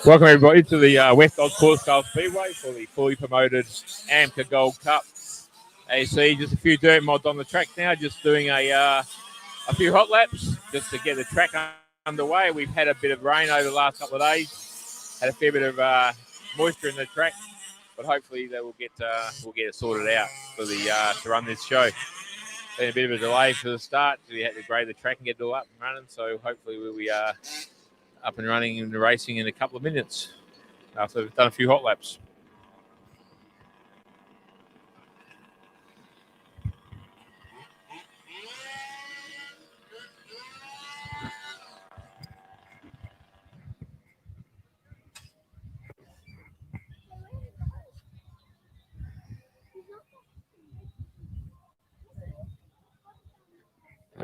Welcome everybody to the West Oz Course Speedway for the fully promoted Amca Gold Cup. AC, just a few dirt mods on the track now, just doing a few hot laps just to get the track underway. We've had a bit of rain over the last couple of days, had a fair bit of moisture in the track, but hopefully that we'll get it sorted out for the to run this show. Been a bit of a delay for the start, so we had to grade the track and get it all up and running. So hopefully we'll be up and running and racing in a couple of minutes after we've done a few hot laps.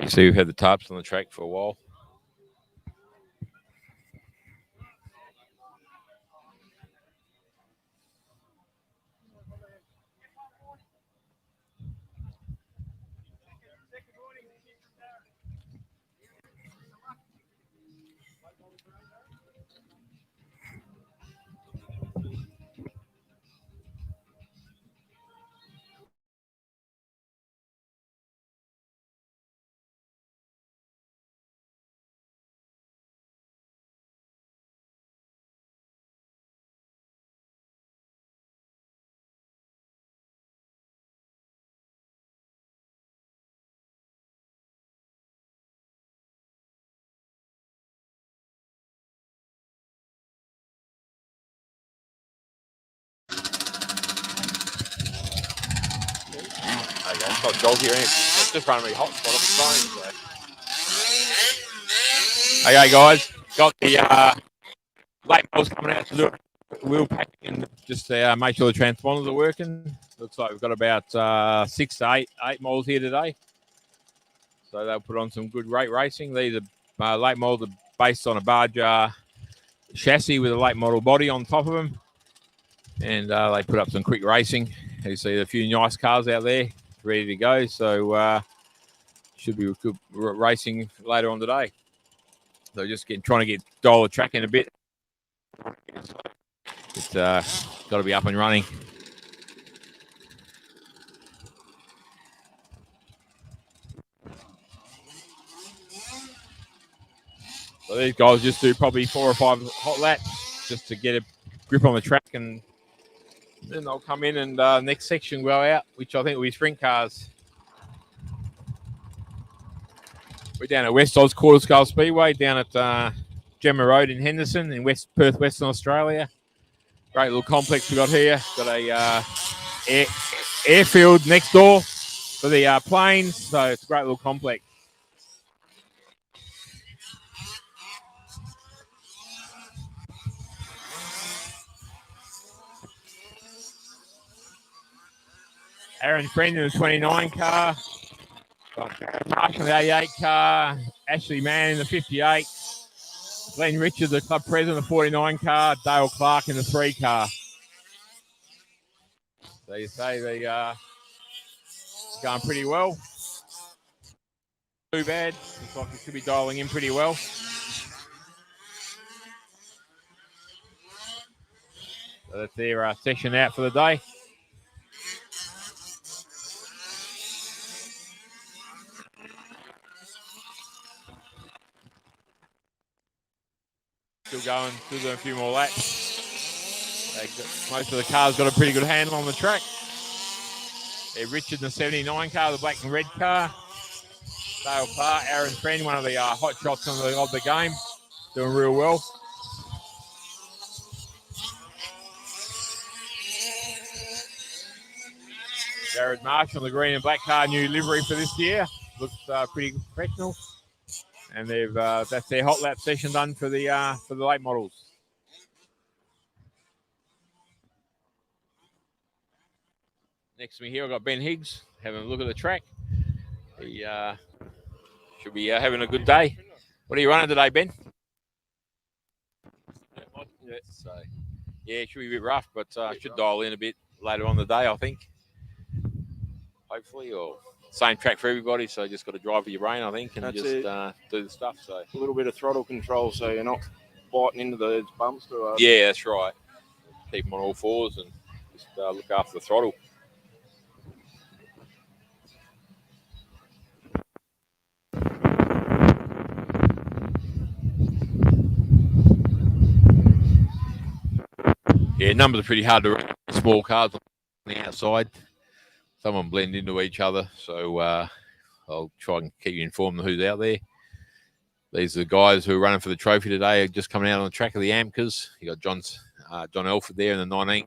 You see we've had the tarps on the track for a while. It's got gold here. It's just running really hot spot on the phone. So. Okay, guys, got the late models coming out to do wheel packing and just make sure the transponders are working. Looks like we've got about 6 to 8 models here today. So they'll put on some good rate racing. These are late models are based on a barge chassis with a late model body on top of them. And they put up some quick racing. You see a few nice cars out there ready to go. So should be good racing later on today. So just trying to dial the track in a bit. It's got to be up and running. So these guys just do probably 4 or 5 hot laps just to get a grip on the track, and then they'll come in and next section will go out, which I think will be sprint cars. We're down at West Oz Speedway down at Gemma Road in Henderson in Perth, Western Australia. Great little complex we got here. Got a airfield next door for the planes, so it's a great little complex. Aaron Friend in the 29 car. Mark in the 88 car. Ashley Mann in the 58. Glenn Richards, the club president, the 49 car. Dale Clark in the 3 car. So you say they going pretty well. Too bad. Looks like it should be dialing in pretty well. So that's their session out for the day. Still going, still doing a few more laps. Most of the cars got a pretty good handle on the track. Richard in the 79 car, the black and red car. Dale Clark, Aaron Friend, one of the hot shots of the game. Doing real well. Jared Marshall, the green and black car, new livery for this year. Looks pretty professional. And they've that's their hot lap session done for the late models. Next to me here, I've got Ben Higgs having a look at the track. He should be having a good day. What are you running today, Ben? Yeah, so, yeah, it should be a bit rough, but should dial in a bit later on the day, I think. Hopefully, or same track for everybody, so you just got to drive with your brain, I think, and do the stuff. So a little bit of throttle control, so you're not biting into those bumps too hard. Yeah, that's right. Keep them on all fours and just look after the throttle. Yeah, numbers are pretty hard to read. Small cars on the outside. Some of them blend into each other, so I'll try and keep you informed of who's out there. These are the guys who are running for the trophy today, just coming out on the track of the Amcas. You got John Elford there in the 19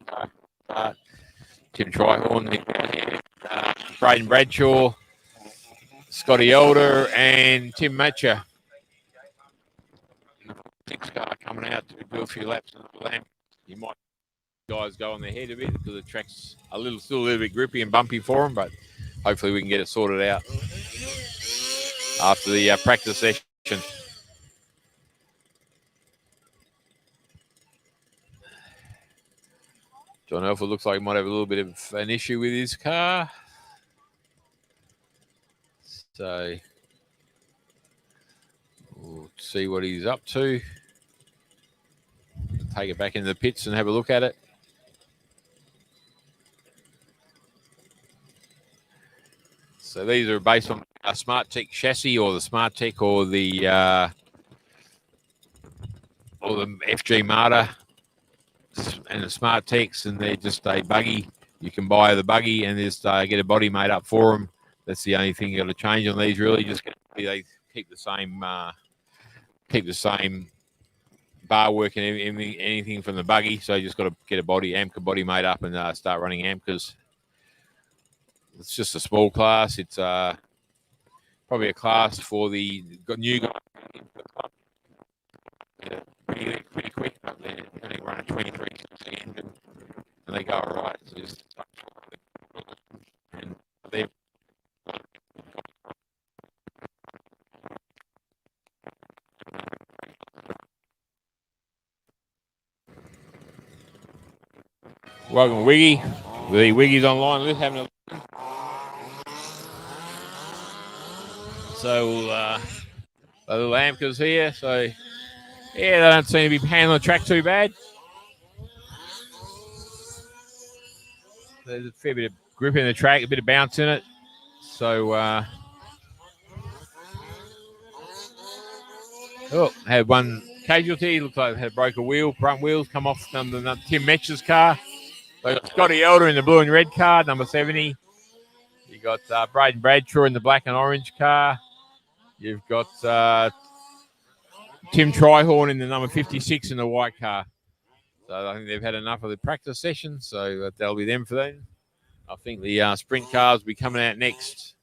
car. Tim Trihorn, Braden Bradshaw, Scotty Elder, and Tim Matcher. Six car coming out to do a few laps in the lamp. You might guys go on their head a bit because the track's still a little bit grippy and bumpy for them, but hopefully we can get it sorted out after the practice session. John Elford looks like he might have a little bit of an issue with his car. So we'll see what he's up to. Take it back into the pits and have a look at it. So these are based on a Smart Tech chassis or the Smart Tech or the FG Marta and the Smart Techs, and they're just a buggy. You can buy the buggy and just get a body made up for them. That's the only thing you got to change on these. Really, just they keep the same bar work and anything from the buggy. So you just got to get a Amca body made up and start running Amcas. It's just a small class. It's probably a class for the new guys. Pretty quick, but they're only running 23 and they go all right. So just and they're welcome, Wiggy. The Wiggy's online. Let's have a so the little Amca's here. So yeah, they don't seem to be handling the track too bad. There's a fair bit of grip in the track, a bit of bounce in it. So had one casualty. Looks like had broke a wheel. Front wheels come off Tim Metch's car. They got Scotty Elder in the blue and red car, number 70. You got Braden Bradshaw in the black and orange car. You've got Tim Trihorn in the number 56 in the white car. So I think they've had enough of the practice session, so that'll be them for them. I think the sprint cars will be coming out next.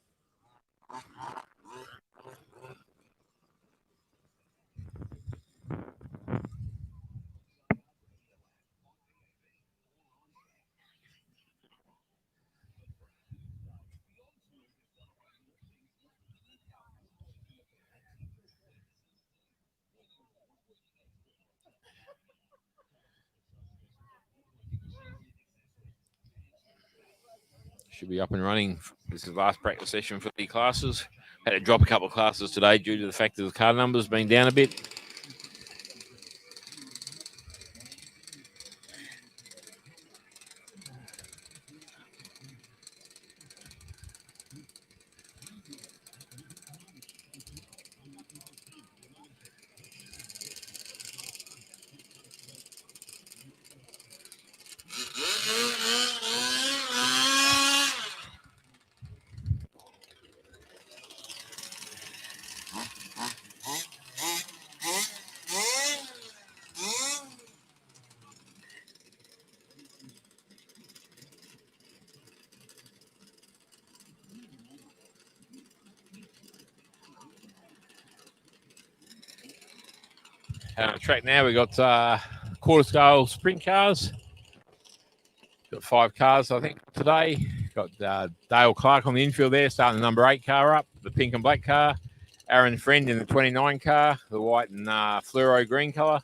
Should be up and running. This is the last practice session for the classes. Had to drop a couple of classes today due to the fact that the car numbers being down a bit. On the track now, we got quarter scale sprint cars. Got 5 cars, I think, today. Got Dale Clark on the infield there, starting the number 8 car up, the pink and black car. Aaron Friend in the 29 car, the white and fluoro green colour.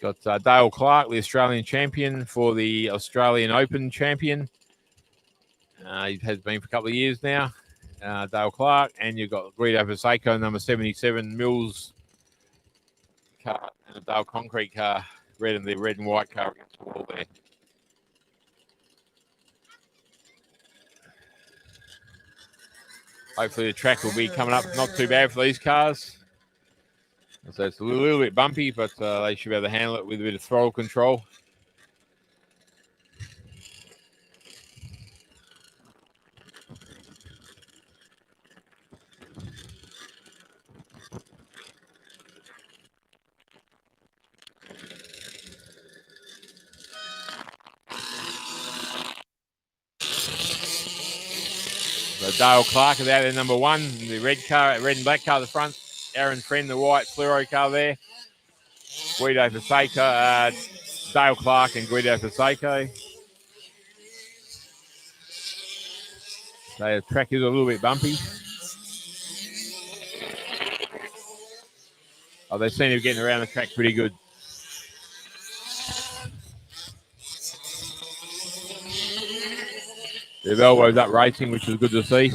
Got Dale Clark, the Australian champion for the Australian Open champion. He has been for a couple of years now, Dale Clark. And you've got Guido Passeco, number 77, Mills car, and the Dale Concrete car, red and white car against the wall there. Hopefully the track will be coming up not too bad for these cars. So it's a little bit bumpy, but they should be able to handle it with a bit of throttle control. So Dale Clark is out there, number one. The red and black car at the front. Aaron Friend, the white fluoro car there. Guido Paseko, Dale Clark and Guido Paseko. So the track is a little bit bumpy. Oh, they seem to be getting around the track pretty good. They've elbows up racing, which is good to see.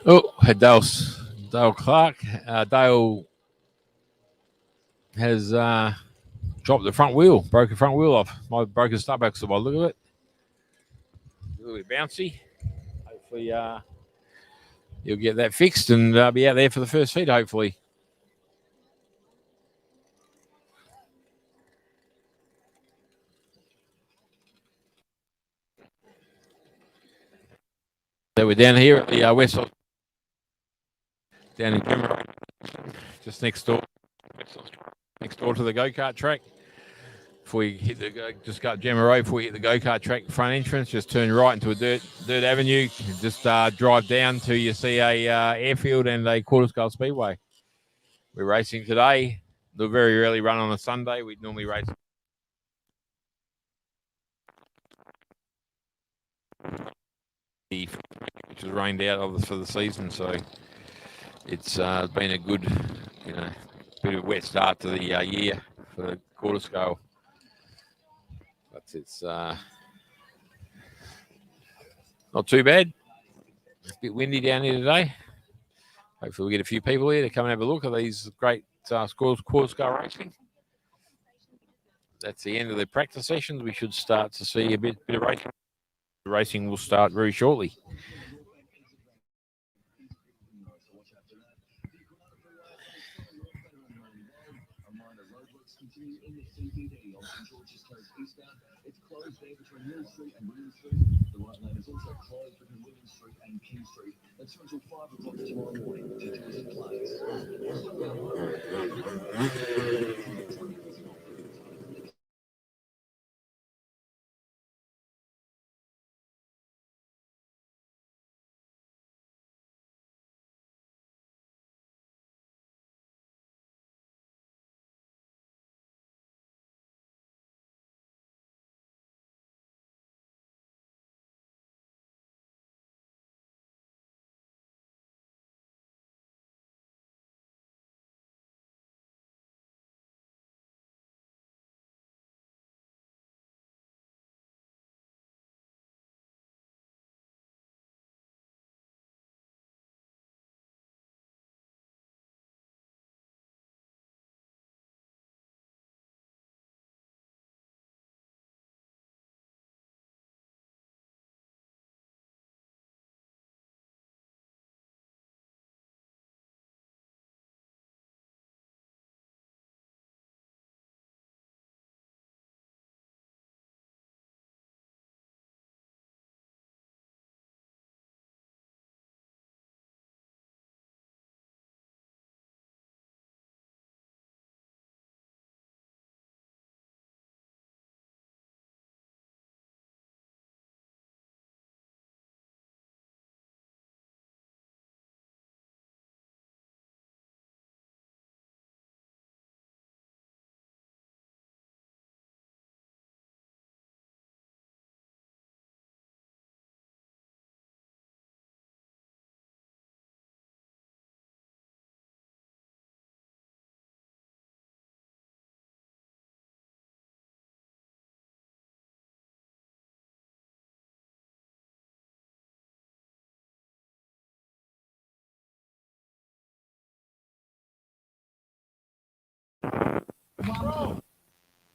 Oh, Dale Clark. Dale has dropped the front wheel, broke the front wheel off. Broke his start axle by the look of it. A little bit bouncy. Hopefully you'll get that fixed and be out there for the first heat, hopefully. So we're down here at the West down in Gemma, just next door to the go-kart track. Before we hit just go up Gemma Road, before we hit the go-kart track front entrance, just turn right into a dirt avenue. Just drive down till you see a airfield and a quarter-scale speedway. We're racing today. The very rarely run on a Sunday. We normally race. Which has rained out for the season, so it's been a good, bit of a wet start to the year for the quarter scale. But it's not too bad. It's a bit windy down here today. Hopefully we'll get a few people here to come and have a look at these great quarter scale racing. That's the end of the practice sessions. We should start to see a bit of racing. The racing will start very shortly. It's closed there between Mill Street and William Street. The right lane is also closed between William Street and King Street. That's until 5 o'clock tomorrow morning.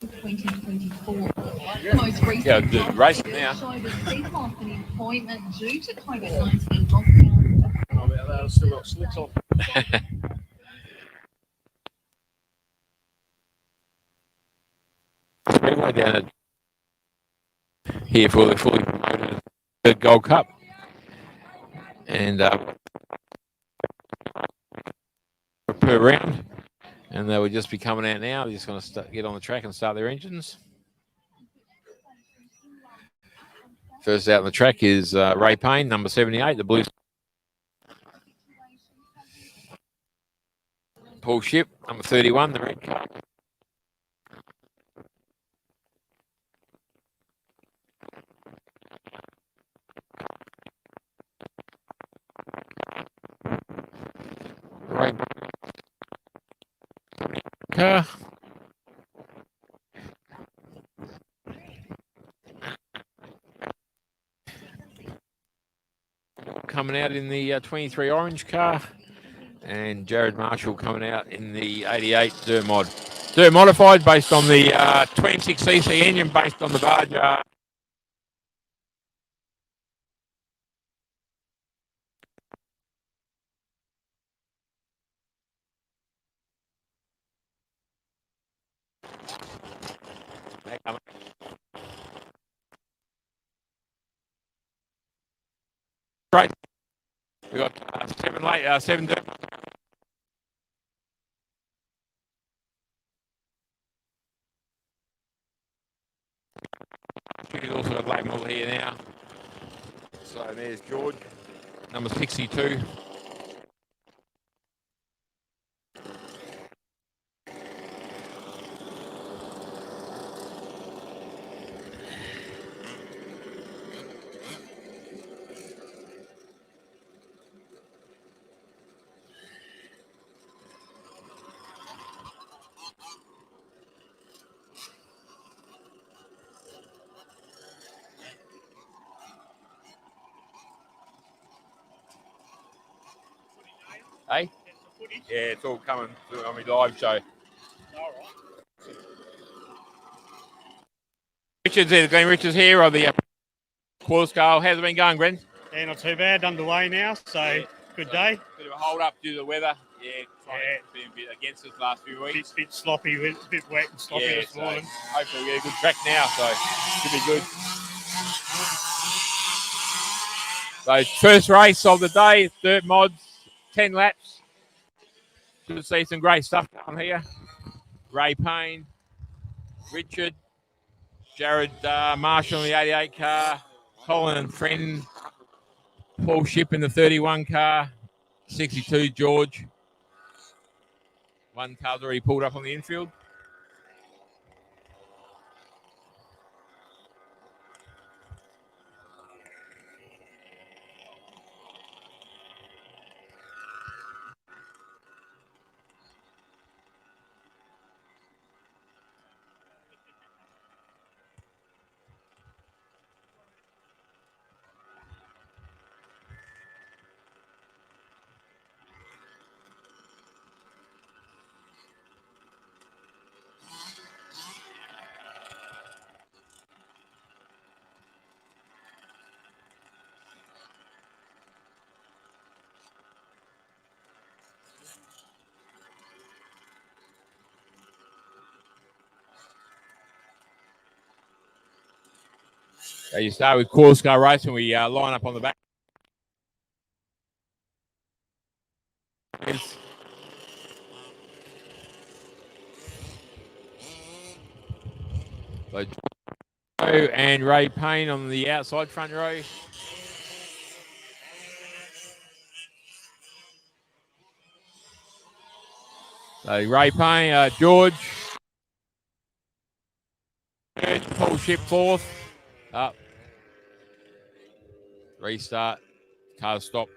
2024. Yeah. Most recent Yeah, the racing now. show the season lost an appointment due to COVID-19 lockdown. I've still got slicks on. Speedway down at here for the fully promoted Gold Cup. And per round. And they will just be coming out now. They're just going to get on the track and start their engines. First out on the track is Ray Payne, number 78, the blue. Paul Ship, number 31, the red car. Ray car. Coming out in the 23 orange car. And Jared Marshall coming out in the 88 Dirt Mod. Dirt modified based on the 26cc engine based on the barge. Great. We got seven dirt. He's also got late model here now. So there's George, number 62. Hey? Yeah, it's all coming through on my live show. Richard's here, Glenn Richards here on the quarter scale. How's it been going, Glenn? Yeah, not too bad. Underway now, so good day. Bit of a hold up due to the weather. It's been a bit against us the last few weeks. Bit sloppy, a bit wet and sloppy this morning. Hopefully we get a good track now, so should be good. So first race of the day, dirt mods, 10 laps. Should see some great stuff down here. Ray Payne, Richard, Jared Marshall in the 88 car, Colin and Friend, Paul Ship in the 31 car, 62 George. One car's already pulled up on the infield. So you start with quarter scale racing. We line up on the back. So Joe and Ray Payne on the outside front row. So Ray Payne, George, Paul Ship fourth. Up. Restart. Car stopped.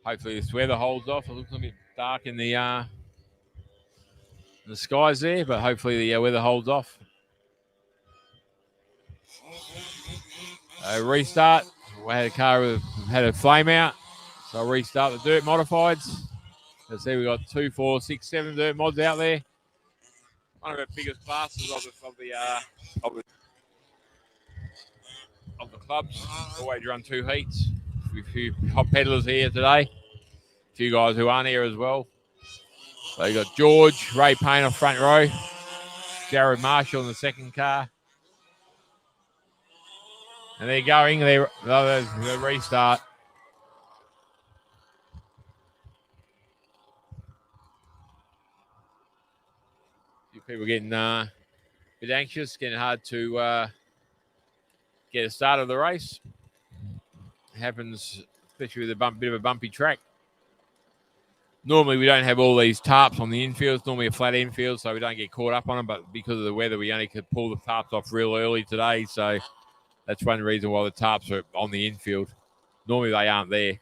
Hopefully this weather holds off. It looks a bit dark in the skies there, but hopefully the weather holds off. Restart. We had a car had a flame out, so I'll restart the dirt modifieds. Let's see, we got 2, 4, 6, 7 dirt mods out there. One of the biggest classes of the clubs. Always run 2 heats. A few hot peddlers here today. A few guys who aren't here as well. So you got George, Ray Payne on front row, Jared Marshall in the second car. And they're going. They restart. A few people getting a bit anxious, getting hard to get a start of the race. It happens, especially with a bit of a bumpy track. Normally, we don't have all these tarps on the infield. It's normally a flat infield, so we don't get caught up on them. But because of the weather, we only could pull the tarps off real early today. So that's one reason why the tarps are on the infield. Normally, they aren't there.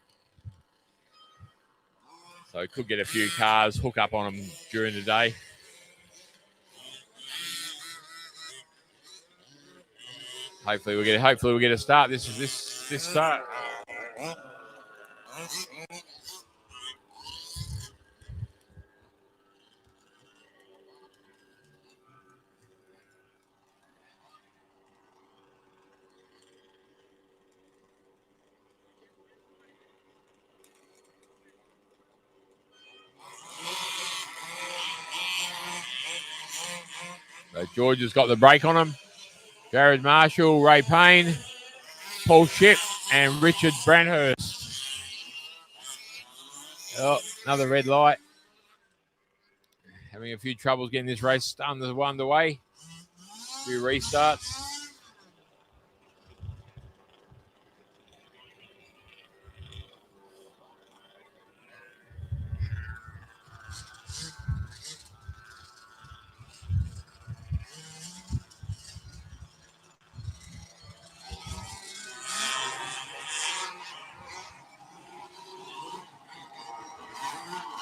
So we could get a few cars, hook up on them during the day. Hopefully we'll get a start. This start. So George has got the brake on him. Jared Marshall, Ray Payne, Paul Shipp, and Richard Brandhurst. Oh, another red light. Having a few troubles getting this race underway. A few restarts.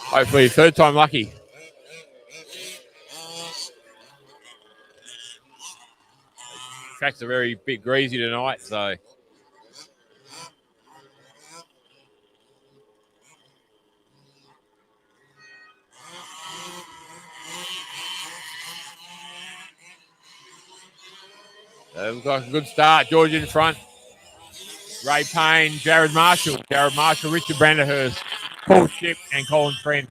Hopefully, third time lucky. Tracks are very bit greasy tonight, so. Looks like a good start. George in front. Ray Payne, Jared Marshall, Richard Brandhurst, Paul Shipp, and Colin Friend.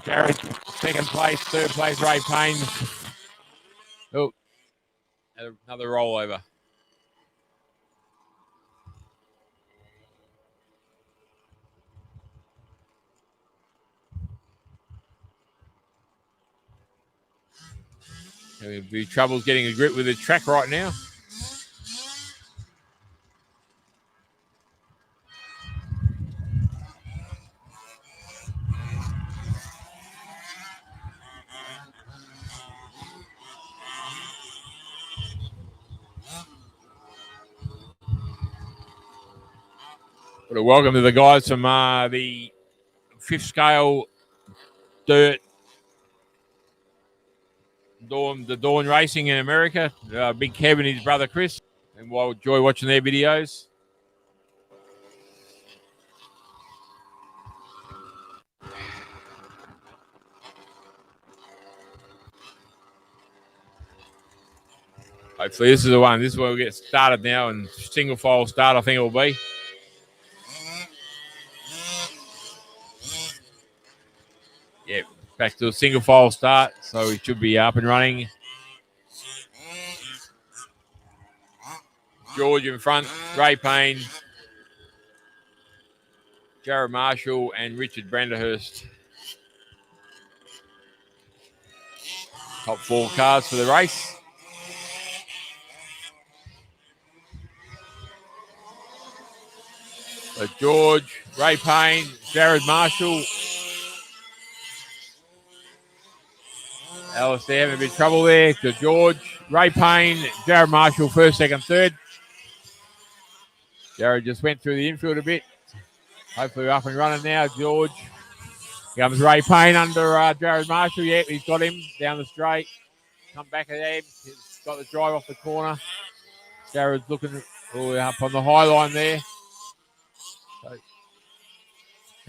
Jared, second place, third place, Ray Payne. Oh, another rollover. There'll be troubles getting a grip with the track right now. But a welcome to the guys from the 5th scale dirt Dawn Racing in America. Big Kev and his brother Chris, and we'll enjoy watching their videos. Hopefully this is the one. This is where we'll get started now, and single file start I think it will be. Yep, back to a single file start, so we should be up and running. George in front, Ray Payne, Jared Marshall, and Richard Brandhurst. Top 4 cars for the race. So George, Ray Payne, Jared Marshall. Alice, they're having a bit of trouble there. So George, Ray Payne, Jared Marshall, first, second, third. Jared just went through the infield a bit. Hopefully we're up and running now. George. Here comes Ray Payne under Jared Marshall. Yep, he's got him down the straight. Come back at him. He's got the drive off the corner. Jared's looking all the way up on the high line there. So,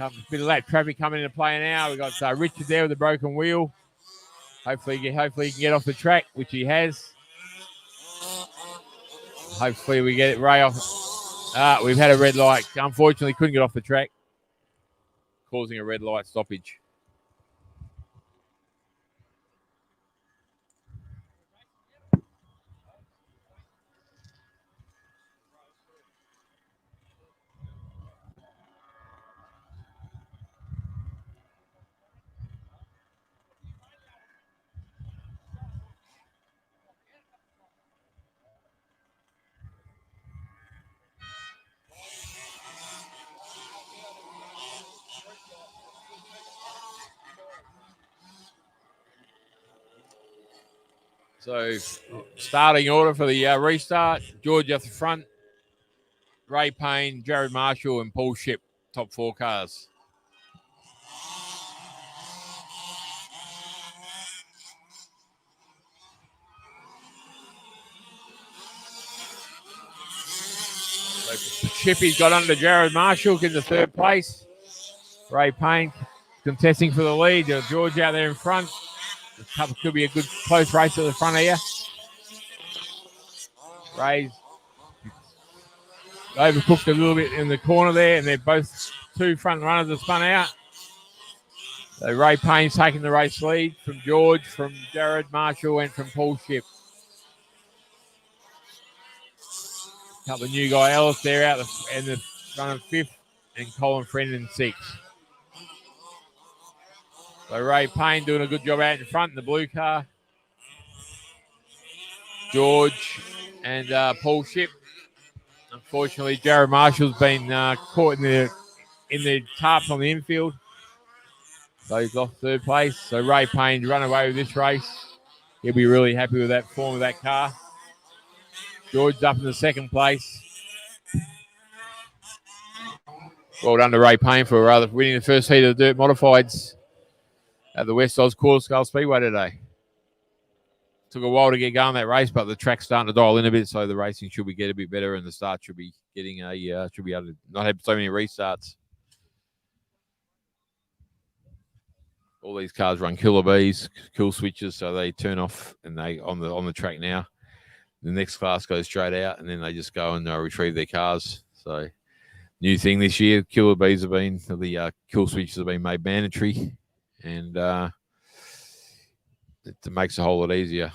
a bit of that traffic coming into play now. We've got Richard there with a broken wheel. Hopefully he can get off the track, which he has. Hopefully we get it Ray off. We've had a red light. Unfortunately, couldn't get off the track, causing a red light stoppage. So, starting order for the restart. George off the front. Ray Payne, Jared Marshall, and Paul Ship, top 4 cars. So Shippy's got under Jared Marshall in the 3rd place. Ray Payne contesting for the lead. George out there in front. This could be a good close race at the front here. Ray's overcooked a little bit in the corner there, and they're both 2 front runners have spun out. So Ray Payne's taking the race lead from George, from Jared Marshall, and from Paul Ship. A couple of new guy Ellis there out in the front of 5th, and Colin Friend in 6th. So Ray Payne doing a good job out in front in the blue car. George and Paul Ship. Unfortunately, Jared Marshall's been caught in the tarps on the infield. So he's lost 3rd place. So Ray Payne's run away with this race. He'll be really happy with that form of that car. George's up in the 2nd place. Well done to Ray Payne for winning the first heat of the Dirt Modifieds at the West Oz Quarter Speedway today. Took a while to get going that race, but the track's starting to dial in a bit, so the racing should get a bit better, and the start should be getting should be able to not have so many restarts. All these cars run killer bees, kill switches, so they turn off and they on the track now. The next class goes straight out, and then they just go and retrieve their cars. So new thing this year, killer bees have been the kill switches have been made mandatory, and it makes a whole lot easier.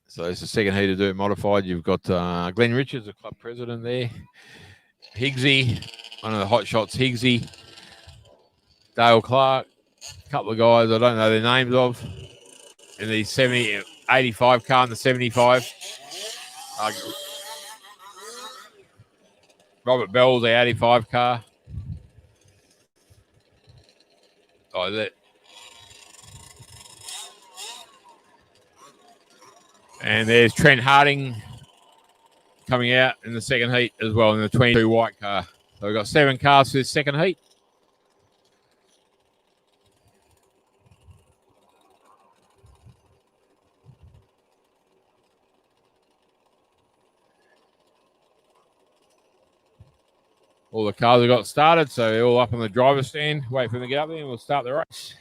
So it's the 2nd heat of Dirt Modified. You've got Glenn Richards, the club president there. Higgsy, one of the hot shots, Higgsy. Dale Clark, a couple of guys I don't know their names of. In the 85 car and the 75. Robert Bell's the 85 car. Oh, that. And there's Trent Harding coming out in the 2nd heat as well in the 22 white car. So we've got 7 cars for this 2nd heat. All the cars have got started, so they're all up on the driver's stand. Wait for them to get up there and we'll start the race.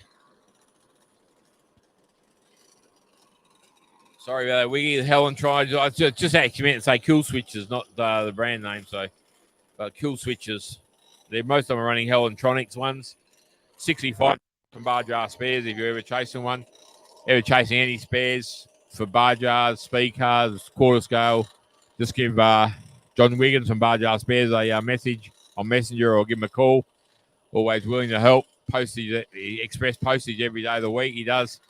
Sorry about that, Wiggy. Helen tried. I just actually meant to say kill switches, not the brand name. So, but kill switches. Most of them are running Helentronics ones. 65 from Bar Jar Spares if you're ever chasing one. Ever chasing any spares for bar jars, speed cars, quarter scale, just give John Wiggins from Bar Jar Spares a message on Messenger or give him a call. Always willing to help. Postage, express postage every day of the week he does.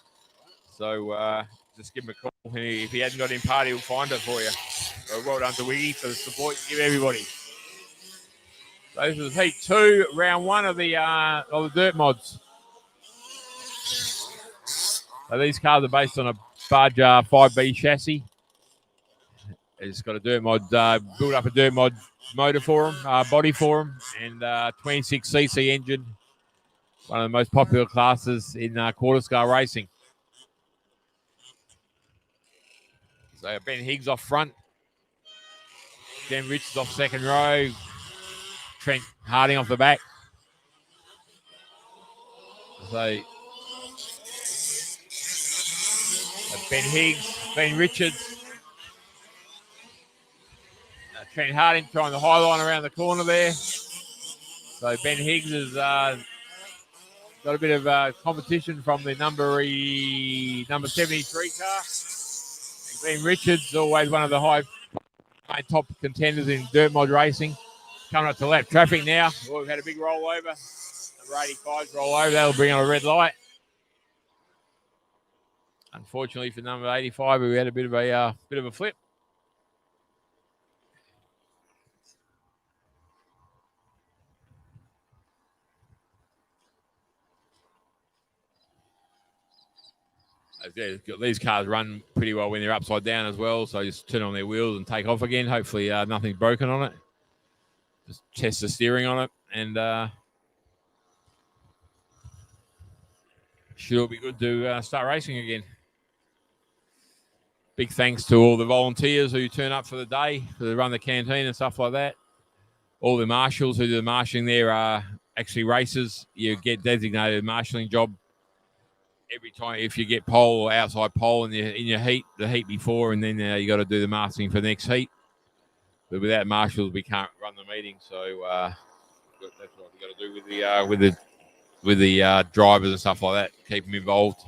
So just give him a call. And if he hasn't got in party, he'll find it for you. So well done to Wiggy for the support you give everybody. So this is heat 2, round 1 of the dirt mods. So these cars are based on a Bar Jar 5B chassis. He's got a dirt mod, built up a dirt mod motor for him, body for him, and 26cc engine. One of the most popular classes in quarter scale racing. So Ben Higgs off front. Jen Richards off second row. Trent Harding off the back. So Ben Higgs, Ben Richards. Trent Harding trying the high line around the corner there. So Ben Higgs has got a bit of competition from the number 73 car. And Ben Richards, always one of the high top contenders in dirt mod racing. Coming up to lap traffic now. Oh, we've had a big rollover. Number 85's rollover. That'll bring on a red light. Unfortunately for number 85, we had a bit of a flip. These cars run pretty well when they're upside down as well, so just turn on their wheels and take off again. Hopefully nothing's broken on it. Just test the steering on it, and should all be good to start racing again. Big thanks to all the volunteers who turn up for the day, to run the canteen and stuff like that. All the marshals who do the marshalling there are actually racers. You get designated marshalling job every time if you get pole or outside pole in your heat, the heat before, and then you got to do the marshalling for the next heat. But without marshals, we can't run the meeting. So that's what we got to do with the drivers and stuff like that. Keep them involved.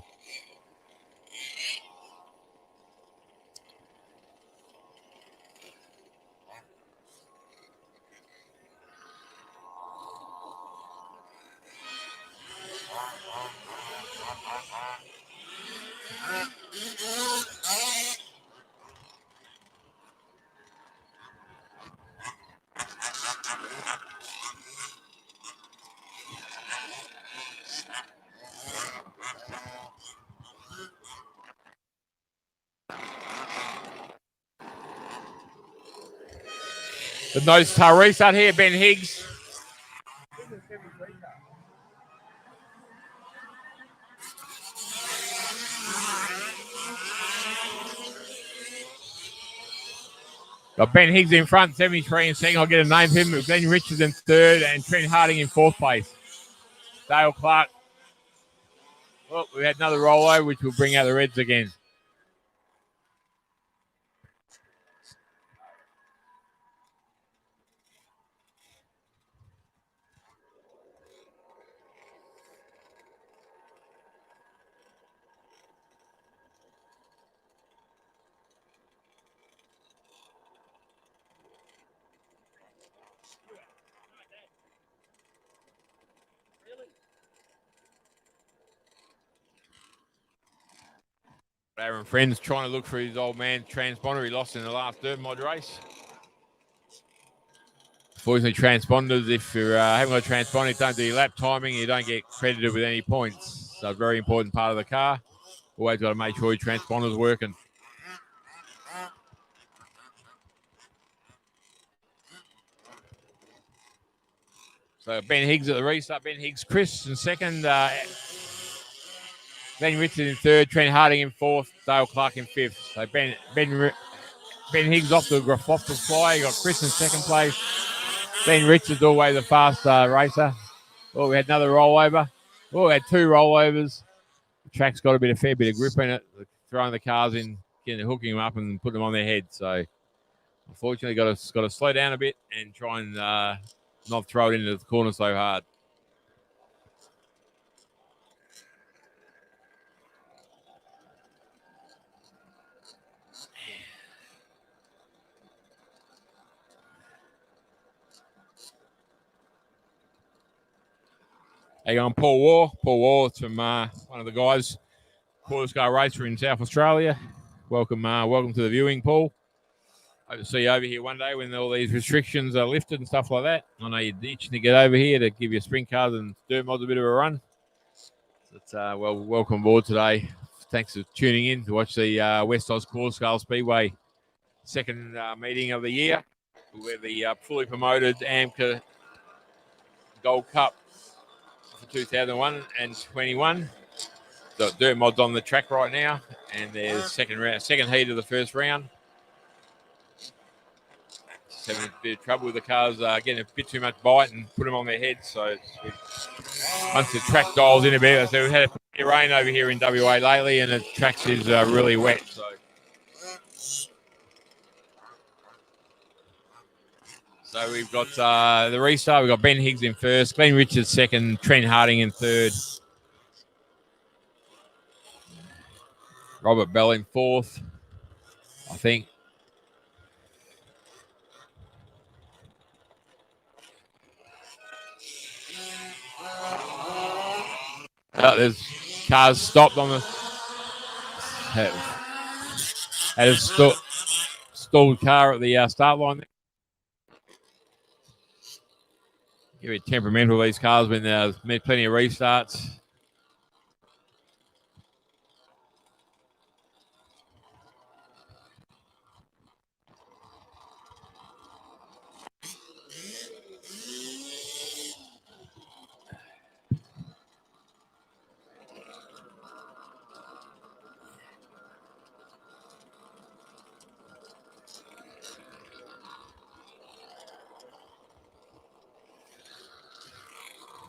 The nose tail restart here, Ben Higgs. Got Ben Higgs in front, 73 in second. I'll get a name for him. Ben Richards in third and Trent Harding in fourth place. Dale Clark. Well, we had another rollover, which will bring out the Reds again. Aaron Friends trying to look for his old man transponder he lost in the last dirt mod race. Unfortunately, transponders, if you haven't got a transponder, don't do your lap timing, you don't get credited with any points. So a very important part of the car. Always got to make sure your transponder's working. So Ben Higgs at the restart. Ben Higgs, Chris in second. Ben Richards in third. Trent Harding in fourth. Dale Clark in fifth. So Ben Higgs off the fly. You got Chris in second place. Ben Richards always a fast racer. Oh, we had another rollover. Oh, we had two rollovers. The track's got a fair bit of grip in it. Throwing the cars in, hooking them up and putting them on their head. So unfortunately, got to slow down a bit and try and not throw it into the corner so hard. Hey, I'm Paul Waugh. Paul Waugh from one of the guys, quarter scale racer in South Australia. Welcome to the viewing, Paul. Hope to see you over here one day when all these restrictions are lifted and stuff like that. I know you're itching to get over here to give your sprint cars and dirt mods a bit of a run. But, welcome aboard today. Thanks for tuning in to watch the West Oz Quarter Scale Speedway second meeting of the year with the fully promoted Amca Gold Cup for 2001 and 21. The dirt mod's on the track right now, and there's second heat of the first round. Just having a bit of trouble with the cars getting a bit too much bite and put them on their heads. So once the track dials in a bit, so we've had a bit of rain over here in WA lately, and the track is really wet. So we've got the restart. We've got Ben Higgs in first, Glenn Richards second, Trent Harding in third, Robert Bell in fourth, I think. There's cars stopped on the had a stalled car at the start line. Very temperamental, these cars, when there's plenty of restarts.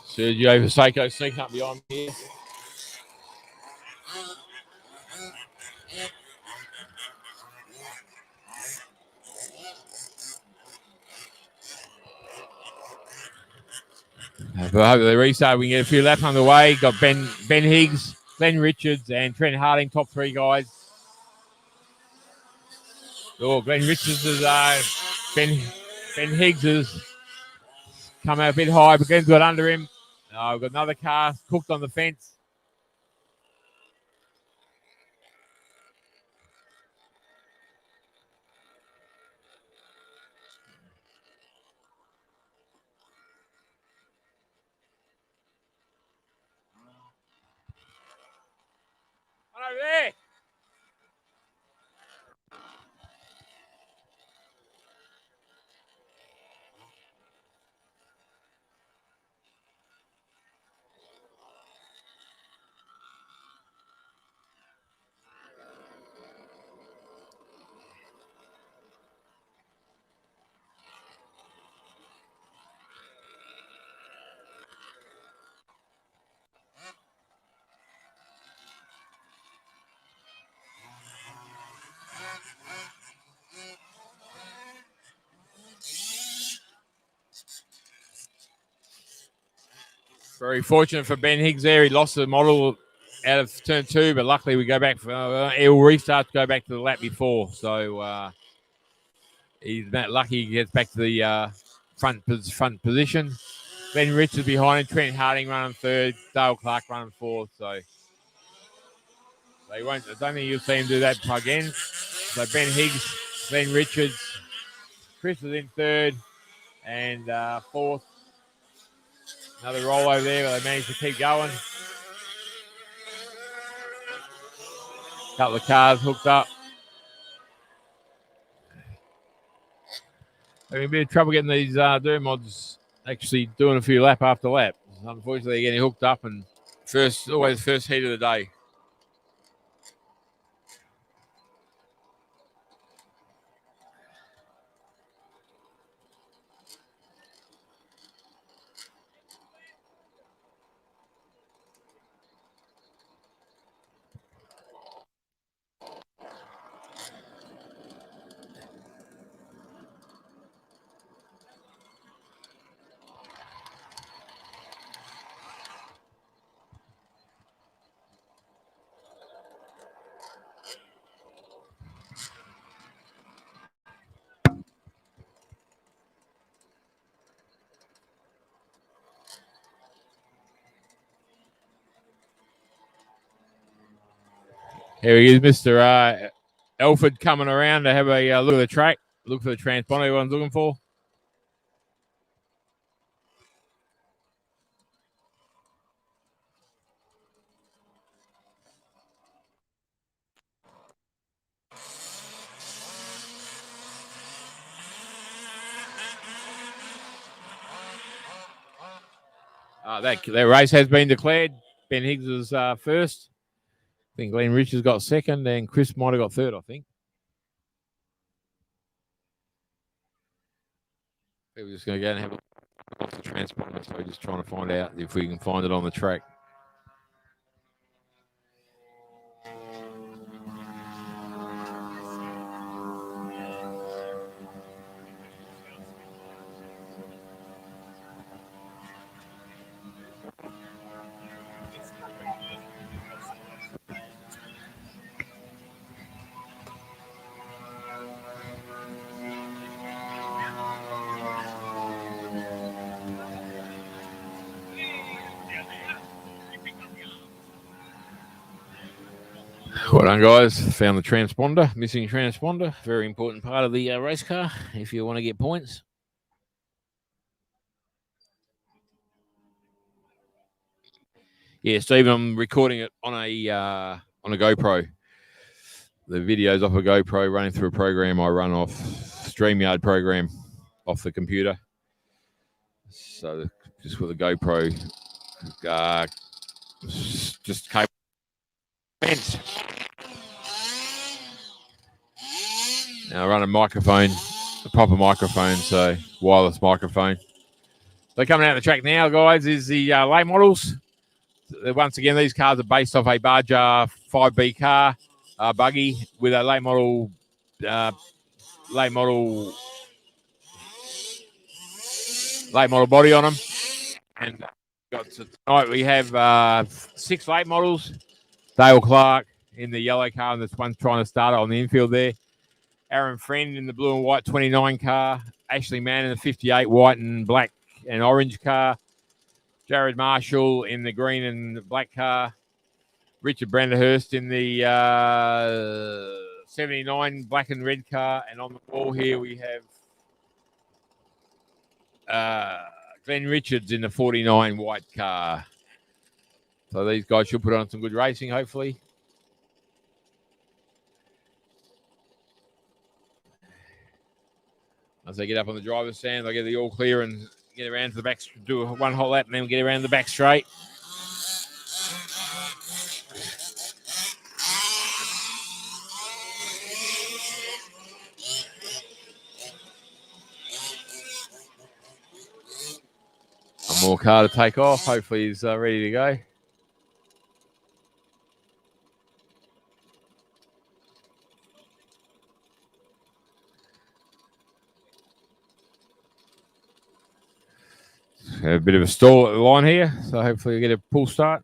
Sergio Vaseko sneaking up behind me here. But hopefully the restart, we can get a few laps underway. Got Ben Higgs, Glenn Richards, and Trent Harding, top three guys. Oh, Glenn Richards is Ben Higgs has come out a bit high, but Glenn's got under him. We've got another car cooked on the fence. One over there. Very fortunate for Ben Higgs there. He lost the model out of turn two, but luckily we go back. He'll restart to go back to the lap before. So he's that lucky he gets back to the front position. Ben Richards behind him, Trent Harding running third, Dale Clark running fourth. So they won't. I don't think you'll see him do that again. So Ben Higgs, Ben Richards, Chris is in third, and fourth. Another roll over there, but they managed to keep going. Couple of cars hooked up. Having a bit of trouble getting these dirt mods actually doing a few lap after lap. Unfortunately, they're getting hooked up, and always first heat of the day. Here he is, Mr. Elford, coming around to have a look at the track, look for the transponder everyone's looking for. That race has been declared. Ben Higgs was first. I think Glenn Richards got second, and Chris might have got third, I think. We're just going to go and have a look at the transponder, so we're just trying to find out if we can find it on the track. Well done, guys. Found the transponder, missing transponder. Very important part of the race car if you want to get points. Yeah, Stephen, I'm recording it on a GoPro. The video's off a GoPro running through a program I run off StreamYard program off the computer. So just with a GoPro, just cable. Now I run a microphone, a proper microphone, so wireless microphone. So coming out of the track now, guys, is the late models. Once again, these cars are based off a Barger 5B car, buggy with a late model body on them. And tonight we have 6 late models. Dale Clark in the yellow car, and this one's trying to start it on the infield there. Aaron Friend in the blue and white 29 car. Ashley Mann in the 58 white and black and orange car. Jared Marshall in the green and black car. Richard Branderhurst in the 79 black and red car. And on the wall here we have Glenn Richards in the 49 white car. So these guys should put on some good racing, hopefully. As they get up on the driver's stand, they'll get the all clear and get around to the back, do a one hot lap, and then get around the back straight. One more car to take off. Hopefully he's ready to go. A bit of a stall at the line here, so hopefully we get a pull start.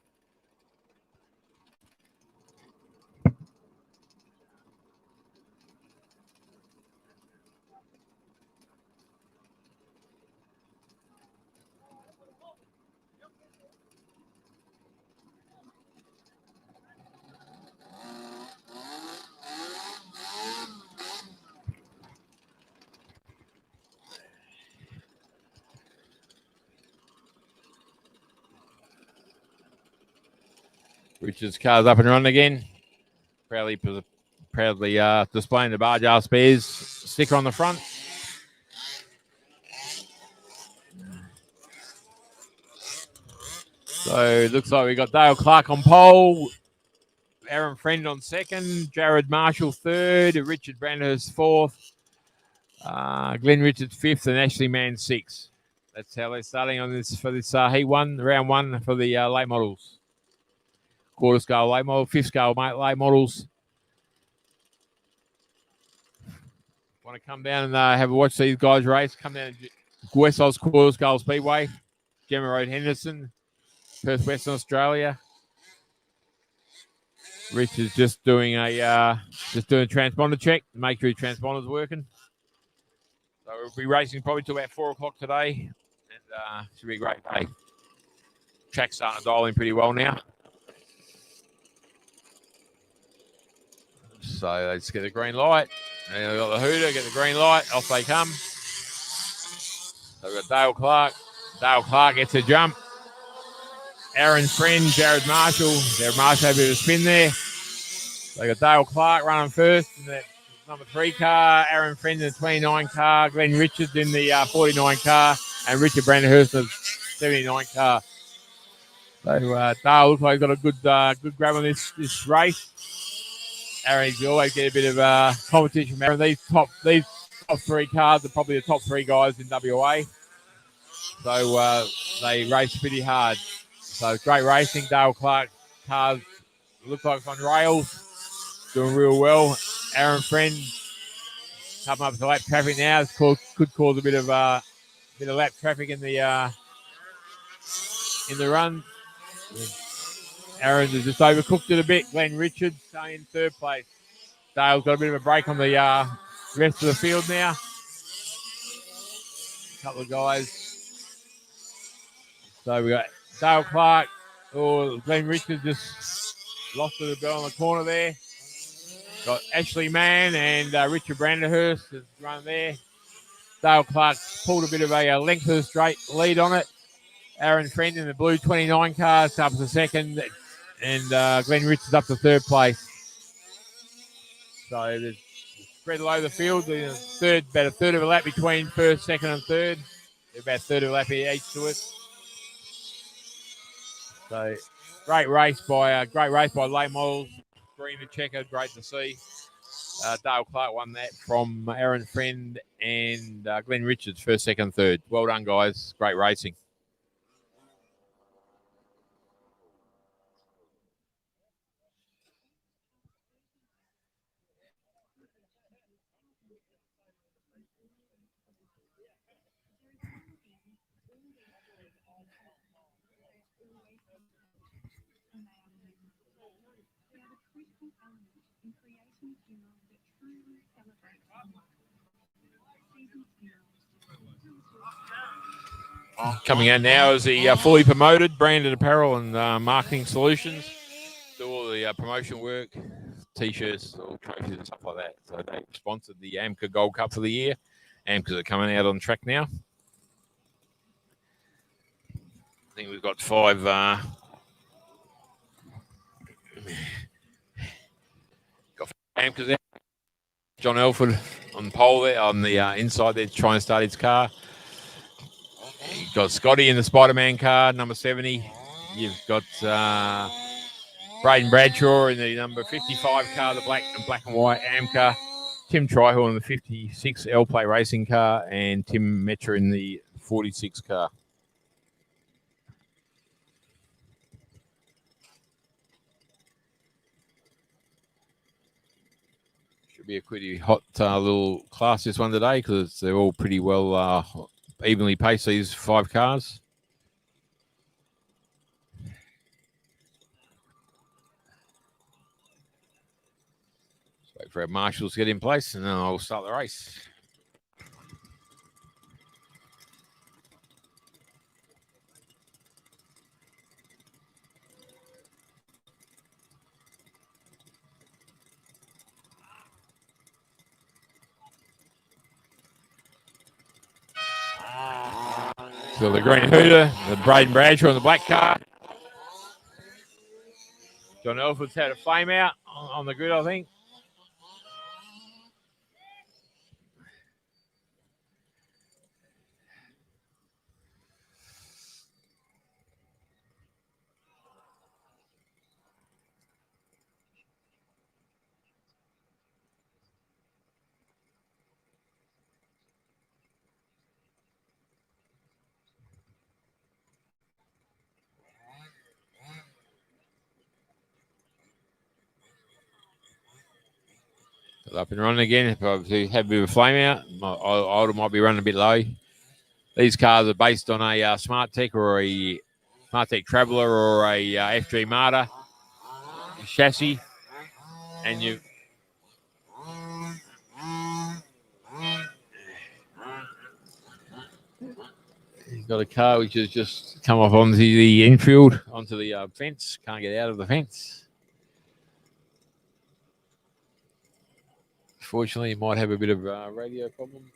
Richard's car's up and running again. Proudly displaying the Barger Spares sticker on the front. So it looks like we got Dale Clark on pole, Aaron Friend on second, Jared Marshall third, Richard Branderhurst fourth, Glenn Richards fifth, and Ashley Mann sixth. That's how they're starting on this for this heat one, round one for the late models. Quarter scale late model, fifth scale late models. Want to come down and have a watch these guys race? Come down to West Oz Quarter Scale Speedway, Gemma Road, Henderson, Perth, Western Australia. Rich is just doing a transponder check to make sure your transponder's working. So we'll be racing probably till about 4 o'clock today, and should be a great day. Track's starting to dial in pretty well now. So let's get the green light. And we've got the hooter, get the green light, off they come. So we've got Dale Clark. Dale Clark gets a jump. Aaron Friend, Jared Marshall. Jared Marshall had a bit of a spin there. They got Dale Clark running first in the number 3 car. Aaron Friend in the 29 car. Glenn Richards in the 49 car. And Richard Branderhurst in the 79 car. So Dale looks like he's got a good grab on this race. Aaron, you always get a bit of competition from Aaron. These top three cars are probably the top three guys in WA. So they race pretty hard. So great racing. Dale Clark cars look like it's on rails, doing real well. Aaron Friend coming up to lap traffic now. Could cause a bit of lap traffic in the run. Aaron has just overcooked it a bit. Glenn Richards staying in third place. Dale's got a bit of a break on the rest of the field now. A couple of guys. So we got Dale Clark. Oh, Glenn Richards just lost to the bell on the corner there. Got Ashley Mann and Richard Branderhurst has run there. Dale Clark pulled a bit of a length of the straight lead on it. Aaron Friend in the blue 29 cars up to second, and Glenn Richards up to third place. So there's spread all over the field. About a third of a lap between first, second, and third. About a third of a lap each to it. So great race by late models. Green and checker, great to see. Dale Clark won that from Aaron Friend and Glenn Richards, first, second, third. Well done, guys. Great racing. Coming out now is the fully promoted Branded Apparel and Marketing Solutions. Do all the promotion work, T-shirts, all trophies and stuff like that. So they sponsored the Amca Gold Cup for the year. Amcas are coming out on track now. I think we've got 5 Amcas out. John Elford on pole there, on the inside there, trying to start his car. You've got Scotty in the Spider-Man car, number 70. You've got Braden Bradshaw in the number 55 car, the black and white Amca. Tim Trihorn in the 56 L-Play racing car, and Tim Metcher in the 46 car. Should be a pretty hot little class this one today because they're all pretty well evenly paced, these 5 cars. Let's wait for our marshals to get in place and then I'll start the race. So the green Hooter, the Braden Bradshaw in the black car. John Elford's had a flame out on the grid, I think. Up and running again. Probably had a bit of a flame out. My Alder might be running a bit low. These cars are based on a Smart Tech or a Smart Tech Traveller or a FG Marta chassis, and you've got a car which has just come off onto the infield, onto the fence. Can't get out of the fence. Fortunately, you might have a bit of a radio problem.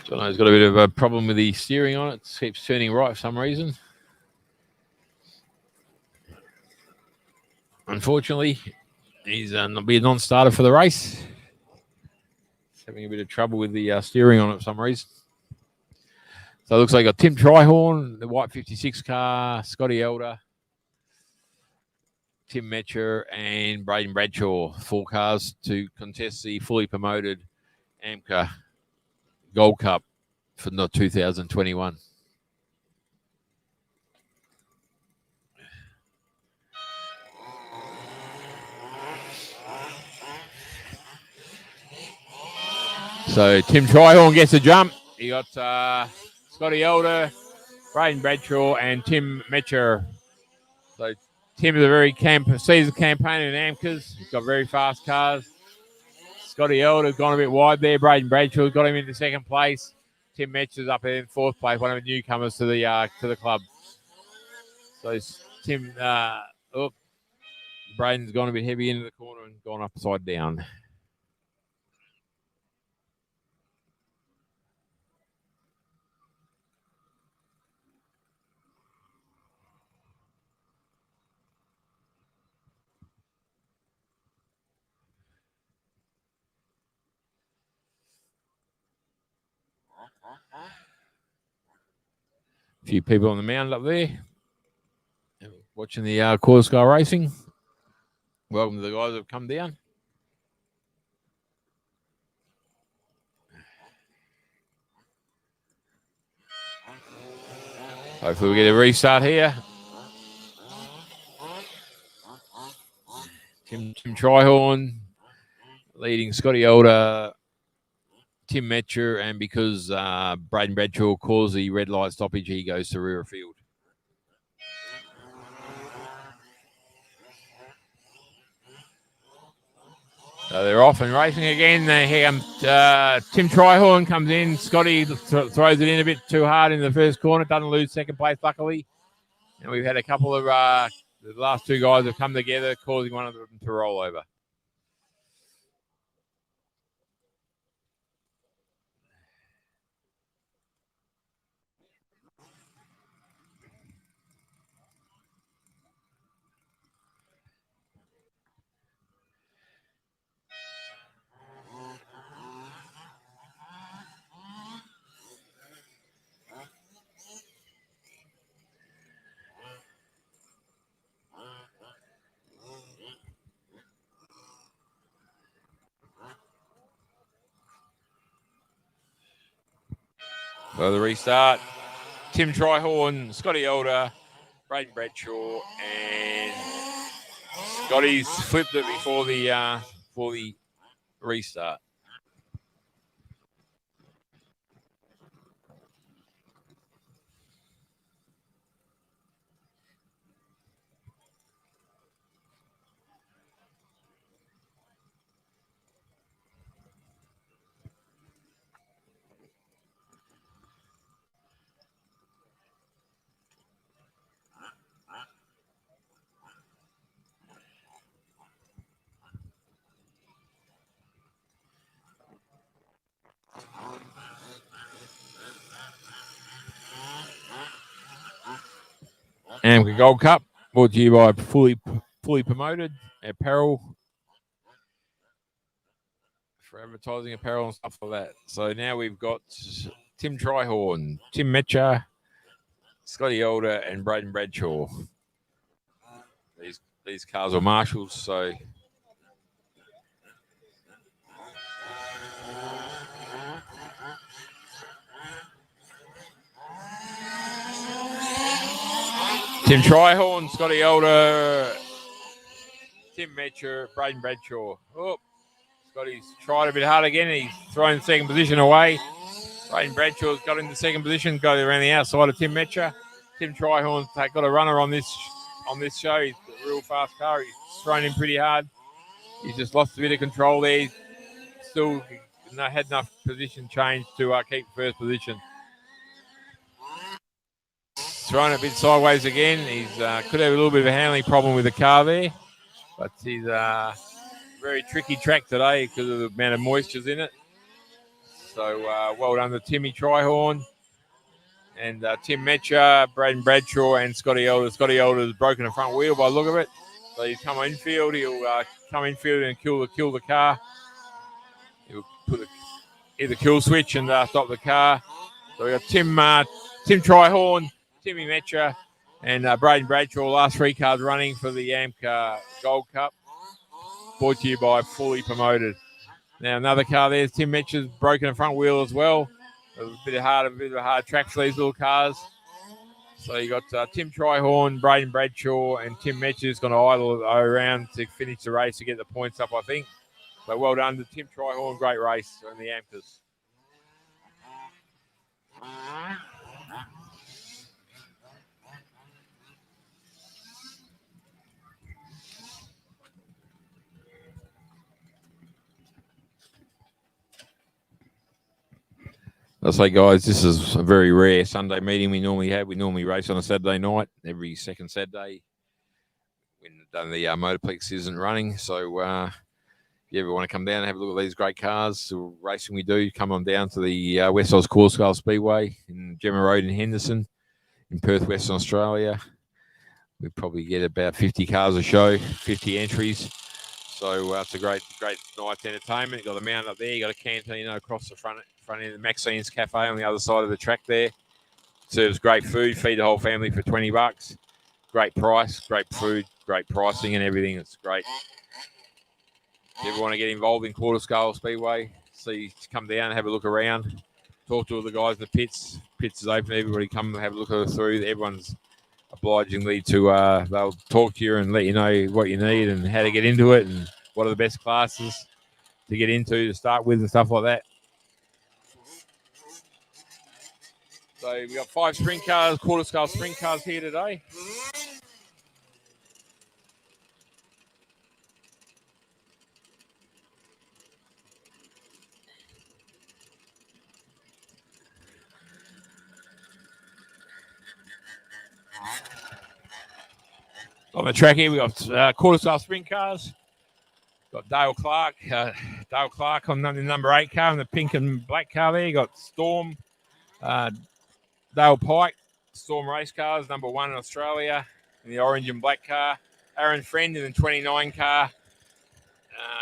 Jono's got a bit of a problem with the steering on it. It keeps turning right for some reason. unfortunately, he's be a non-starter for the race. He's having a bit of trouble with the steering on it for some reason. So it looks like got Tim Trihorn, the white 56 car, Scotty Elder, Tim Metcher, and Braden Bradshaw, 4 cars to contest the fully promoted Amca Gold Cup for 2021. So Tim Trihorn gets a jump. He got Scotty Elder, Braden Bradshaw, and Tim Metcher. So Tim is a very seasoned campaigner in Amcas. He's got very fast cars. Scotty Elder gone a bit wide there. Braden Bradshaw got him into second place. Tim Metcher's up in 4th place, one of the newcomers to the club. So Tim, Braden's gone a bit heavy into the corner and gone upside down. A few people on the mound up there watching the quarter car racing. Welcome to the guys that have come down. Hopefully we get a restart here. Tim Trihorn leading Scotty Elder, Tim Metcher, and because Braden Bradshaw caused the red light stoppage, he goes to rear field. So they're off and racing again. Here Tim Trihorn comes in. Scotty throws it in a bit too hard in the first corner. Doesn't lose second place, luckily. And we've had a couple of the last 2 guys have come together, causing one of them to roll over. So the restart. Tim Trihorn, Scotty Elder, Braden Bradshaw, and Scotty's flipped it before the restart. Amca Gold Cup, brought to you by fully promoted apparel for advertising apparel and stuff like that. So now we've got Tim Trihorn, Tim Metcher, Scotty Elder, and Braden Bradshaw. These cars are marshals, so Tim Trihorn, Scotty Elder, Tim Metcher, Braden Bradshaw. Oh, Scotty's tried a bit hard again. He's thrown second position away. Braden Bradshaw's got into second position, got around the outside of Tim Metcher. Tim Trihorn's got a runner on this show. He's got a real fast car. He's thrown in pretty hard. He's just lost a bit of control there. He's still had enough position change to keep first position. Thrown a bit sideways again. He's could have a little bit of a handling problem with the car there, but he's very tricky track today because of the amount of moistures in it. So well done to Timmy Trihorn and Tim Metcher, Braden Bradshaw, and Scotty Elder. Scotty Elder's broken the front wheel by the look of it. So he's come infield. He'll come infield and kill the car. He'll put hit the kill switch and stop the car. So we got Tim Trihorn, Timmy Metcher, and Braden Bradshaw. Last 3 cars running for the Amca Gold Cup. Brought to you by Fully Promoted. Now another car there's Tim Metcher's broken a front wheel as well. A bit of a hard track for these little cars. So you got Tim Trihorn, Braden Bradshaw, and Tim Metcher's going to idle around to finish the race to get the points up, I think. So well done to Tim Trihorn. Great race on the Amcas. I say, guys, this is a very rare Sunday meeting we normally have. We normally race on a Saturday night, every second Saturday when the Motorplex isn't running. So if you ever want to come down and have a look at these great cars, the racing we do, come on down to the West Oz Quarter Speedway in Gemma Road in Henderson in Perth, Western Australia. We probably get about 50 cars a show, 50 entries. So it's a great night's entertainment. You've got the mountain up there. You've got a cantina across the front end of Maxine's Cafe on the other side of the track there. Serves great food. Feed the whole family for $20. Great price, great food, great pricing and everything. It's great. If you ever want to get involved in Quarter Scale Speedway, come down and have a look around. Talk to all the guys in the pits. Pits is open. Everybody come and have a look through. Everyone's obligingly they'll talk to you and let you know what you need and how to get into it and what are the best classes to get into to start with and stuff like that. So we've got 5 sprint cars, quarter scale sprint cars here today. On the track here, we've got quarter-scale sprint cars. Got Dale Clark on the number 8 car and the pink and black car there. You got Storm, Dale Pike, Storm race cars, number 1 in Australia, in the orange and black car. Aaron Friend in the 29 car.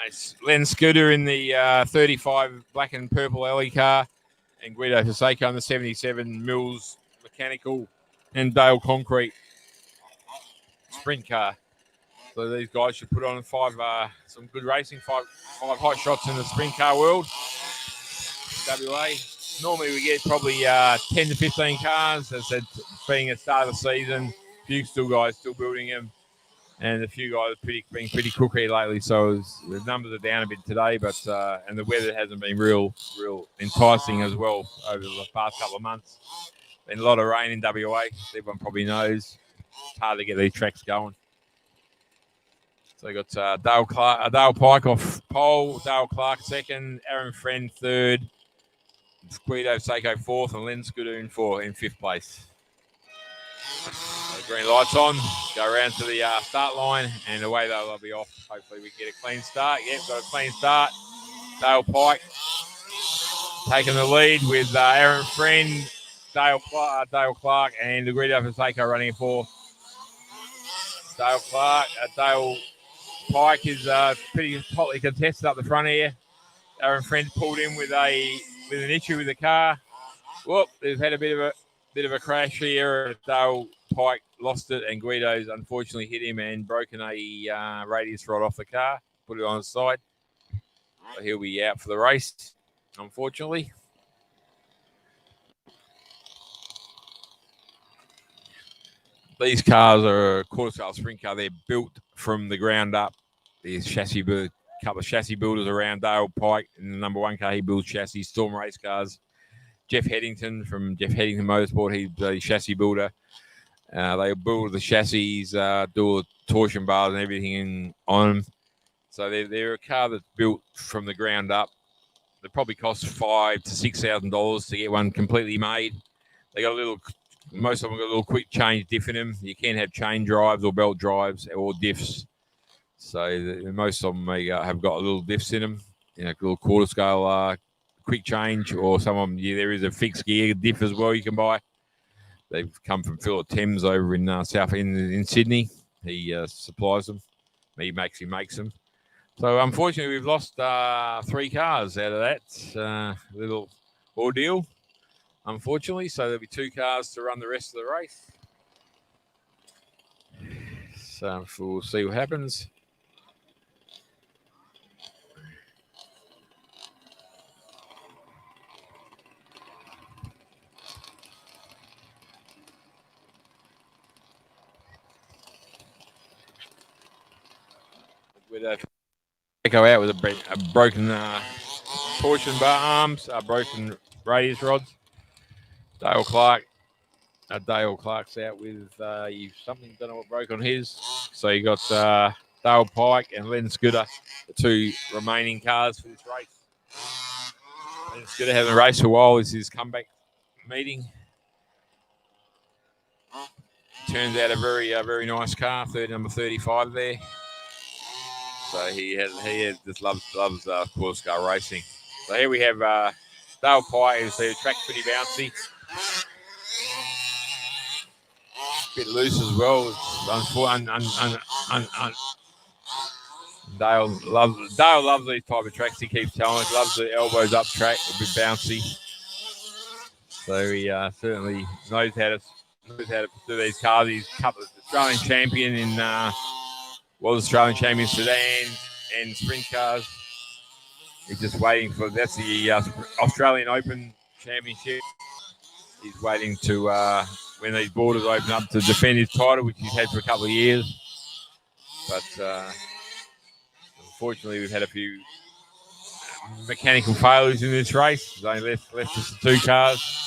It's Len Scooter in the 35 black and purple alley car. And Guido Faseko in the 77 Mills mechanical and Dale Concrete sprint car. So these guys should put on some good racing, five hot shots in the sprint car world. WA. Normally we get probably 10 to 15 cars. As I said, being at the start of the season, a few guys still building them, and a few guys been pretty cookie lately. So the numbers are down a bit today, but and the weather hasn't been real enticing as well over the past couple of months. Been a lot of rain in WA. Everyone probably knows. It's hard to get these tracks going. So you got Dale Pike off pole, Dale Clark second, Aaron Friend third, Guido Faseko 4th, and Len Scooter in 5th place. So green lights on, go around to the start line, and away they'll be off. Hopefully we get a clean start. Yep, got a clean start. Dale Pike taking the lead with Aaron Friend, Dale Clark, and Guido Faseko running 4th. Dale Pike is pretty hotly contested up the front here. Aaron Friend pulled in with an issue with the car. Whoop! They've had a bit of a crash here. Dale Pike lost it, and Guido's unfortunately hit him and broken a radius rod off the car. Put it on the side. So he'll be out for the race, unfortunately. These cars are a quarter-scale sprint car. They're built from the ground up. There's a couple of chassis builders around. Dale Pike in the number 1 car, he builds chassis. Storm race cars. Jeff Headington from Jeff Headington Motorsport, he's a chassis builder. They build the chassis, do all the torsion bars and everything on them. So they're a car that's built from the ground up. They probably cost $5,000 to $6,000 to get one completely made. They got most of them got a little quick change diff in them. You can have chain drives or belt drives or diffs. So most of them have got little diffs in them, a little quarter scale quick change, or some of them, there is a fixed gear diff as well you can buy. They've come from Philip Thames over in South in Sydney. He supplies them. he makes them. So unfortunately, we've lost 3 cars out of that little ordeal. Unfortunately, so there'll be 2 cars to run the rest of the race. So we'll see what happens. With a go out with a broken torsion bar arms, broken radius rods. Dale Clark's out with something, don't know what broke on his. So you got Dale Pike and Len Scooter, the 2 remaining cars for this race. Len Scooter hasn't raced for a while. This is his comeback meeting. Turns out a very nice car, number 35 there. So he just loves course car racing. So here we have Dale Pike, who's the track pretty bouncy. Bit loose as well. Dale loves these type of tracks. He keeps telling us, loves the elbows up track, a bit bouncy. So he certainly knows how to do these cars. He's a couple of Australian champion in Australian champion sedan and sprint cars. He's just waiting for that's the Australian Open Championship. He's waiting to when these borders open up to defend his title, which he's had for a couple of years. But unfortunately, we've had a few mechanical failures in this race. There's only left just the 2 cars.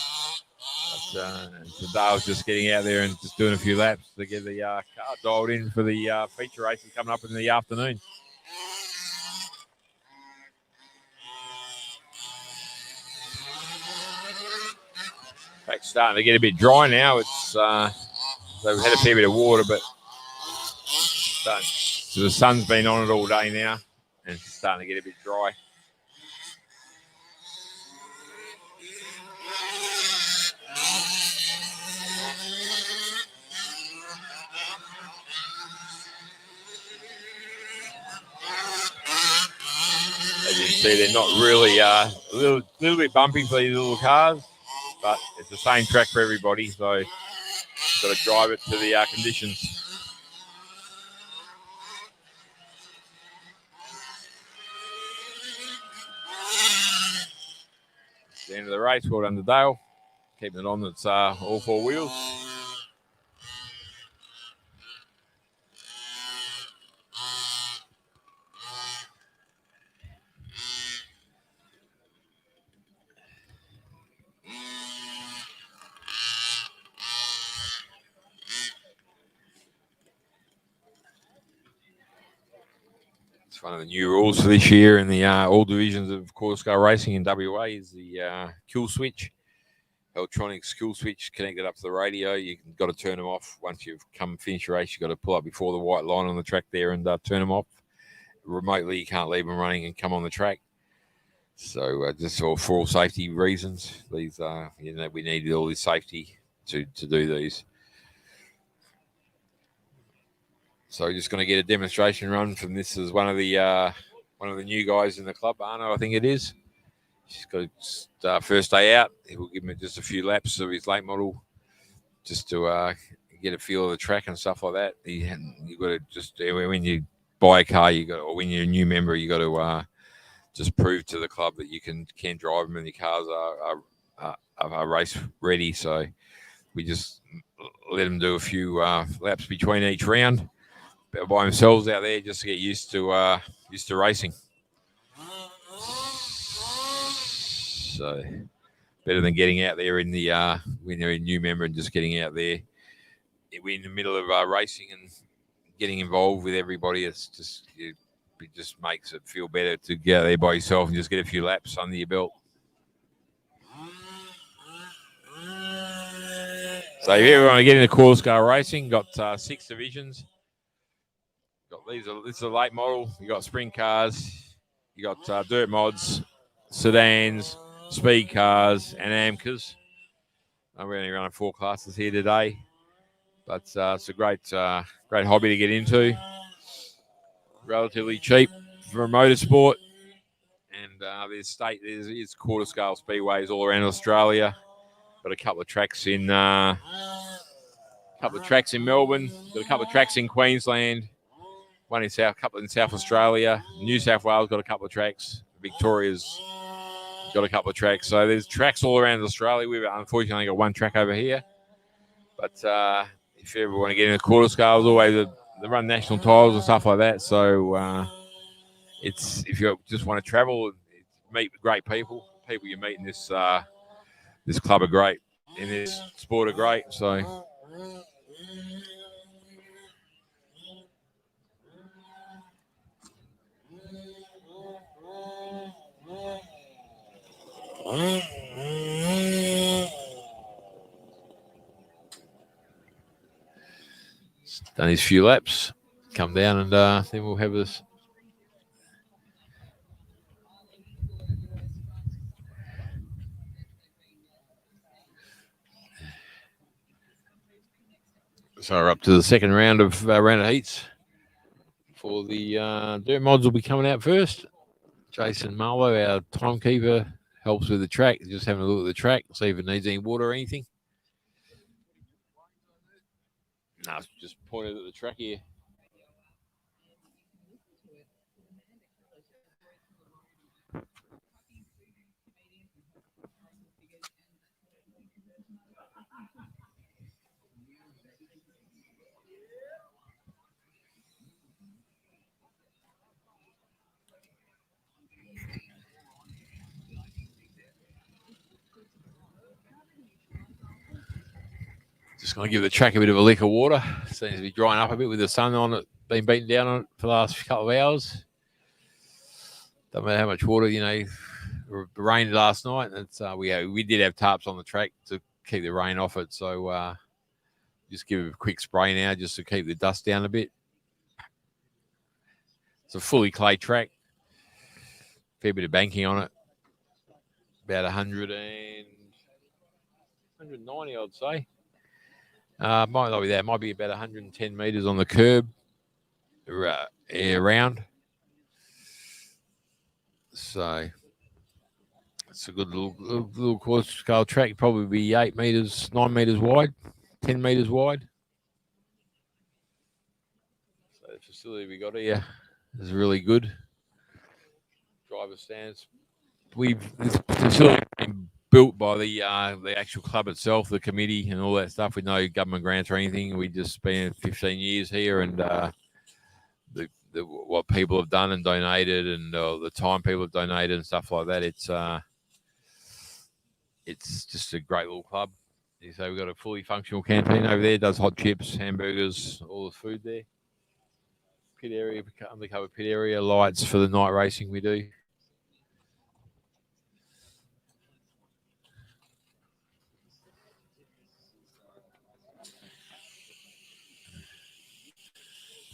But, so Dale's just getting out there and just doing a few laps to get the car dialed in for the feature races coming up in the afternoon. Track's starting to get a bit dry now. It's so we've had a fair bit of water, but so the sun's been on it all day now, and it's starting to get a bit dry. As you can see, they're not really a little bit bumpy for these little cars, but it's the same track for everybody, so you've got to drive it to the conditions. It's the end of the race. Well done to Dale. Keeping it on. It's all 4 wheels. One of the new rules for this year in the all divisions of course car racing in WA is the kill switch. Electronics kill switch connected up to the radio. You've got to turn them off once you've finish your race. You've got to pull up before the white line on the track there and turn them off. Remotely, you can't leave them running and come on the track. So just for all safety reasons, these we needed all this safety to do these. So we're just going to get a demonstration run from this as one of the new guys in the club, Arno, I think it is. He's got to start first day out. We'll give him just a few laps of his late model just to get a feel of the track and stuff like that. You've got to just, when you buy a car, or when you're a new member, you got to just prove to the club that you can drive them and your cars are race ready. So we just let them do a few laps between each round by themselves out there just to get used to racing. So better than getting out there in the when you're a new member and just getting out there. We're in the middle of racing and getting involved with everybody. It just makes it feel better to get out there by yourself and just get a few laps under your belt. So if you want to get into course car racing, got 6 divisions. This is a late model. You got sprint cars, you got dirt mods, sedans, speed cars, and Amcas. We're only running 4 classes here today, but it's a great hobby to get into. relatively cheap for a motorsport. And there's quarter scale speedways all around Australia. Got a couple of tracks in Melbourne. Got a couple of tracks in Queensland. One in couple in South Australia. New South Wales got a couple of tracks. Victoria's got a couple of tracks. So there's tracks all around Australia. We've unfortunately only got one track over here. But if you ever want to get into quarter scales, always they run national titles and stuff like that. So it's if you just want to travel, meet great people you meet in this club are great, in this sport are great. So. Done his few laps, come down, and then we'll have this. So we're up to the second round of heats. For the dirt mods will be coming out first. Jason Marlowe, our timekeeper, helps with the track. Just having a look at the track, see if it needs any water or anything. No, it's just pointed at the track here. Just going to give the track a bit of a lick of water. Seems to be drying up a bit with the sun on it, been beaten down on it for the last couple of hours. Don't matter how much water, it rained last night. And it's, we did have tarps on the track to keep the rain off it. So just give it a quick spray now just to keep the dust down a bit. It's a fully clay track. Fair bit of banking on it. About 190, I'd say. Might not be that. Might be about 110 metres on the curb around. So it's a good little course scale track. Probably be 8 metres, 9 metres wide, 10 metres wide. So the facility we got here is really good. Driver stands. This facility been built by the actual club itself, the committee, and all that stuff with no government grants or anything. We just spent 15 years here, and what people have done and donated, and the time people have donated and stuff like that. It's just a great little club. So we've got a fully functional canteen over there. Does hot chips, hamburgers, all the food there. Pit area, undercover pit area, lights for the night racing we do.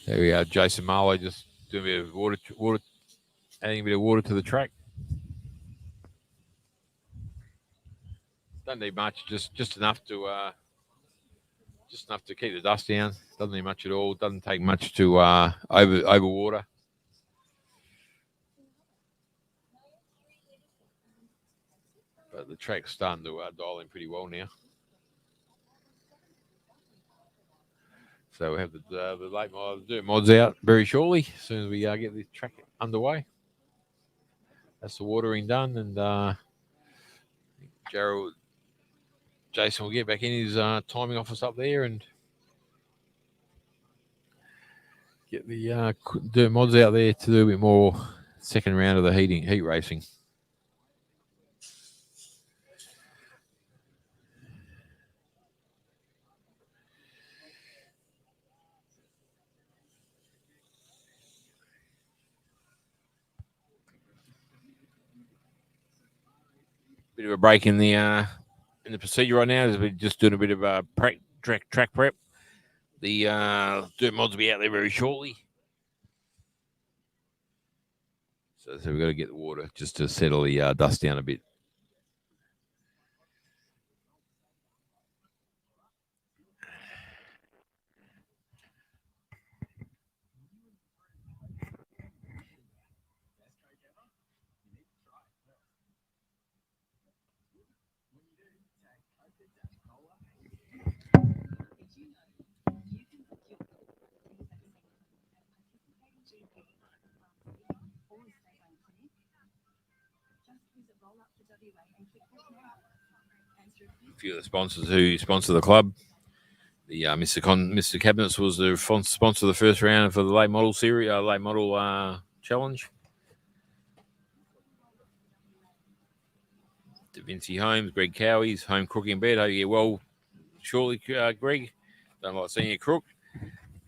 There we are, Jason Marlowe just doing a bit of water, adding a bit of water to the track. Doesn't need much, just enough to keep the dust down. Doesn't need much at all. Doesn't take much to over water. But the track's starting to dial in pretty well now. So we have the late dirt mods out very shortly, as soon as we get the track underway. That's the watering done, and Jason will get back in his timing office up there and get the dirt mods out there to do a bit more second round of the heat racing. Bit of a break in the procedure right now as we're just doing a bit of a track prep. The dirt mods will be out there very shortly. So we've got to get the water just to settle the dust down a bit. a few of the sponsors who sponsor the club. The Mr. Cabinets was the sponsor of the first round for the late model series, late model challenge. Da Vinci Homes, Greg Cowie's home cooking in bed. Hope you get well shortly, Greg. Don't like seeing you crook.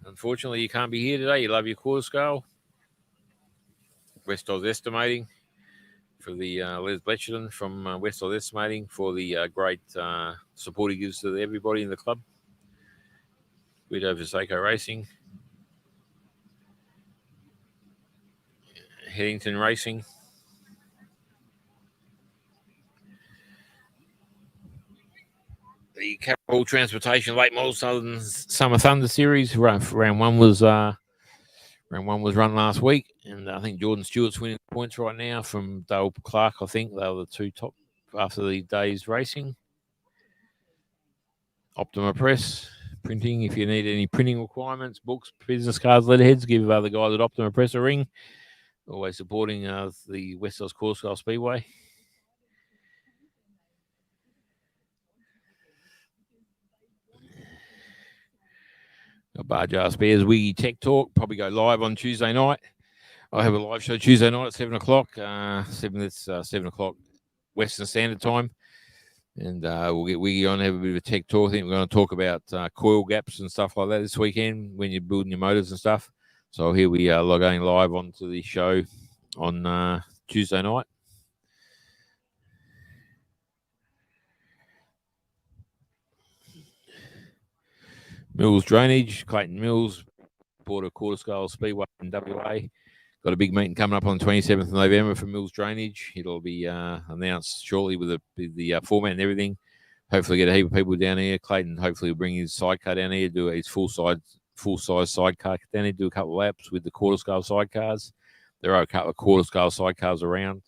Unfortunately, you can't be here today. You love your quarter scale. West Oz Estimating for the Les Bletcherton from West Oz Estimating for the great support he gives to everybody in the club. Guido Viseco Racing. Headington Racing. The Capital Transportation Late Model Southern Summer Thunder Series. Round one was run last week, and I think Jordan Stewart's winning points right now from Dale Clark. I think they were the two top after the day's racing. Optima Press printing. If you need any printing requirements, books, business cards, letterheads, give the guys at Optima Press a ring. Always supporting the West Oz Course Speedway. Barjar Spares Wiggy Tech Talk probably go live on Tuesday night. I have a live show Tuesday night at 7 o'clock. 7 o'clock Western Standard Time, and we'll get Wiggy on, have a bit of a tech talk. I think we're going to talk about coil gaps and stuff like that this weekend when you're building your motors and stuff. So here we are going live onto the show on Tuesday night. Mills Drainage, Clayton Mills, bought a quarter scale speedway in WA. Got a big meeting coming up on the 27th of November for Mills Drainage. It'll be announced shortly with the format and everything. Hopefully get a heap of people down here. Clayton hopefully will bring his sidecar down here, do his full-size sidecar down here, do a couple of laps with the quarter scale sidecars. There are a couple of quarter scale sidecars around.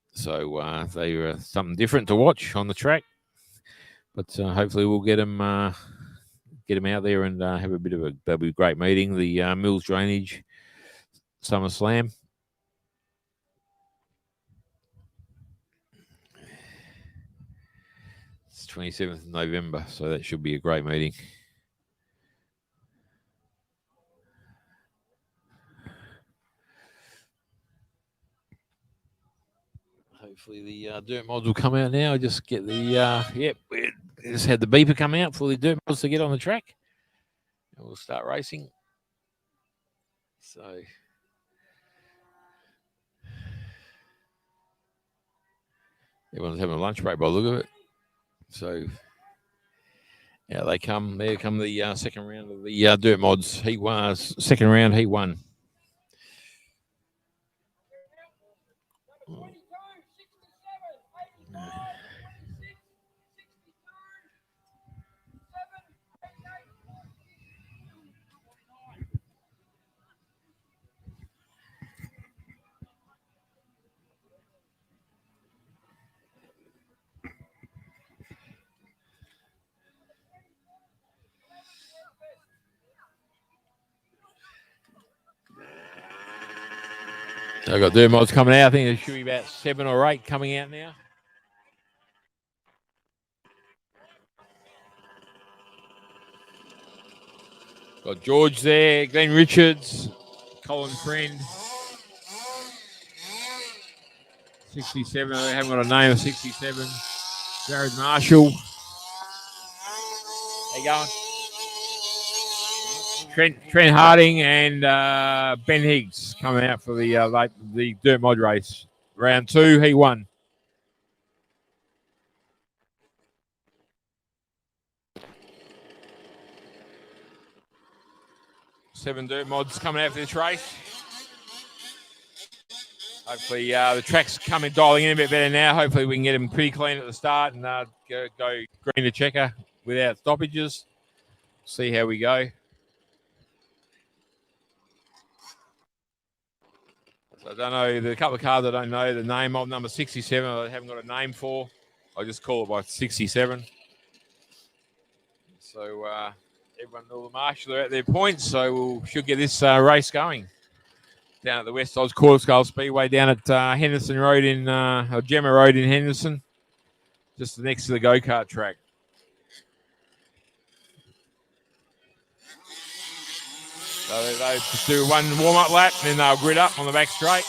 So they are something different to watch on the track. But hopefully we'll get them out there and have a bit of that'll be a great meeting. The Mills Drainage Summer Slam. It's 27th of November, so that should be a great meeting. Hopefully the dirt mods will come out now. Just get the we just had the beeper come out for the dirt mods to get on the track, and we'll start racing. So everyone's having a lunch break by the look of it. So yeah, they come. There come the second round of the dirt mods. Heat one, second round, heat one. So I've got dirt mods coming out. I think there should be about 7 or 8 coming out now. Got George there, Glenn Richards, Colin Friend. 67, I haven't got a name of 67. Jared Marshall. How you going? Trent Harding and Ben Higgs coming out for the dirt mod race. Round 2, he won. Seven dirt mods coming out for this race. Hopefully the track's dialing in a bit better now. Hopefully we can get them pretty clean at the start and go green to checker without stoppages. See how we go. So I don't know, there are a couple of cars I don't know the name of. Number 67, I haven't got a name for. I just call it by 67. So everyone, all the marshals are at their points, so we should get this race going. Down at the West Oz Quarter Scale Speedway, down at Henderson Road or Gemma Road in Henderson. just next to the go-kart track. So they just do one warm-up lap, and then they'll grid up on the back straight.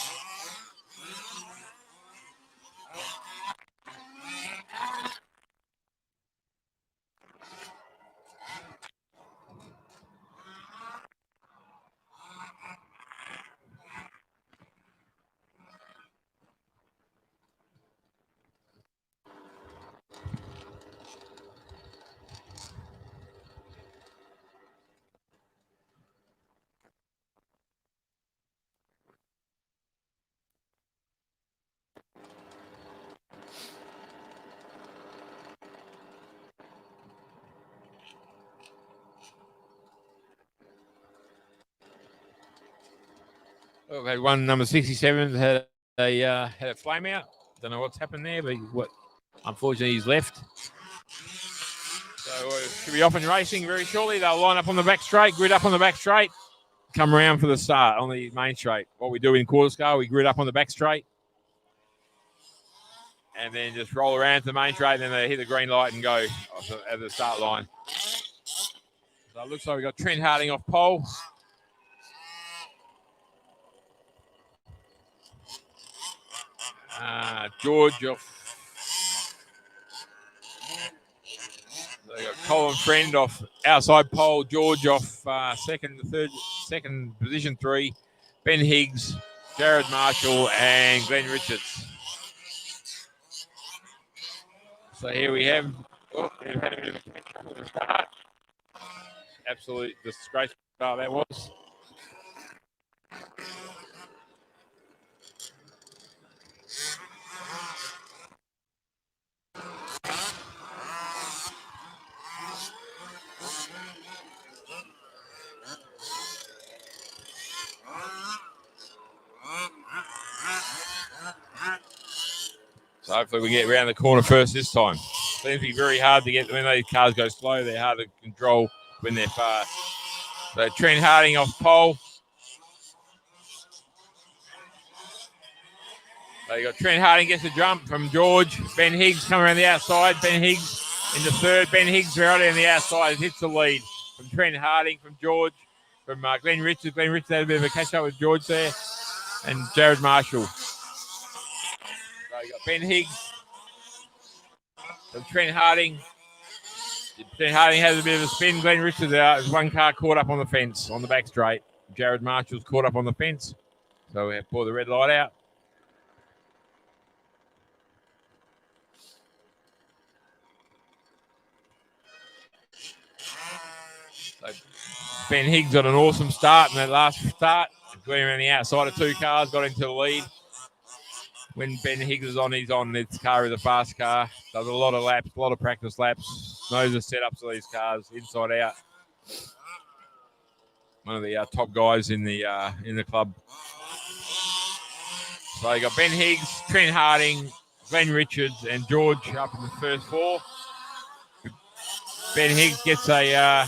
We've had one number 67 had a flame out. Don't know what's happened there, but unfortunately he's left. So should be off and racing very shortly. They'll line up on the back straight, grid up on the back straight, come around for the start on the main straight. What we do in quarter scale, we grid up on the back straight, and then just roll around to the main straight, and then they hit the green light and go at the start line. So it looks like we've got Trent Harding off pole. George off. They got Colin Friend off outside pole. George off second position 3. Ben Higgs, Jared Marshall, and Glenn Richards. So here we have. They've had a bit of a start. Absolute disgraceful start that was. So hopefully we get around the corner first this time. Seems to be very hard to get when those cars go slow. They're hard to control when they're fast. So Trent Harding off pole. So you got Trent Harding gets a jump from George. Ben Higgs coming around the outside. Ben Higgs in the third. Ben Higgs early on the outside hits the lead from Trent Harding, from George, from Glenn Richards. Glenn Richards had a bit of a catch up with George there, and Jared Marshall. So you got Ben Higgs from Trent Harding. Trent Harding has a bit of a spin. Glenn Richards out. There's one car caught up on the fence on the back straight. Jared Marshall's caught up on the fence. So we have pulled the red light out. So Ben Higgs got an awesome start in that last start. Going around the outside of 2 cars, got into the lead. When Ben Higgs is on, he's on. This car is a fast car. Does a lot of laps, a lot of practice laps. Knows the setups of these cars inside out. One of the top guys in the club. So you got Ben Higgs, Trent Harding, Glenn Richards, and George up in the first 4. Ben Higgs gets a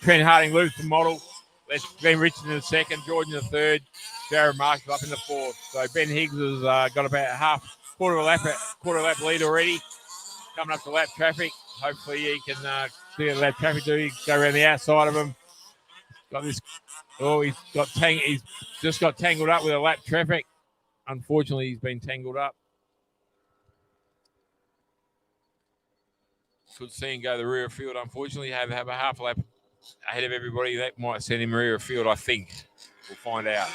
Trent Harding loops the model. Let's Glenn Richards in the second, George in the third, Jared Marshall up in the 4th. So Ben Higgs has got about quarter of a lap lead already. Coming up to lap traffic. Hopefully he can clear the lap traffic. Go around the outside of him. Got this. Oh, he's just got tangled up with a lap traffic. Unfortunately, he's been tangled up. Could see him go to the rear field. Unfortunately, have a half lap ahead of everybody. That might send him rear field, I think. We'll find out.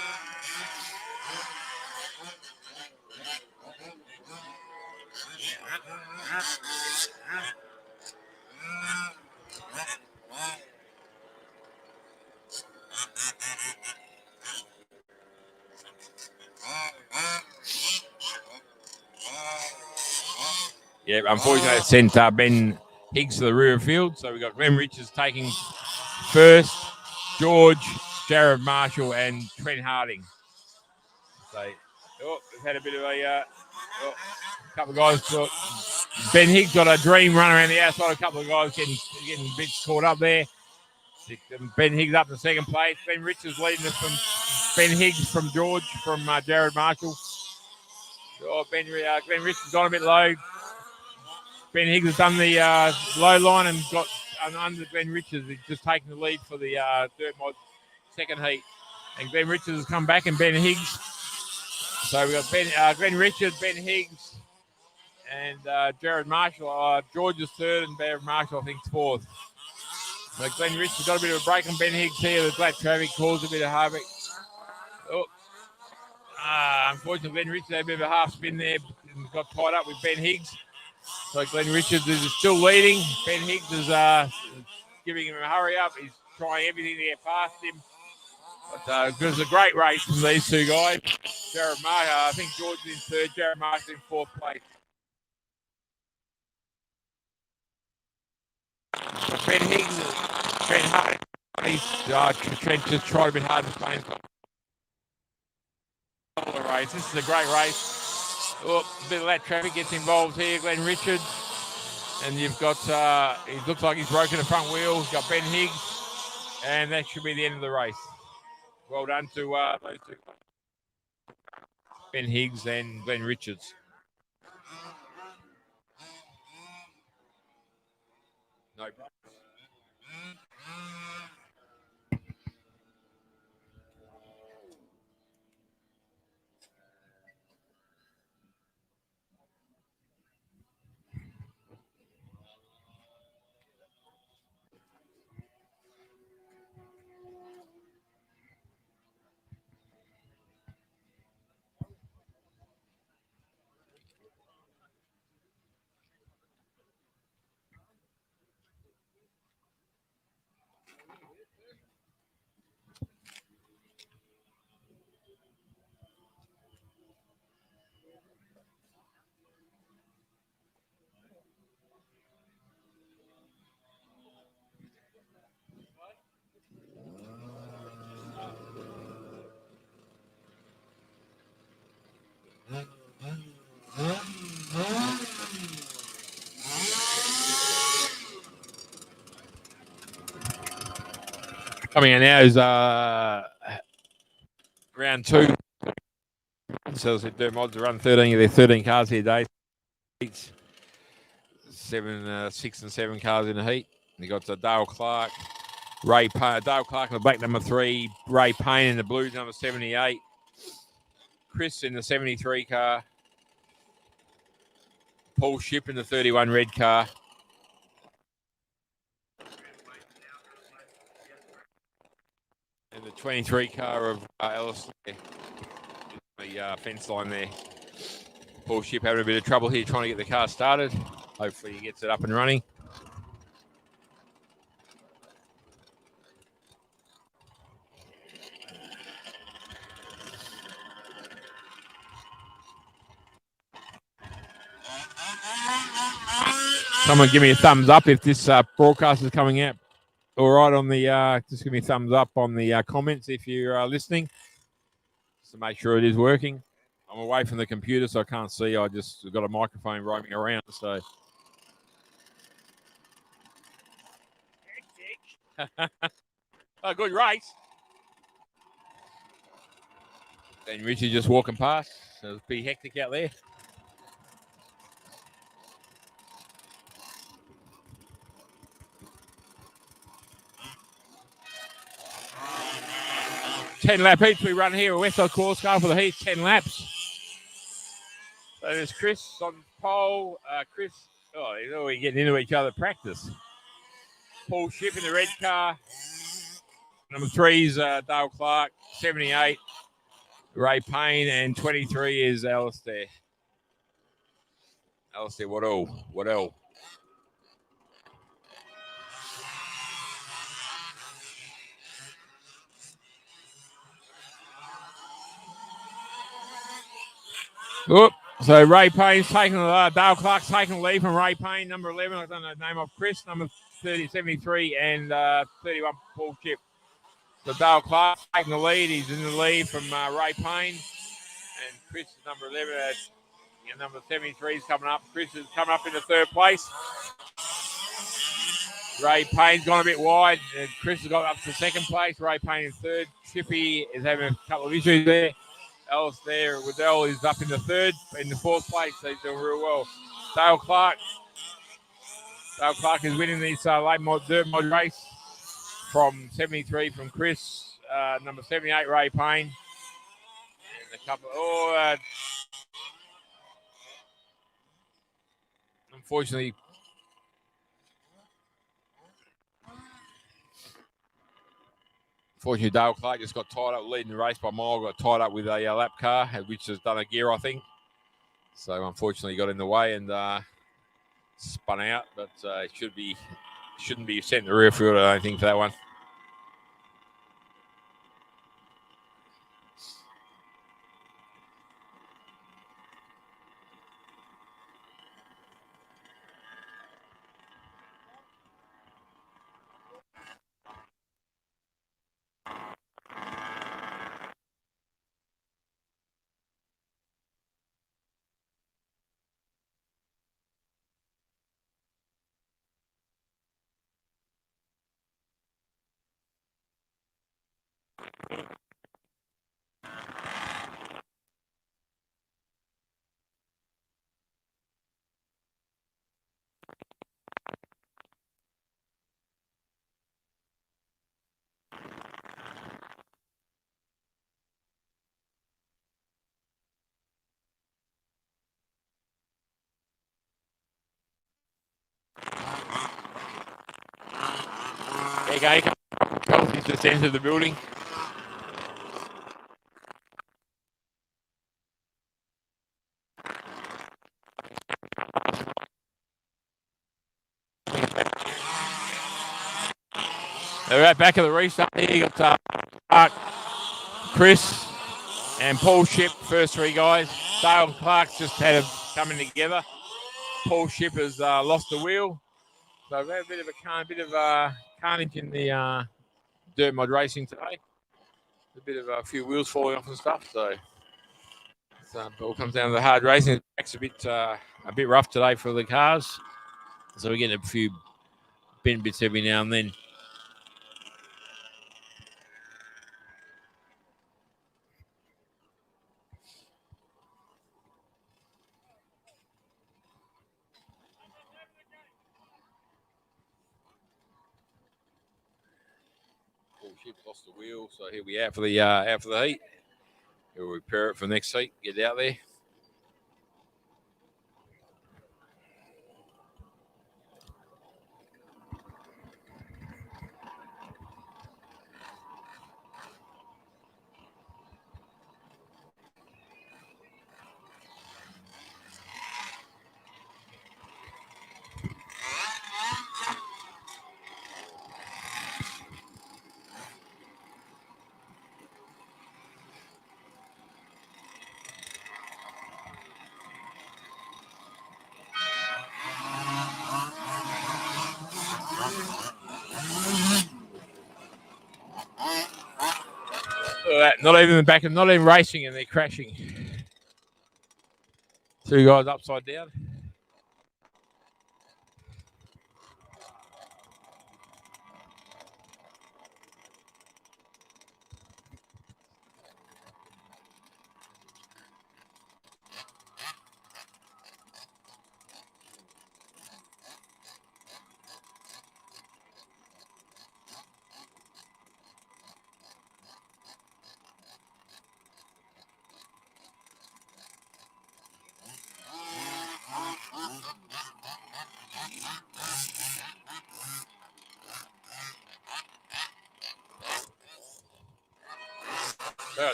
Yeah, unfortunately, it sent Ben Higgs to the rear field. So we've got Glenn Richards taking first, George, Jared Marshall, and Trent Harding. So, we've had a bit of a couple of guys. Ben Higgs got a dream run around the outside. A couple of guys getting a bit caught up there. Ben Higgs up in second place. Ben Richards leading us from Ben Higgs, from George, from Jared Marshall. Glenn Richards got a bit low. Ben Higgs has done the low line and got under Glenn Richards. He's just taken the lead for the dirt mod second heat. And Glenn Richards has come back and Ben Higgs. So we've got Glenn Richards, Ben Higgs, and Jared Marshall. George is third and Jared Marshall, I think, fourth. So Glenn Richards got a bit of a break on Ben Higgs here. The black traffic caused a bit of havoc. Oh. Unfortunately, Glenn Richards had a bit of a half spin there and got tied up with Ben Higgs. So Glenn Richards is still leading. Ben Higgs is giving him a hurry up. He's trying everything to get past him. But it was a great race from these two guys. Jared Marshall, I think George is in third. Jared Marshall in fourth place. Ben Higgs, Trent Hart, Trent just tried a bit hard to play the race. This is a great race. Oh, a bit of that traffic gets involved here. Glenn Richards, and you've got. He looks like he's broken the front wheel. He's got Ben Higgs, and that should be the end of the race. Well done to those two. Ben Higgs and Glenn Richards. No problem. Coming in now is round two. So their mods run 13 of their 13 cars here today. 6 and 7 cars in the heat. You got Dale Clark, Ray Payne, Dale Clark in the black number 3, Ray Payne in the blues number 78, Chris in the 73 car, Paul Shipp in the 31 red car. And the 23 car of Ellis, the fence line there. Paul Shipp having a bit of trouble here trying to get the car started. Hopefully he gets it up and running. Someone give me a thumbs up if this broadcast is coming out all right on the, just give me a thumbs up on the comments if you're listening, just to make sure it is working. I'm away from the computer, so I can't see. I just got a microphone roaming around, so. Oh, good race. And Richie just walking past, so it's pretty hectic out there. Ten lap heats we run here at Westside Course Car for the heat, 10 laps. So there's Chris on pole. Chris, he's already getting into each other practice. Paul Shipp in the red car. Number 3's Dale Clark, 78. Ray Payne, and 23 is Alistair. Alistair, what all? Oop. So Ray Payne's taking Dale Clark's taking the lead from Ray Payne, number 11. I don't know the name of Chris, number 73, and 31 Paul Shipp. So Dale Clark taking the lead. He's in the lead from Ray Payne, and Chris is number 11. And number 73 is coming up. Chris is coming up into third place. Ray Payne's gone a bit wide, and Chris has got up to second place. Ray Payne in third. Chippy is having a couple of issues there. Else there, Waddell is up in the fourth place, so he's doing real well. Dale Clark Dale Clark is winning this dirt mod race from 73 from Chris. Number 78, Ray Payne. And a couple. Unfortunately, Dale Clark just got tied up leading the race by a mile. Got tied up with a lap car, which has done a gear, I think. So unfortunately, got in the way and spun out. But it shouldn't be sent in the rear field, I don't think, for that one. There you go. Kelsey's just entered the building. They're right back at the restart. Here you got Chris and Paul Ship, first three guys. Dale Clark's just had a coming together. Paul Ship has lost the wheel. So we've had a bit of carnage in the dirt mod racing today. A bit of a few wheels falling off and stuff. So it all comes down to the hard racing. It's a bit rough today for the cars. So we're getting a few bin bits every now and then. Ship's lost the wheel, so he'll be out for the heat. He'll repair it for next heat. Get out there. Not even racing, and they're crashing. Two guys upside down.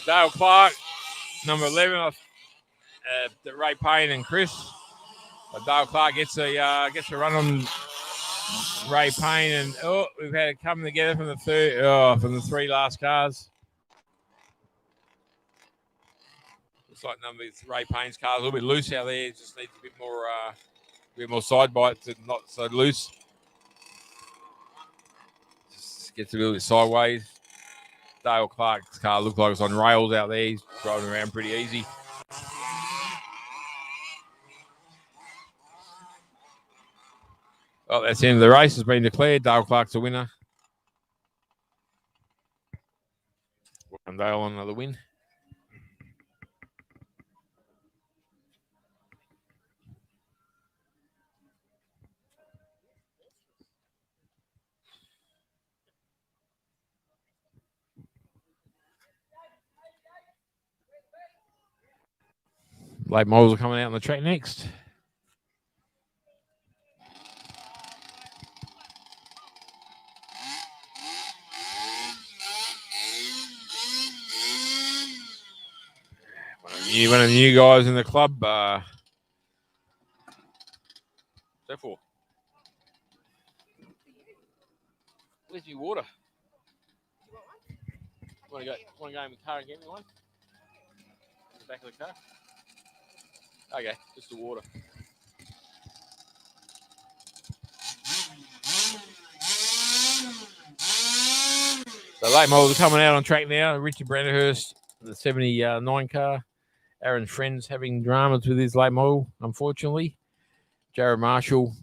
Dale Clark, number 11, the Ray Payne and Chris. Dale Clark gets a run on Ray Payne, and we've had it coming together from the three last cars. Looks like Ray Payne's car is a little bit loose out there. It just needs a bit more side bites and not so loose. Just gets a little bit sideways. Dale Clark's car looked like it was on rails out there. He's driving around pretty easy. Oh, that's the end of the race. Has been declared. Dale Clark's the winner. Dale on another win. Late models are coming out on the track next. One of the new guys in the club. What's that for? Where's your water? Want to go in the car and get me one? In the back of the car? Okay, just the water. The late models are coming out on track now. Richard Branderhurst, the 79 car. Aaron Friends having dramas with his late model, unfortunately. Jared Marshall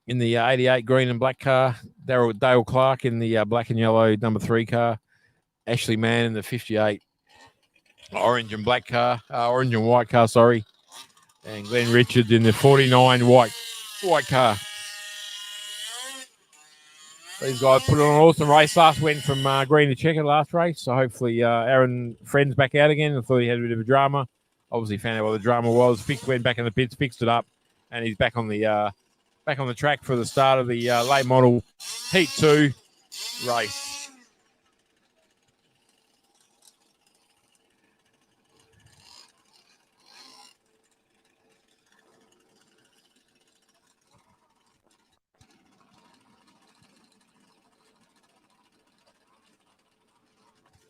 in the 88 green and black car. Dale Clark in the black and yellow number 3 car. Ashley Mann in the 58 orange and black car. Orange and white car, sorry. And Glenn Richards in the 49 white car. These guys put on an awesome race last. Went from green to checker last race. So hopefully Aaron Friends back out again. I thought he had a bit of a drama. Obviously found out what the drama was. Went back in the pits, fixed it up, and he's back on the track for the start of the late model Heat 2 race.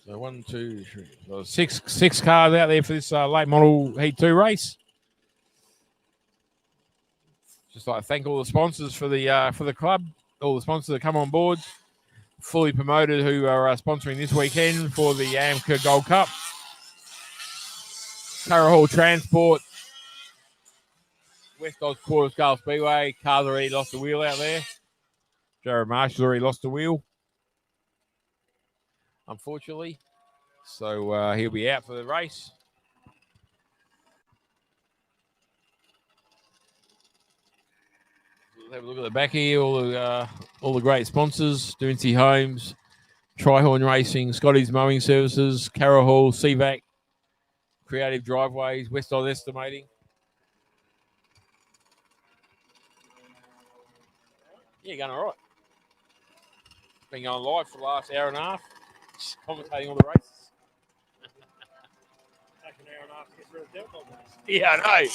So 1, 2, 3, so six cars out there for this late model Heat 2 race. Just like to thank all the sponsors for the club, all the sponsors that come on board, fully promoted who are sponsoring this weekend for the Amca Gold Cup. Curra Hall Transport, West Oz Quarter Scale Speedway. Cars already lost the wheel out there. Jared Marshall already lost the wheel, unfortunately. So he'll be out for the race. We'll have a look at the back here. All the great sponsors: Dooncy Homes, Trihorn Racing, Scotty's Mowing Services, Carroll Hall, CVAC, Creative Driveways, West Oz Estimating. Yeah, going all right. Been going live for the last hour and a half, just commentating all the races. Take an hour and a half to get through a Delcon race. Yeah, I know.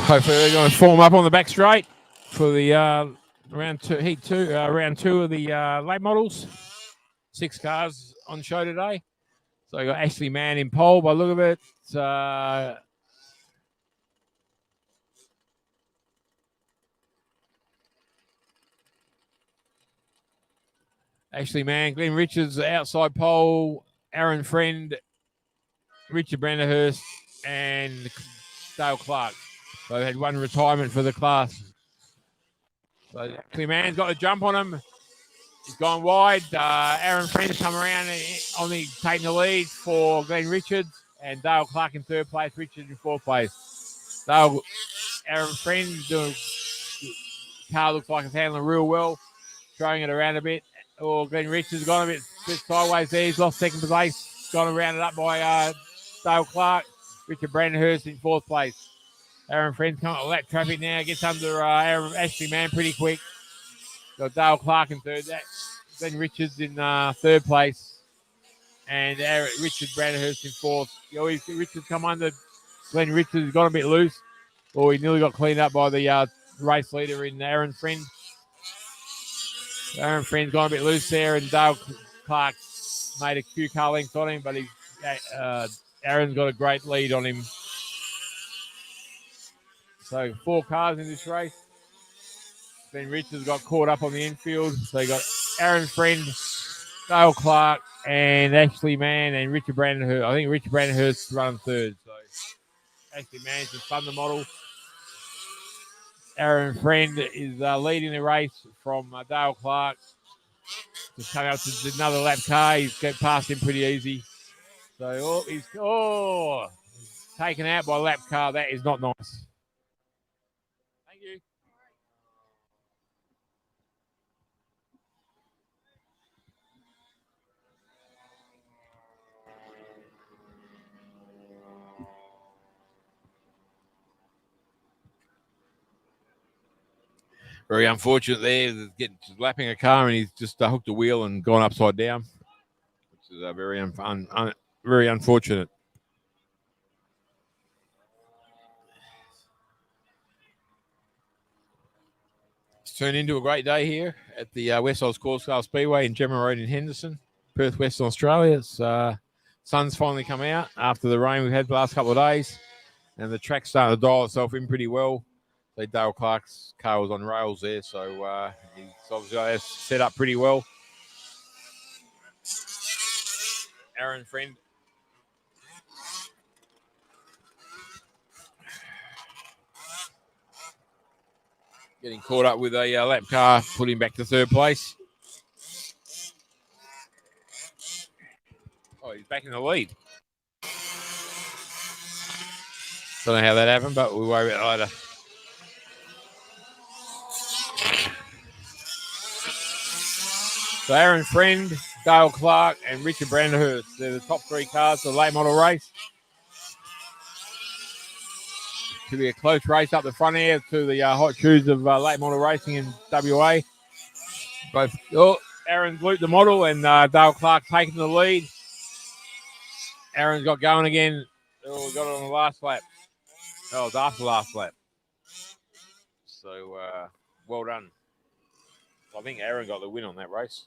Hopefully they're going to form up on the back straight for the round 2 of the late models. 6 cars on show today. So you got Ashley Mann in pole by the look of it. Ashley Mann, Glenn Richards outside pole, Aaron Friend, Richard Branderhurst, and Dale Clark. So they had one retirement for the class. So Ashley Mann's got a jump on him. He's gone wide. Aaron Friend's come around taking the lead for Glenn Richards, and Dale Clark in 3rd place, Richard in 4th place. Aaron Friend doing car looks like it's handling real well, throwing it around a bit. Glenn Richards gone a bit sideways there. He's lost 2nd place. Gone around it up by Dale Clark. Richard Brandenhurst in 4th place. Aaron Friend's come up with that traffic now. Gets under Ashley Mann pretty quick. Got Dale Clark in 3rd. Glenn Richards in 3rd place. And Richard Brandenhurst in 4th. Richards come under. Glenn Richards got a bit loose. He nearly got cleaned up by the race leader in Aaron Friend. Aaron Friend's gone a bit loose there, and Dale Clark made a few car lengths on him, but Aaron's got a great lead on him. So 4 cars in this race. Then Richards got caught up on the infield. So you got Aaron Friend, Dale Clark, and Ashley Mann, and Richard Brandenhurst. I think Richard Brandenhurst run third. So Ashley Mann to fund the model. Aaron Friend is leading the race from Dale Clark. Just coming up to another lap car. He's got past him pretty easy. So he's taken out by a lap car. That is not nice. Thank you. Very unfortunate there. Getting lapping a car and he's just hooked a wheel and gone upside down, which is very very unfortunate. It's turned into a great day here at the West Oz Course Speedway in Gemma Road in Henderson, Perth, Western Australia. It's sun's finally come out after the rain we've had the last couple of days, and the track's starting to dial itself in pretty well. So Dale Clark's car was on rails there, so he's obviously set up pretty well. Aaron Friend. Getting caught up with a lap car, put him back to third place. Oh, he's back in the lead. Don't know how that happened, but we'll worry about it later. So Aaron Friend, Dale Clark, and Richard Brandenhurst. They're the top three cars for the late model race. Should be a close race up the front here to the hot shoes of late model racing in WA. Aaron's looped the model and Dale Clark taking the lead. Aaron's got going again. Oh, we got it on the last lap. Oh, it was after the last lap. So, well done. I think Aaron got the win on that race.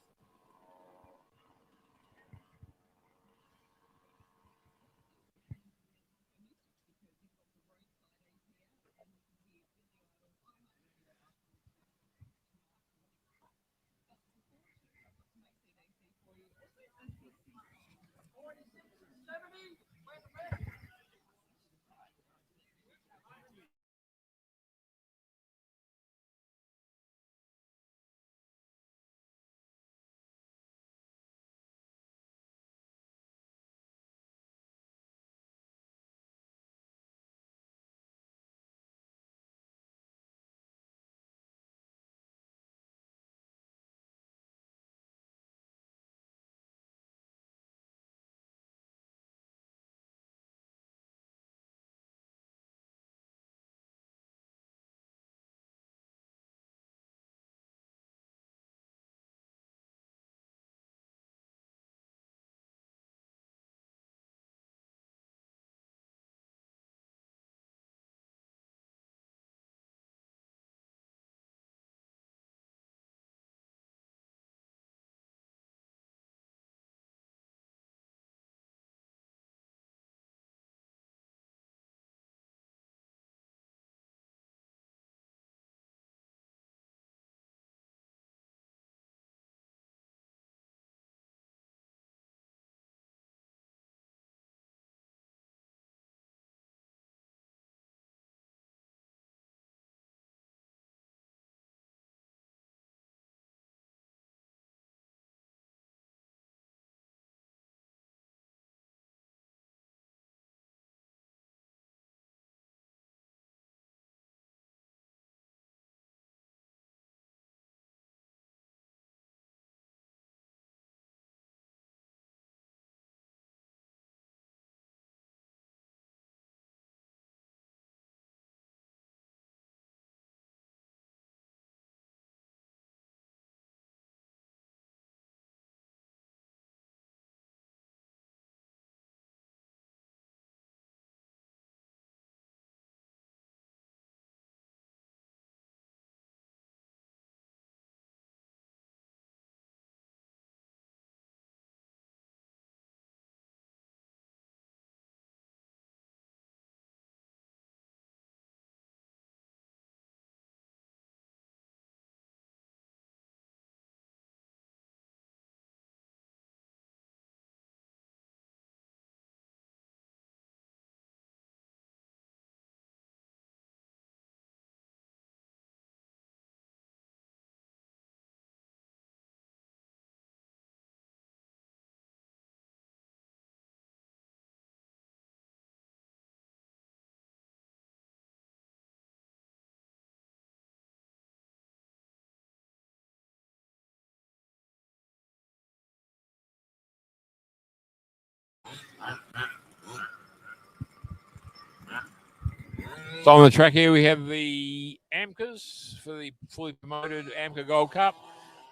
So on the track here, we have the Amcas for the fully promoted Amca Gold Cup.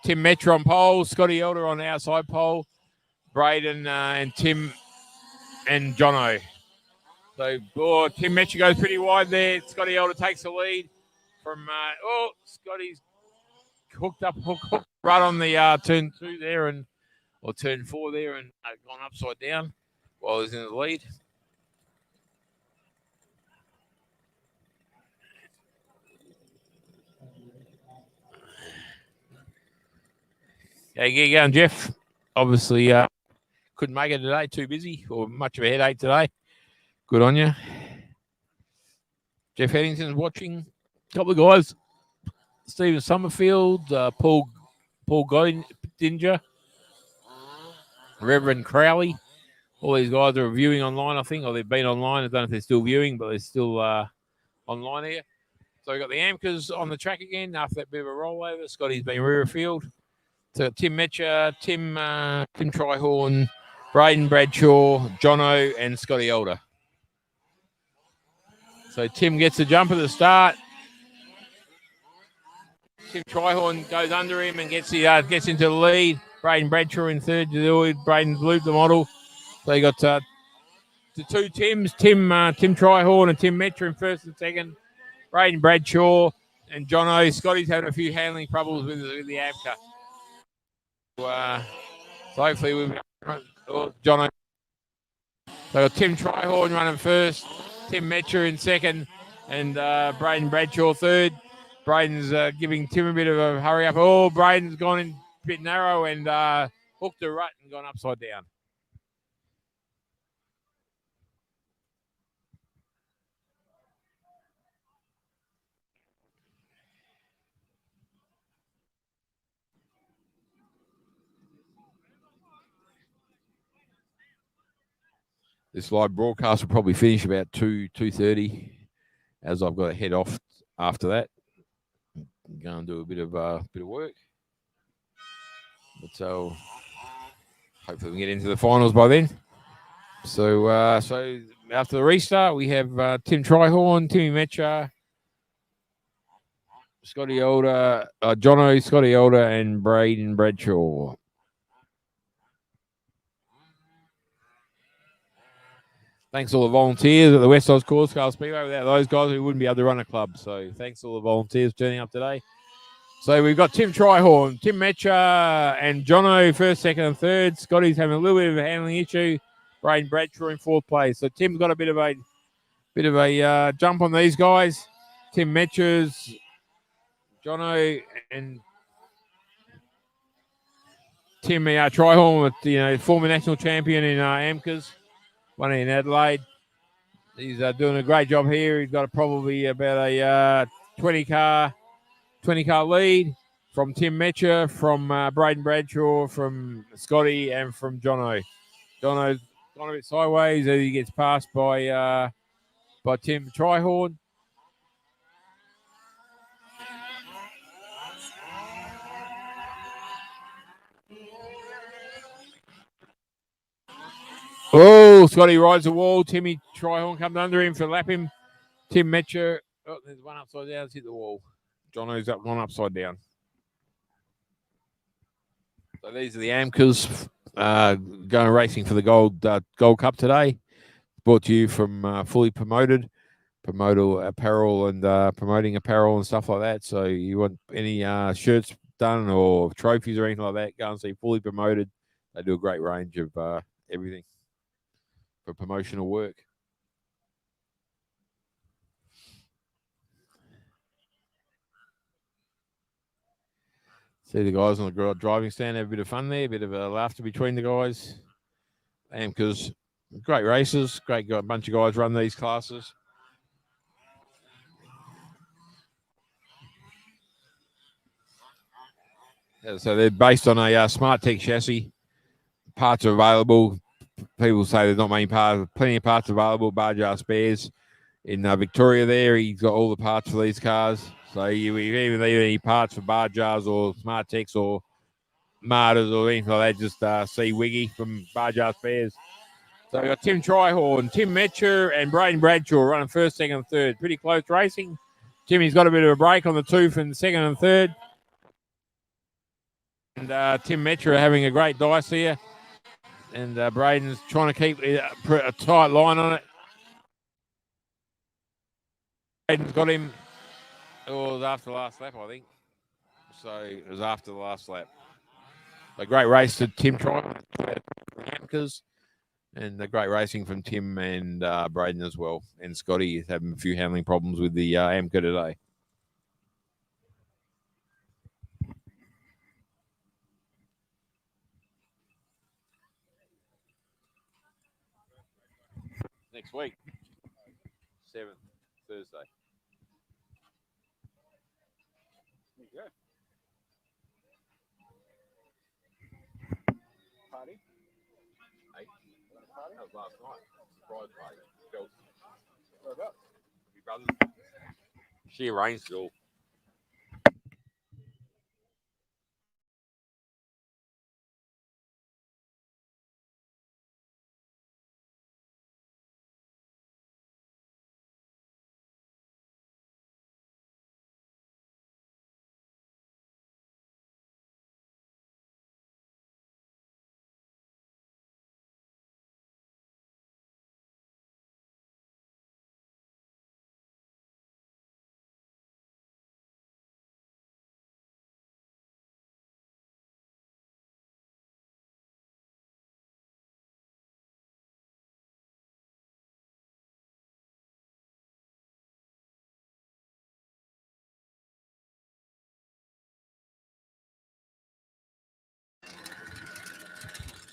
Tim Metcher on pole, Scotty Elder on the outside pole, Braden and Tim and Jono. So Tim Metcher goes pretty wide there. Scotty Elder takes the lead from, Scotty's hooked right on the turn 2 there or turn 4 there and gone upside down while he's in the lead. Yeah, get going, Jeff. Obviously, couldn't make it today. Too busy or much of a headache today. Good on you. Jeff Headington's watching. A couple of guys. Stephen Summerfield, Paul Dinger, Reverend Crowley. All these guys are viewing online, I think, or they've been online. I don't know if they're still viewing, but they're still online here. So we've got the Amcas on the track again after that bit of a rollover. Scotty's been rear field. So Tim Metcher, Tim Trihorn, Braden Bradshaw, Jono, and Scotty Elder. So Tim gets the jump at the start. Tim Trihorn goes under him and gets into the lead. Braden Bradshaw in third. Braden looped the model. So you got the two Tims, Tim Trihorn and Tim Metcher in first and second. Braden Bradshaw and Jono. Scotty's having a few handling troubles with the Amca. So hopefully we've got Jono. So Tim Trihorn running first, Tim Metcher in second, and Braden Bradshaw third. Braden's giving Tim a bit of a hurry up. Oh, Braden's gone in a bit narrow and hooked a rut and gone upside down. This live broadcast will probably finish about 2:30, as I've got to head off after that. Go and do a bit of work. But so hopefully we can get into the finals by then. So after the restart, we have Tim Trihorn, Timmy Metcher, Scotty Elder, Jono, Scotty Elder, and Braden Bradshaw. Thanks to all the volunteers at the West Oz Course Car Speedway. Without those guys, we wouldn't be able to run a club. So thanks to all the volunteers turning up today. So we've got Tim Trihorn, Tim Metcher, and Jono first, second, and third. Scotty's having a little bit of a handling issue. Braden Bradshaw in fourth place. So Tim's got a bit of a jump on these guys. Tim Metcher's, Jono, and Tim Trihorn, former national champion in Amcas, won in Adelaide. He's doing a great job here. He's got probably about a 20 car lead from Tim Metcher, from Braden Bradshaw, from Scotty, and from Jono. Jono's gone a bit sideways as he gets passed by Tim Trihorn. Oh, Scotty rides the wall. Timmy Trihorn comes under him to lap him. Tim Metcher. Oh, there's one upside down. It's hit the wall. Jono's up one upside down. So these are the Amcas going racing for the Gold Cup today. Brought to you from Fully Promoted Apparel and promoting apparel and stuff like that. So you want any shirts done or trophies or anything like that, go and see Fully Promoted. They do a great range of everything for promotional work. See the guys on the driving stand have a bit of fun there, a bit of a laughter between the guys. Amcas, great races, great bunch of guys run these classes. Yeah, so they're based on a Smart Tech chassis. Parts are available. People say there's not many parts, plenty of parts available. Barjar Spares in Victoria there. He's got all the parts for these cars. So you even need any parts for Barjars or Smart Techs or Martas or anything like that, just see Wiggy from Barjar Spares. So we got Tim Tryhorn, Tim Metcher, and Braden Bradshaw running first, second, and third. Pretty close racing. Timmy's got a bit of a break on the two from second and third. And Tim Metcher having a great dice here. And Braden's trying to keep a tight line on it. Braden's got him. Oh, it was after the last lap, I think. So it was after the last lap. A great race to Tim Tryhorn, Amcas. And the great racing from Tim and Braden as well. And Scotty is having a few handling problems with the Amca today. Next week, 7th, Thursday. There you go. Party? 8. That was last night. Surprise party. Girls. Whereabouts? Your brothers. She arranged it all.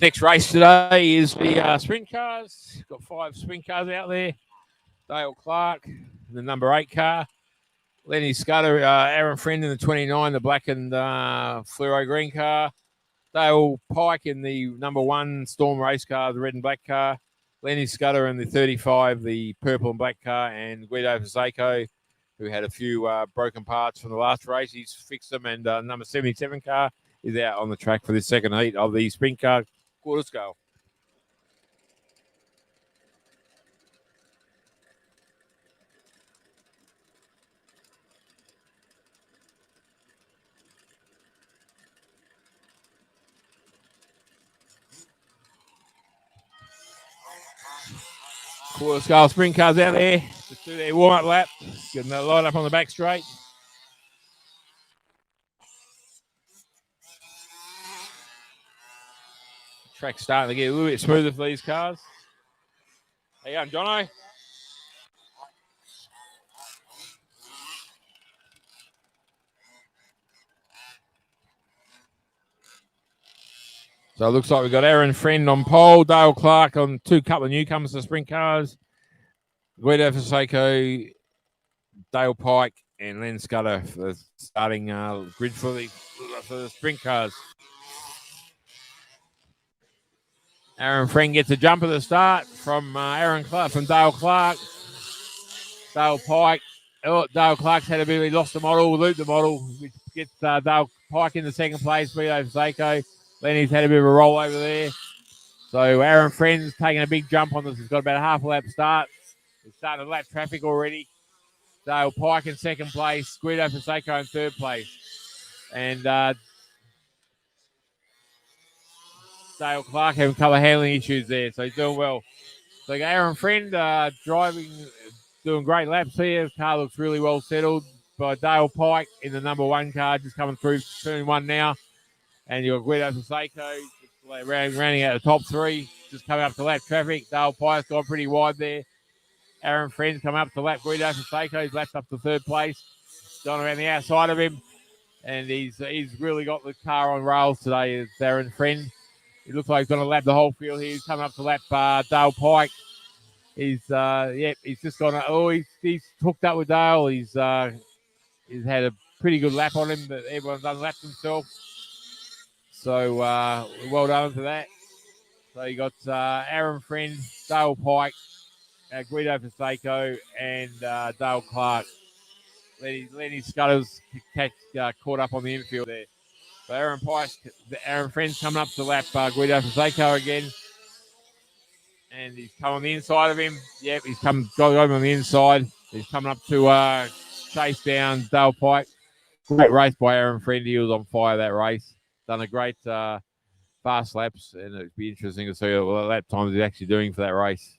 Next race today is the sprint cars. Got 5 sprint cars out there. Dale Clark, the number 8 car. Lenny Scudder, Aaron Friend in the 29, the black and fluoro green car. Dale Pike in the number 1 Storm race car, the red and black car. Lenny Scudder in the 35, the purple and black car. And Guido Faseko, who had a few broken parts from the last race. He's fixed them. And number 77 car is out on the track for this second heat of the sprint car quarter scale. Quarter scale sprint cars out there. Just do their warm-up lap. Getting that line up on the back straight. Track's starting to get a little bit smoother for these cars. How you going, Jono? So it looks like we've got Aaron Friend on pole, Dale Clark on couple of newcomers to sprint cars. Guido Faseko, Dale Pike, and Len Scudder for the starting grid for the sprint cars. Aaron Friend gets a jump at the start from Dale Clark. Dale Pike. Oh, Dale Clark's had a bit. He lost the model, looped the model, which gets Dale Pike in the second place. Guido Faseko. Lenny's had a bit of a roll over there. So Aaron Friend's taking a big jump on this. He's got about a half a lap start. He's starting to lap traffic already. Dale Pike in second place. Guido Faseko in third place. And Dale Clark having a couple of handling issues there. So he's doing well. So Aaron Friend driving, doing great laps here. The car looks really well settled by Dale Pike in the number 1 car, just coming through turn 1 now. And you've got Guido Faseko rounding out the top 3, just coming up to lap traffic. Dale Pike's gone pretty wide there. Aaron Friend's come up to lap Guido Faseko. He's lapped up to third place. Gone around the outside of him. And he's really got the car on rails today. It's Aaron Friend. He looks like he's going to lap the whole field here. He's coming up to lap Dale Pike. He's just gone. He's hooked up with Dale. He's had a pretty good lap on him, but everyone's unlapped himself. So well done for that. So you got Aaron Friend, Dale Pike, Guido Faseko, and Dale Clark. Lenny Scudder's caught up on the infield there. So Aaron Friend's coming up to lap Guido Faseko again. and he's come on the inside of him. Yep, he's got over on the inside. He's coming up to chase down Dale Pike. Great race by Aaron Friend. He was on fire that race. Done a great fast laps, and it'd be interesting to see what lap times he's actually doing for that race.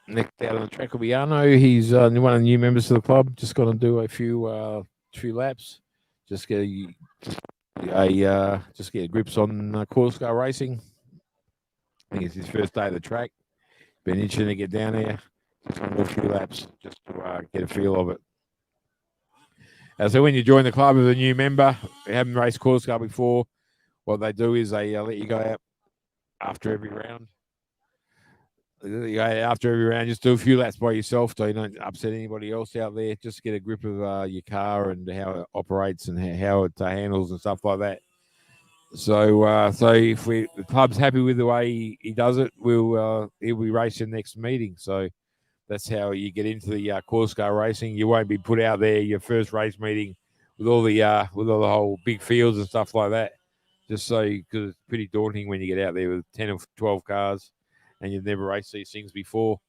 Next out on the track will be Arno. He's one of the new members of the club. Just going to do a few laps. Just get grips on course car racing. I think it's his first day of the track. Been itching to get down there. Just going to do a few laps just to get a feel of it. So when you join the club as a new member, you haven't raced course car before, what they do is they let you go out after every round. After every round, just do a few laps by yourself so you don't upset anybody else out there. Just get a grip of your car and how it operates and how it handles and stuff like that. So if the club's happy with the way he does it, he'll be racing next meeting. So that's how you get into the course car racing. You won't be put out there your first race meeting with all the whole big fields and stuff like that. Just so because it's pretty daunting when you get out there with 10 or 12 cars and you've never raced these things before.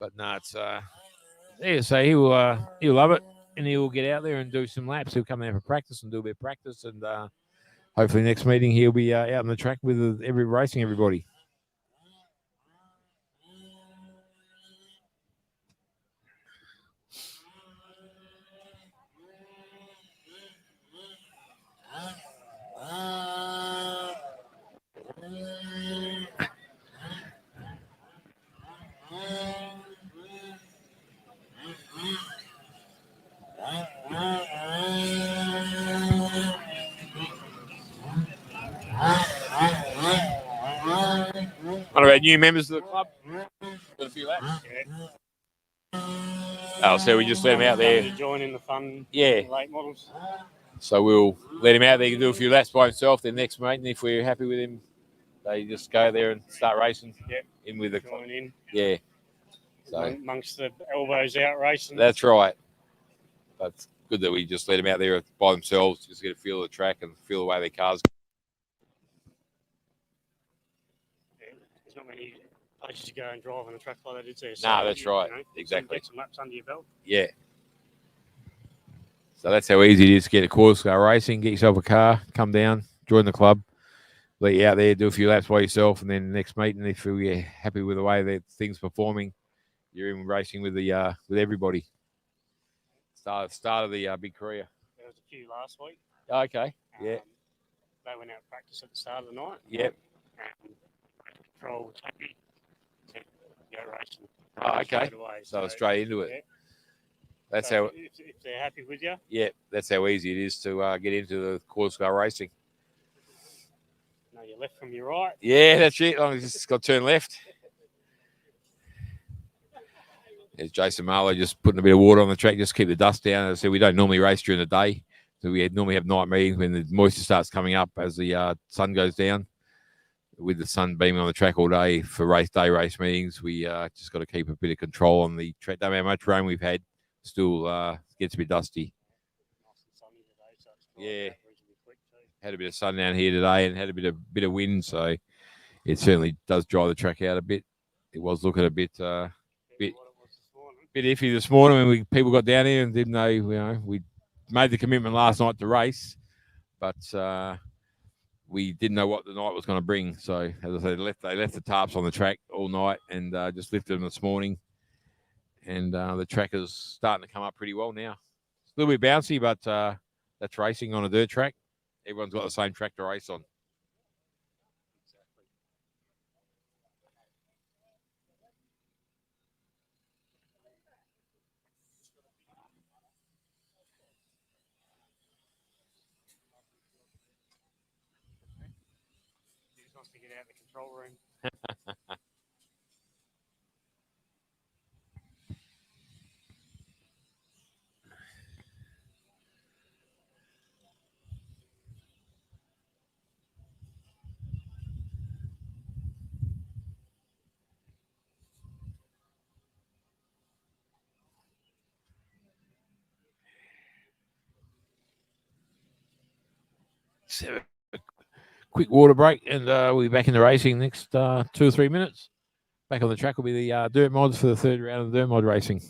But no, it's so he'll love it and he'll get out there and do some laps. He'll come there for practice and do a bit of practice and hopefully next meeting he'll be out on the track with racing everybody. One of our new members of the club. Got a few laps. Yeah. So we just let him out there. To join in the fun. Yeah. Late models. So we'll let him out there and do a few laps by himself. Then next meeting, if we're happy with him, they just go there and start racing. Yep. In with the join in. Yeah. So amongst the elbows out racing. That's right. But it's good that we just let him out there by themselves, just get a feel of the track and feel the way their cars go. There's not many places to go and drive on a track like that, is there? No, that's right. Exactly. Get some laps under your belt. Yeah. So that's how easy it is to get a course car racing. Get yourself a car, come down, join the club, let you out there, do a few laps by yourself, and then the next meeting, if you're happy with the way that things performing, you're in racing with everybody. Start of the big career. There was a few last week. Okay. Yeah. They went out practice at the start of the night. Yep. And control was happy to go racing. Oh, okay. Away. So straight into it. Yeah. That's so how. If they're happy with you. Yeah, that's how easy it is to get into the course car racing. No, your left from your right. Yeah, that's it. I just got to turn left. There's Jason Marlowe just putting a bit of water on the track, just keep the dust down. As I said, we don't normally race during the day. So we normally have night meetings when the moisture starts coming up as the sun goes down. With the sun beaming on the track all day for race meetings, we just got to keep a bit of control on the track. No matter how much rain we've had, still gets a bit dusty. Nice and sunny today, so it's yeah. Quick too. Had a bit of sun down here today and had a bit of wind, so it certainly does dry the track out a bit. It was looking a bit iffy this morning when people got down here and didn't know. We made the commitment last night to race, but we didn't know what the night was going to bring. So as I said, they left the tarps on the track all night and just lifted them this morning. And the track is starting to come up pretty well now. It's a little bit bouncy, but that's racing on a dirt track. Everyone's got the same track to race on. wants to get out of the control room. So, quick water break, and we'll be back in the racing next 2 or 3 minutes. Back on the track will be the dirt mods for the third round of the dirt mod racing.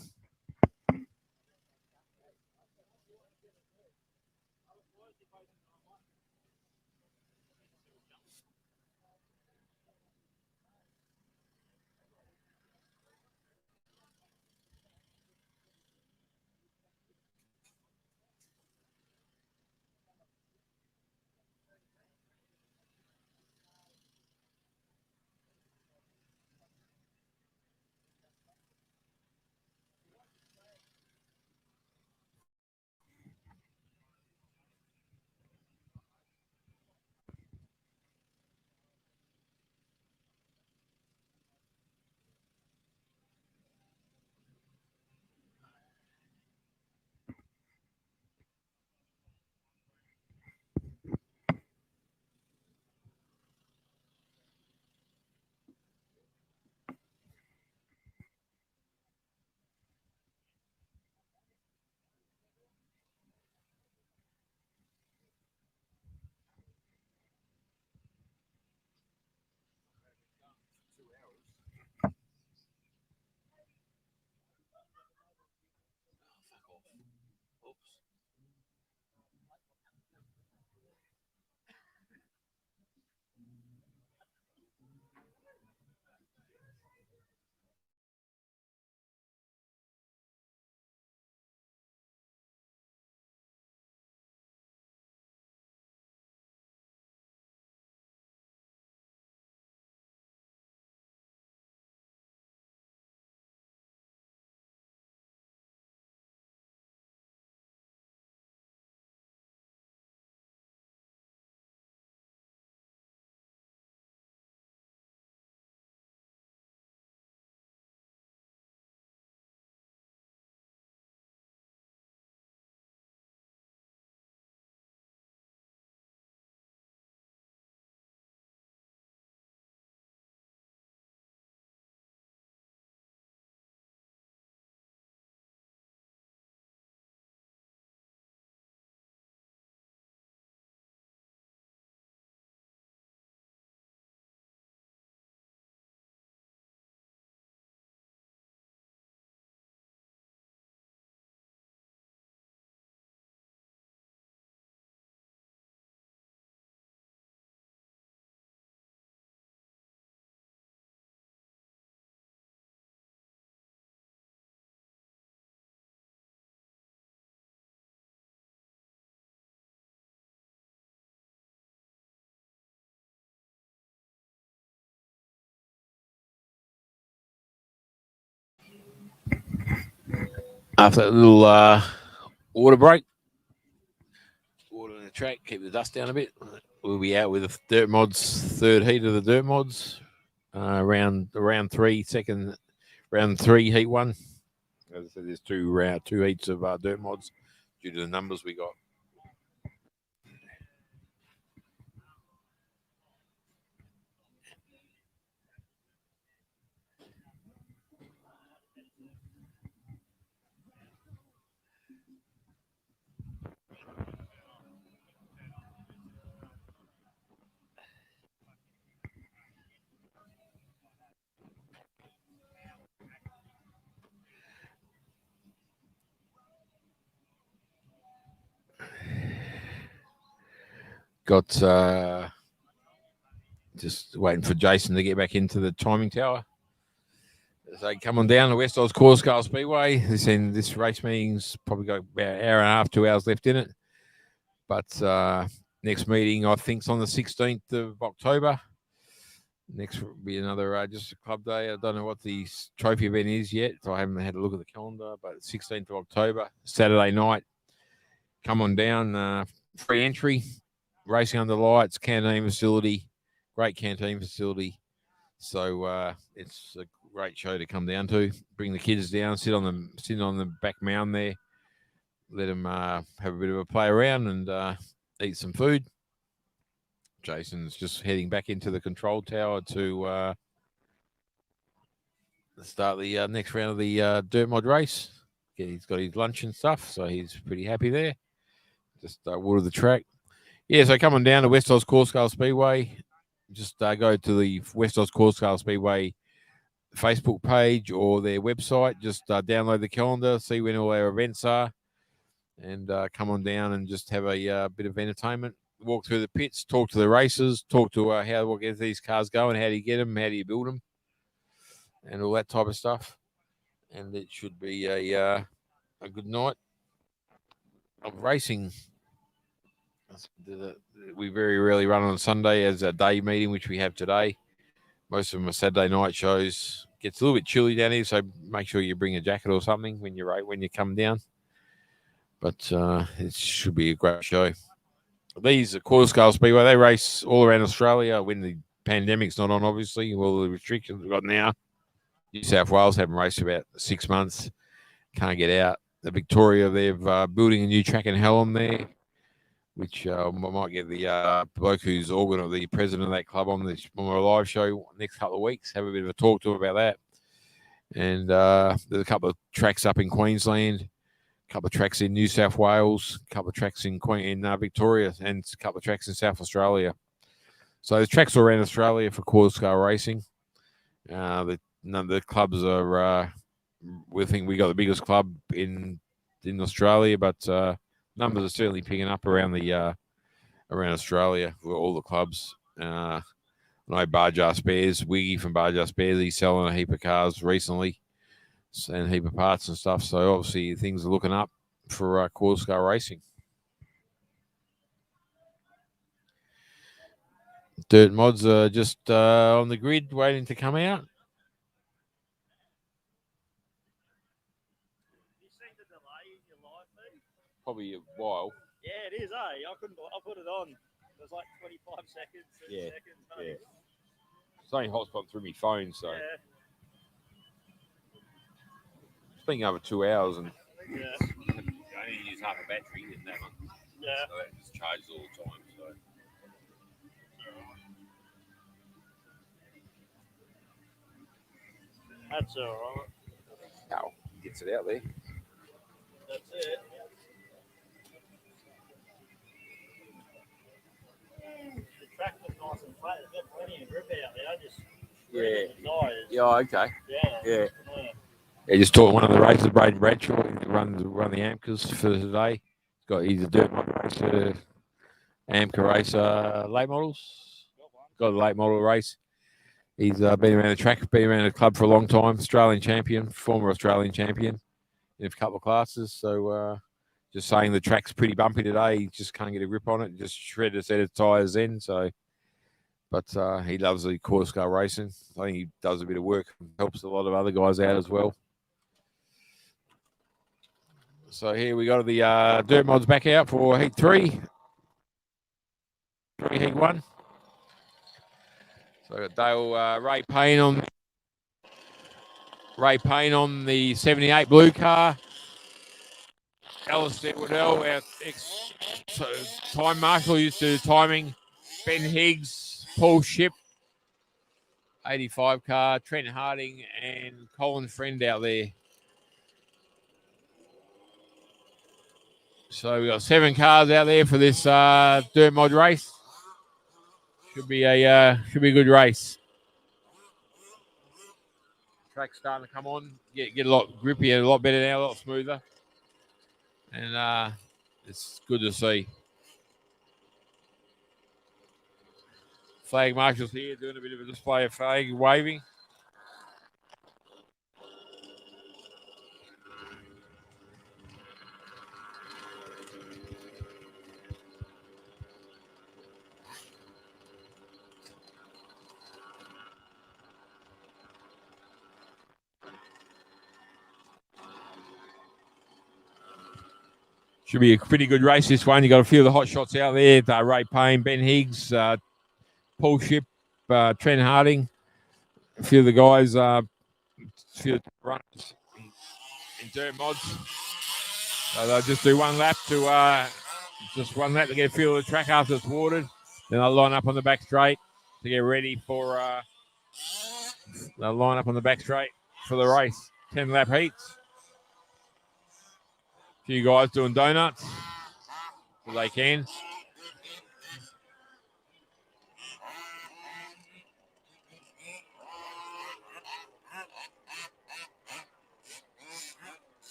After that little water break, water in the track, keep the dust down a bit. We'll be out with the dirt mods, third heat of the dirt mods, round 3, round 3, heat 1. As I said, there's two heats of dirt mods due to the numbers we got. Got just waiting for Jason to get back into the timing tower. As they come on down the West Oz Corscale Speedway, this race meeting's probably got about an hour and a half, 2 hours left in it. But next meeting, I think, is on the 16th of October. Next will be another just a club day. I don't know what the trophy event is yet, so I haven't had a look at the calendar. But 16th of October, Saturday night. Come on down, free entry, racing under lights, canteen facility, great canteen facility. So it's a great show to come down to. Bring the kids down, sit on the back mound there, let them have a bit of a play around and eat some food. Jason's just heading back into the control tower to start the next round of the dirt mod race. He's got his lunch and stuff, so he's pretty happy there. Just water the track. Yeah, so coming down to West Oz Course Speedway, just go to the West Oz Course Speedway Facebook page or their website. Just download the calendar, see when all our events are, and come on down and just have a bit of entertainment. Walk through the pits, talk to the racers, talk to what gets these cars going, how do you get them, how do you build them, and all that type of stuff. And it should be a good night of racing. We very rarely run on a Sunday as a day meeting, which we have today. Most of them are Saturday night shows. Gets a little bit chilly down here, so make sure you bring a jacket or something when you come down. But it should be a great show. These are Quarter Scale Speedway. They race all around Australia when the pandemic's not on, obviously. All the restrictions we've got now. New South Wales haven't raced about 6 months. Can't get out. The Victoria, they're building a new track in Hallam there, which I might get the bloke who's the president of that club on my live show next couple of weeks. Have a bit of a talk to him about that. And there's a couple of tracks up in Queensland, a couple of tracks in New South Wales, a couple of tracks in Victoria, and a couple of tracks in South Australia. So there's tracks all around Australia for quarter scale racing. None of the clubs are. We think we got the biggest club in Australia, but numbers are certainly picking up around Australia for all the clubs. I know Barjar Spares, Wiggy from Barjar Spares, he's selling a heap of cars recently and a heap of parts and stuff. So obviously things are looking up for quarter scale racing. Dirt mods are just on the grid waiting to come out. Probably a while. Yeah, it is, eh? I put it on. It was like 25 seconds, 30 seconds. Yeah. It's only hotspot through my phone, so. Yeah. It's been over 2 hours and Yeah. I only use half a battery in that one. Yeah. So that just charges all the time. So. That's all right. Ow, gets it out there. That's it. The track was nice and flat. There's got plenty of grip out there. I just the tires. Yeah, okay. Yeah. Yeah, just taught one of the racers, Braden Bradshaw, he run the Amcas for today. He's a dirt mod racer, Amca racer, late models. Got a late model race. He's been around the track, been around the club for a long time. Australian champion, former Australian champion in a couple of classes. So just saying the track's pretty bumpy today. He just can't get a grip on it. Just shredded a set of tyres in. So, but he loves the quarter scale racing. I think he does a bit of work, helps a lot of other guys out as well. So here we got the dirt mods back out for heat 3. Heat 1. So got Dale Ray Payne on the 78 blue car. Alistair Waddell, our time marshal, used to do timing. Ben Higgs, Paul Ship, 85 car, Trent Harding, and Colin Friend out there. So we got 7 cars out there for this dirt mod race. Should be a good race. Track's starting to come on, get a lot grippier, a lot better now, a lot smoother, and it's good to see. Flag marshals here doing a bit of a display of flag waving. Should be a pretty good race, this one. You got a few of the hot shots out there. Ray Payne, Ben Higgs, Paul Ship, Trent Harding, a few of the guys, a few of the runners in dirt mods. So they'll just do one lap to get a feel of the track after it's watered. Then they'll line up on the back straight to get ready for. They'll line up on the back straight for the race. 10-lap heats. A few guys doing donuts if they can.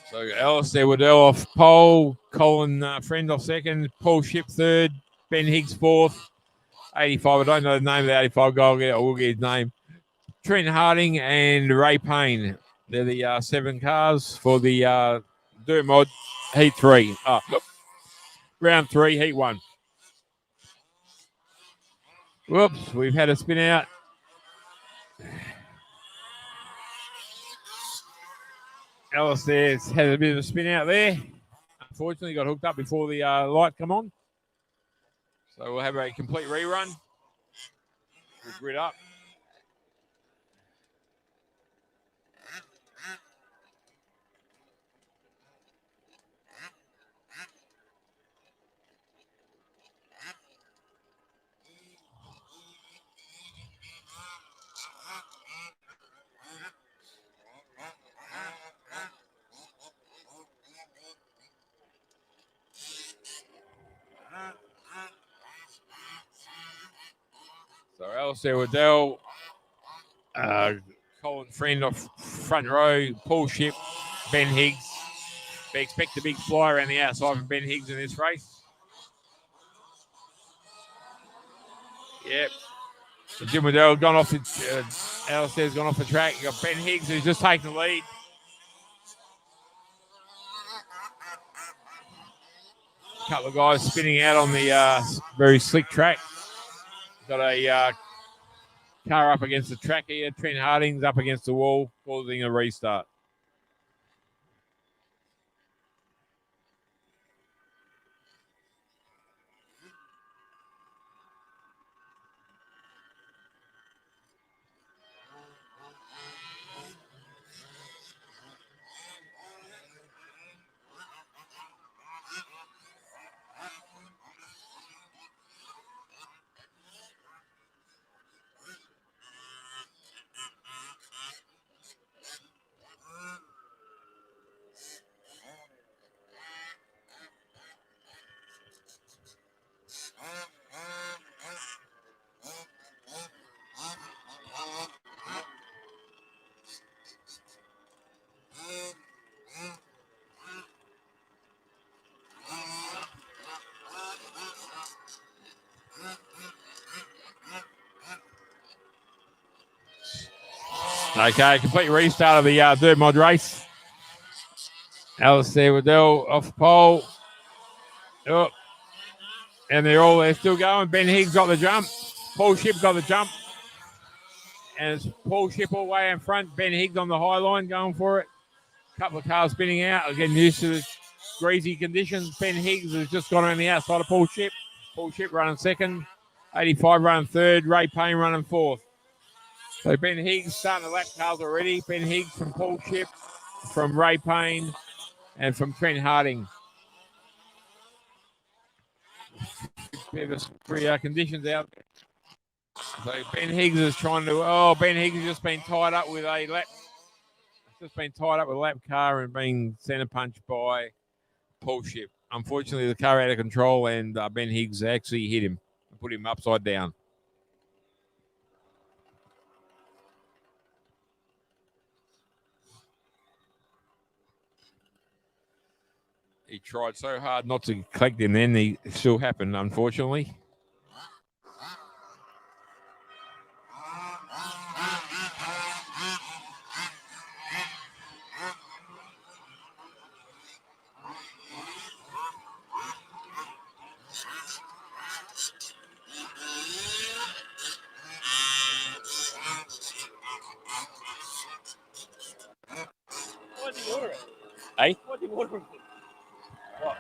So Alistair Waddell off pole, Colin Friend off second, Paul Ship third, Ben Higgs fourth, 85. I don't know the name of the 85 guy. I will get his name. Trent Harding and Ray Payne. They're the 7 cars for the dirt mod heat 3. Round 3, heat 1. Whoops, we've had a spin out. Alistair's had a bit of a spin out there. Unfortunately, got hooked up before the light come on. So we'll have a complete rerun. We'll grid up. So Alistair Waddell, Colin Friend off front row, Paul Ship, Ben Higgs. We expect a big fly around the outside from Ben Higgs in this race. Yep. So Jim Waddell gone off. Alistair's gone off the track. You got Ben Higgs who's just taking the lead. A couple of guys spinning out on the very slick track. Got a car up against the track here. Trent Harding's up against the wall, causing a restart. Okay, complete restart of the dirt mod race. Alistair Waddell off pole. Oh. And they're still going. Ben Higgs got the jump. Paul Ship got the jump. And it's Paul Ship all the way in front. Ben Higgs on the high line going for it. A couple of cars spinning out. Getting used to the greasy conditions. Ben Higgs has just gone around the outside of Paul Ship. Paul Ship running second. 85 running third. Ray Payne running fourth. So Ben Higgs starting to lap cars already. Ben Higgs from Paul Ship, from Ray Payne, and from Trent Harding. Three conditions out there. So Ben Higgs is trying to. Ben Higgs has just been tied up with a lap. Just been tied up with a lap car and being centre punched by Paul Ship. Unfortunately, the car out of control and Ben Higgs actually hit him and put him upside down. He tried so hard not to collect him then. It still happened, unfortunately. Why did you order it? Hey? Why did you order it? What?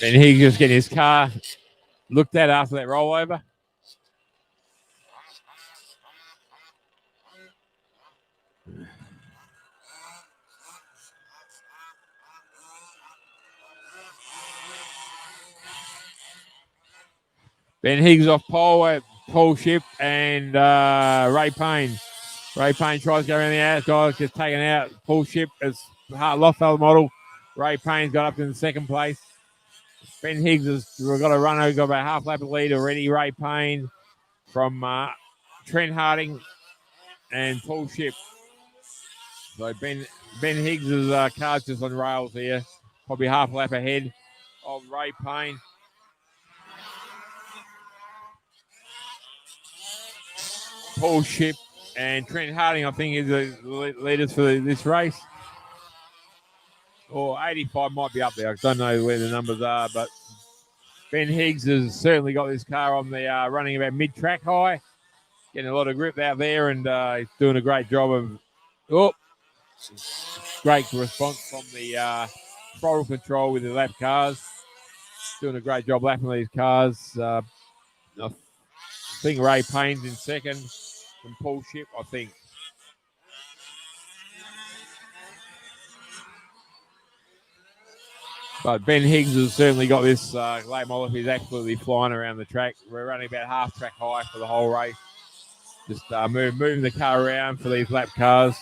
And he just getting his car looked at after that rollover. Ben Higgs off pole at Paul Ship and Ray Payne. Ray Payne tries to go around the outside, gets taken out. Paul Ship is Lothfeld model. Ray Payne's got up in the second place. Ben Higgs has got a runner, got about half lap of lead already. Ray Payne from Trent Harding and Paul Ship. So Ben Higgs' car's just on rails here, probably half lap ahead of Ray Payne. Paul Ship and Trent Harding, I think, is the leaders for this race. Or 85 might be up there. I don't know where the numbers are, but Ben Higgs has certainly got this car on the running about mid-track high, getting a lot of grip out there, and he's doing a great job of great response from the throttle control with the lap cars. Doing a great job lapping these cars. I think Ray Payne's in second and Paul Ship, I think. But Ben Higgs has certainly got this late model. He's absolutely flying around the track. We're running about half track high for the whole race. Just moving the car around for these lap cars.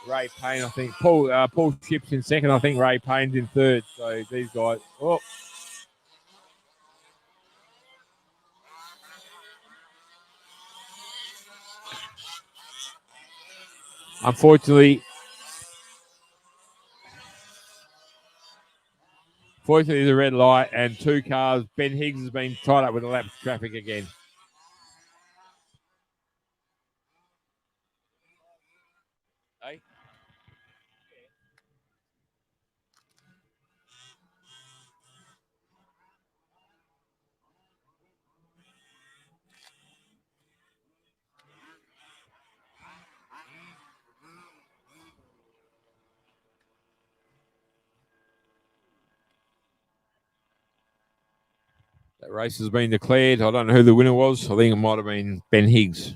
Ray Payne, I think. Paul Ship's in second. I think Ray Payne's in third. So these guys. Oh. Unfortunately, there's a red light and two cars. Ben Higgs has been tied up with the lap traffic again. Hey? That race has been declared. I don't know who the winner was. I think it might have been Ben Higgs.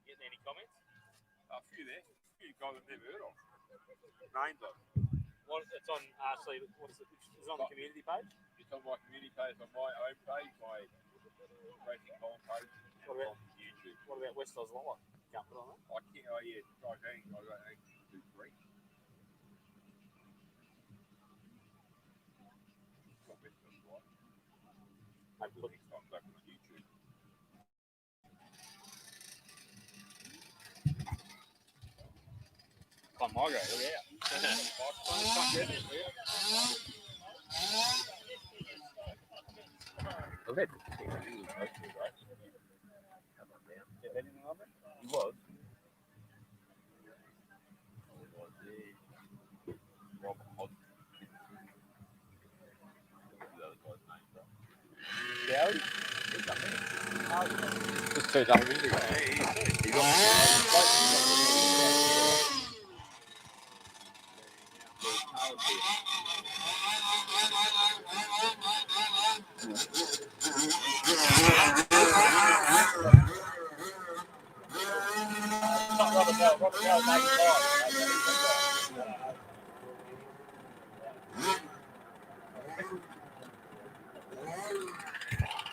Getting any comments? A few there. A few guys I've never heard of. Names of. It's on what is it? It's on the community page. It's on my community page, on my own page, my racing column page, and on YouTube. What about West Oz Lower? Can't put on that. I can't. Oh yeah, try going. I got 2, 3. I'm looking stuff back on YouTube. Come on, Margo, look out. Look at He was. Gary? Just turned up a minute ago.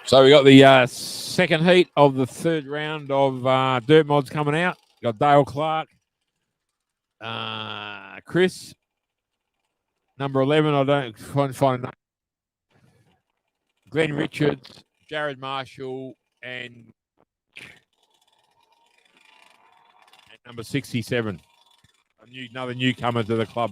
So we got the second heat of the third round of dirt mods coming out. Got Dale Clark, Chris, number 11. I don't find a name. Glenn Richards, Jared Marshall, and number 67. Another newcomer to the club.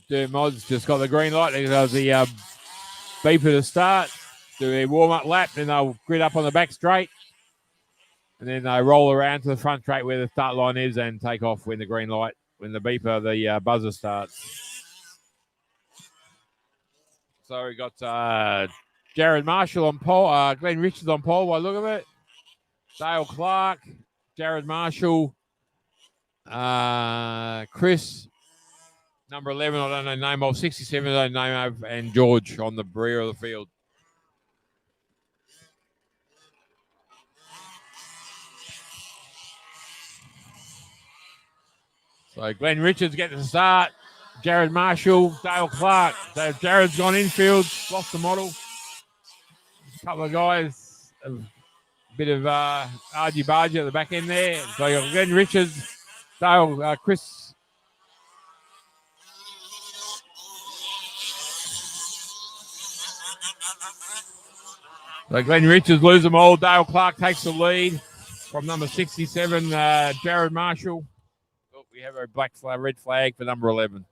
Dirt Mods just got the green light. They got the beeper to start. Do a warm-up lap, then they'll grid up on the back straight. And then they roll around to the front straight where the start line is and take off when the green light, when the beeper, the buzzer starts. So we got Jared Marshall on pole, Glenn Richards on pole by the look of it. Dale Clark, Jared Marshall, Chris, number 11, I don't know the name of, 67, I don't know name of, and George on the rear of the field. So Glenn Richards getting the start. Jared Marshall, Dale Clark. So Jared's gone infield, lost the model. A couple of guys, a bit of argy-bargy at the back end there. So you got Glenn Richards, Dale, Chris. So Glenn Richards loses them all. Dale Clark takes the lead from number 67, Jared Marshall. Oh, we have a red flag for number 11.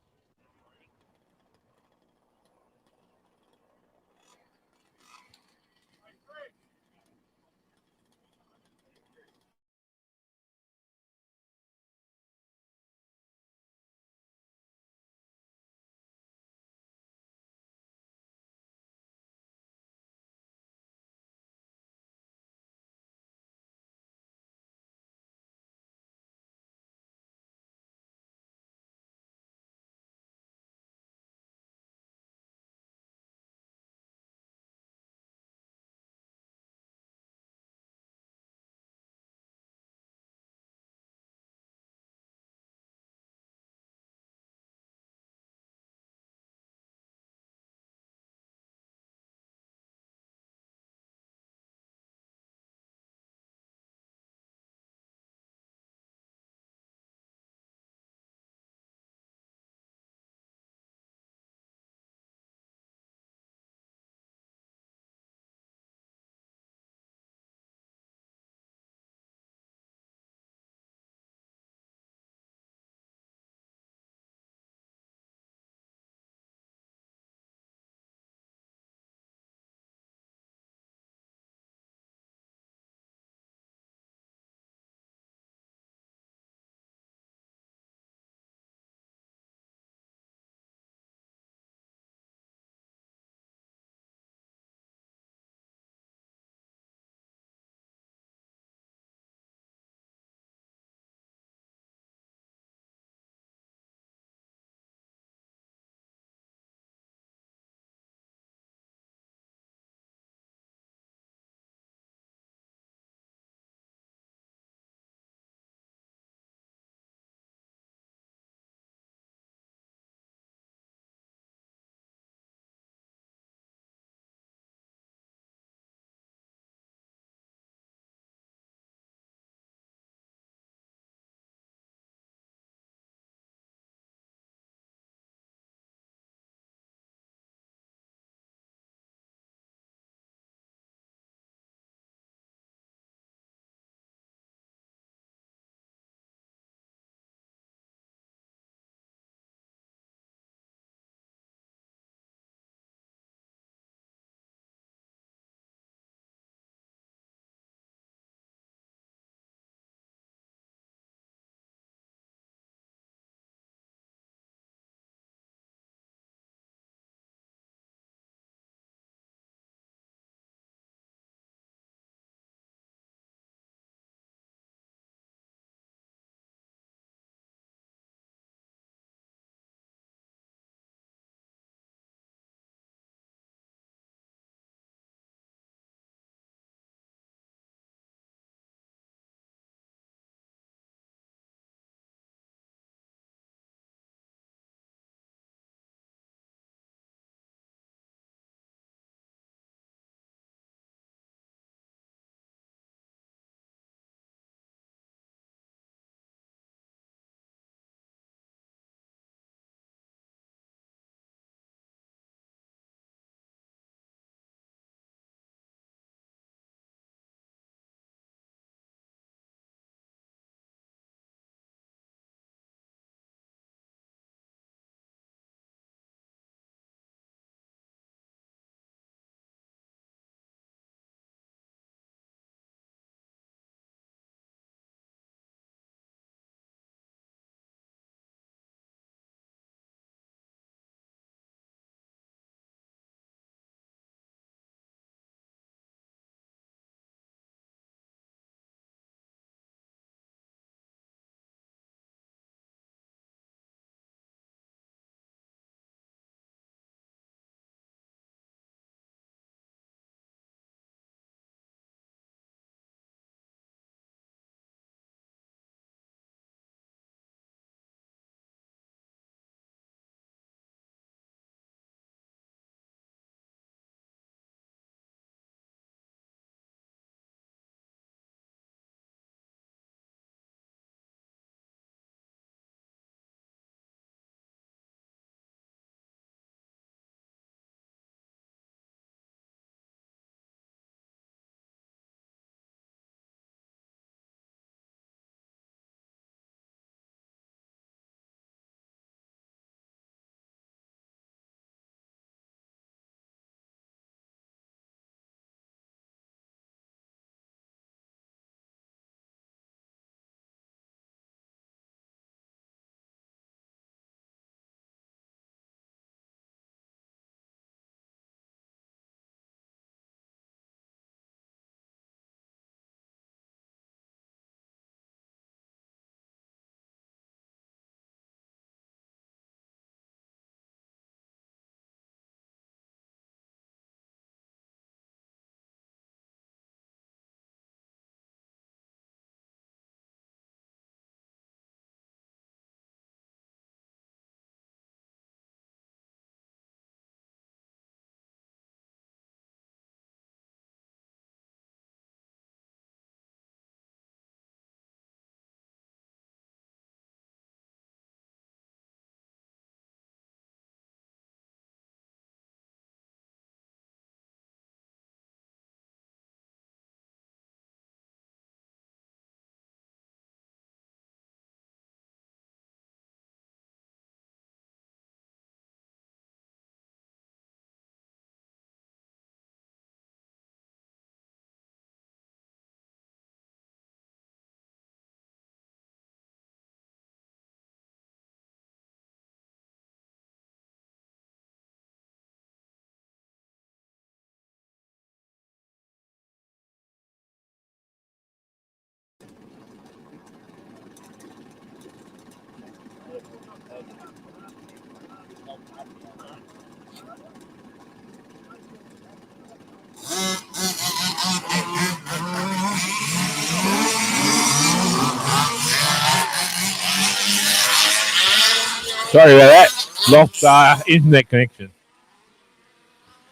Sorry about that. Lost internet connection.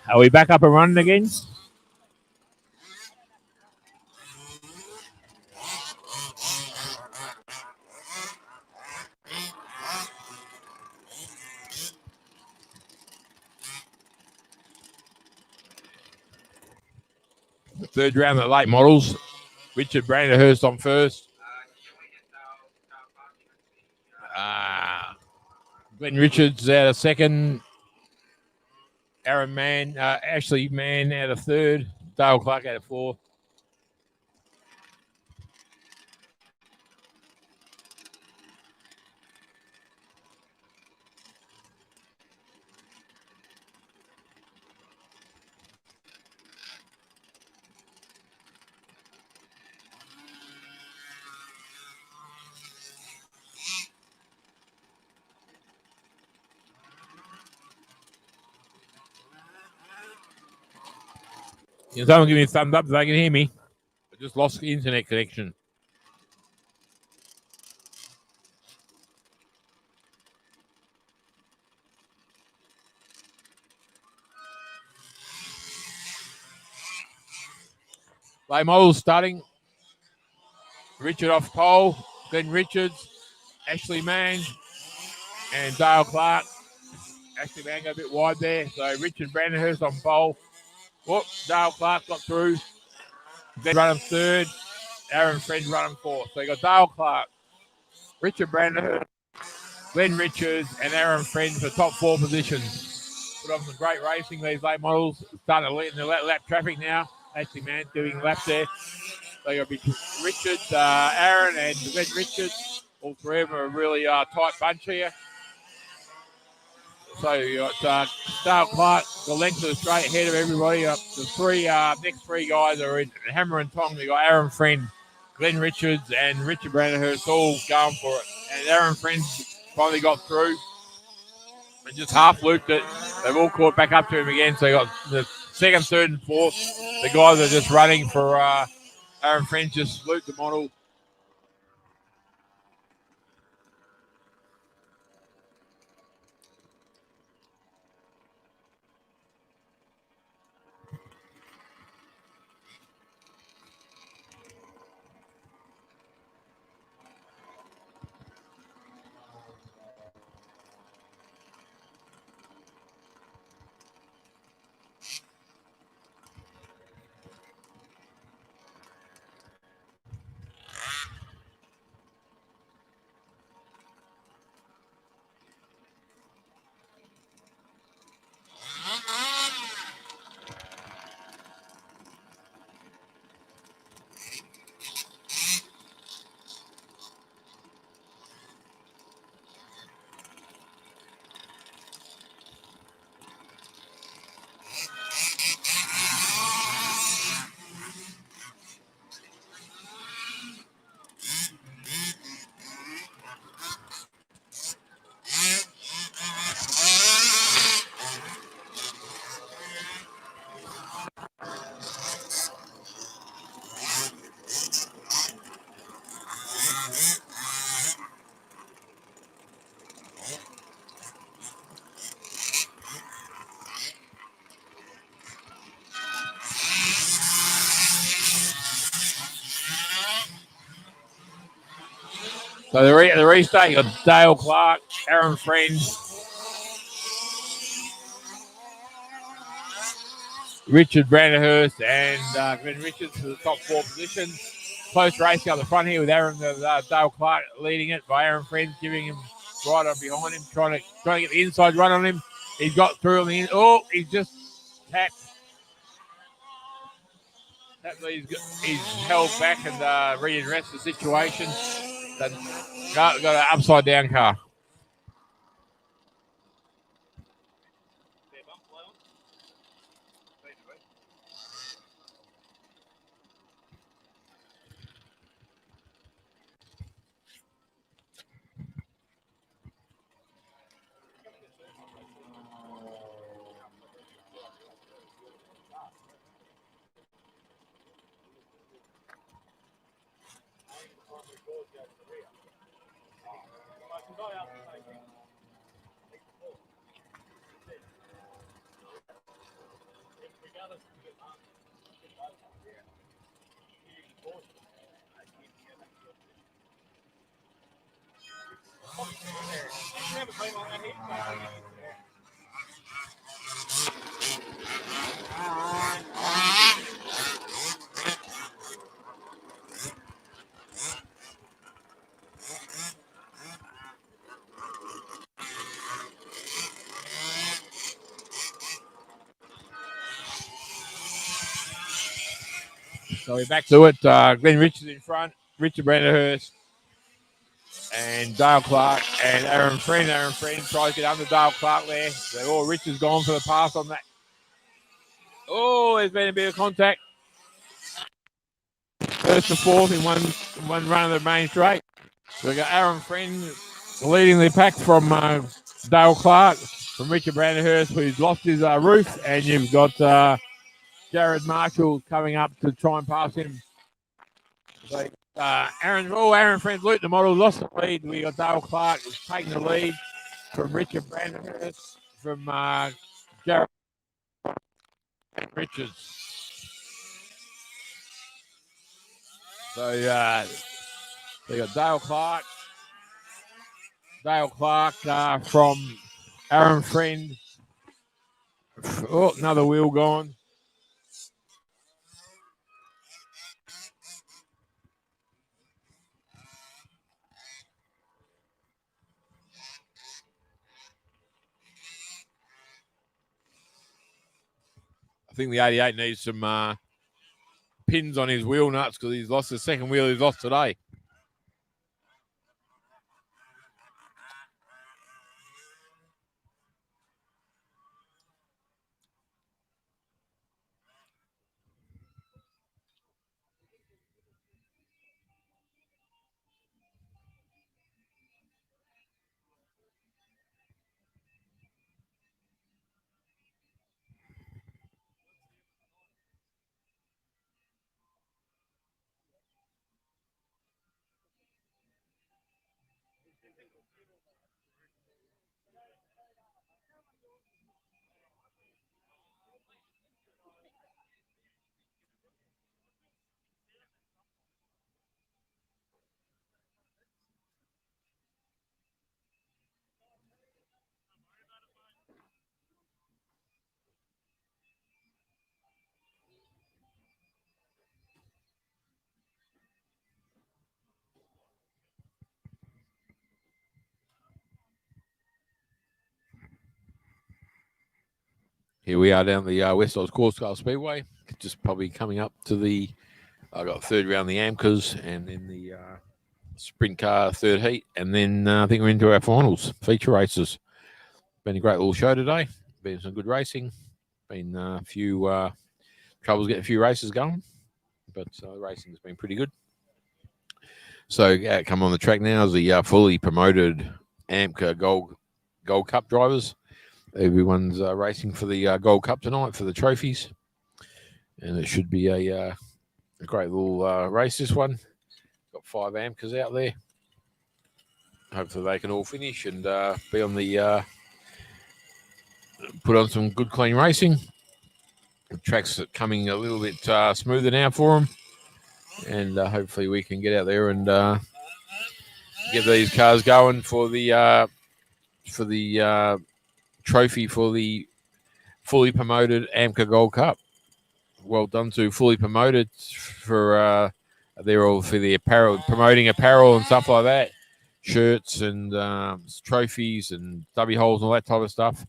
Are we back up and running again? Third round of late models. Richard Branderhurst on first. Glenn Richards out of second. Ashley Mann out of third. Dale Clark out of fourth. Can someone give me a thumbs up if they can hear me? I just lost the internet connection. Late models starting. Richard off pole. Glenn Richards. Ashley Mann. And Dale Clark. Ashley Mann got a bit wide there. So Richard Brandenhurst on pole. Whoop. Dale Clark got through. Glenn running third. Aaron Friend running fourth. So you got Dale Clark, Richard Brandenhurst, Glenn Richards, and Aaron Friend for top four positions. Put on some great racing, these late models. Starting to lead in the lap traffic now. Ashley Mann doing laps there. So you've got Richards, Aaron, and Glenn Richards. All three of them are a really tight bunch here. So you got Dale Clark, the length of the straight ahead of everybody. The three next three guys are in hammer and tong. You got Aaron Friend, Glenn Richards, and Richard Brandenhurst all going for it. And Aaron Friend finally got through and just half looped it. They've all caught back up to him again. So you got the second, third, and fourth. The guys are just running for Aaron Friend, just looped the model. So the restart, you got Dale Clark, Aaron Friend, Richard Brandenhurst, and Glenn Richards for the top four positions. Close racing up the front here with Dale Clark leading it by Aaron Friend, giving him right on behind him, trying to get the inside run on him. He's got through on the end. Oh, he's just tapped. He's held back and readdressed the situation. Got an upside down car. So we're back to it. Glenn Richards in front, Richard Branderhurst, and Dale Clark, and Aaron Friend. Aaron Friend tries to get under Dale Clark there. Richards gone for the pass on that. Oh, there's been a bit of contact. First to fourth in one run of the main straight. So we got Aaron Friend leading the pack from Dale Clark, from Richard Branderhurst, who's lost his roof, and you've got Jared Marshall coming up to try and pass him. So, Aaron Friend, Luke the model, lost the lead. We got Dale Clark taking the lead from Richard Branderhurst, from Jared Richards. So we got Dale Clark from Aaron Friend. Oh, another wheel gone. I think the 88 needs some pins on his wheel nuts because he's lost the second wheel he's lost today. Here we are down the West Oz Course Speedway, just probably coming up to the. I got third round the Amcas, and then the sprint car third heat, and then I think we're into our finals, feature races. Been a great little show today. Been some good racing. Been a few troubles getting a few races going, but racing has been pretty good. So come on the track now is the fully promoted Amca Gold Cup drivers. Everyone's racing for the Gold Cup tonight for the trophies, and it should be a great little race. This one got 5 Amcas out there. Hopefully they can all finish and be on the put on some good clean racing. The track's coming a little bit smoother now for them, and hopefully we can get out there and get these cars going for the trophy for the fully promoted Amca Gold Cup. Well done to fully promoted for they're all for the apparel, promoting apparel and stuff like that, shirts and trophies and stubby holes and all that type of stuff.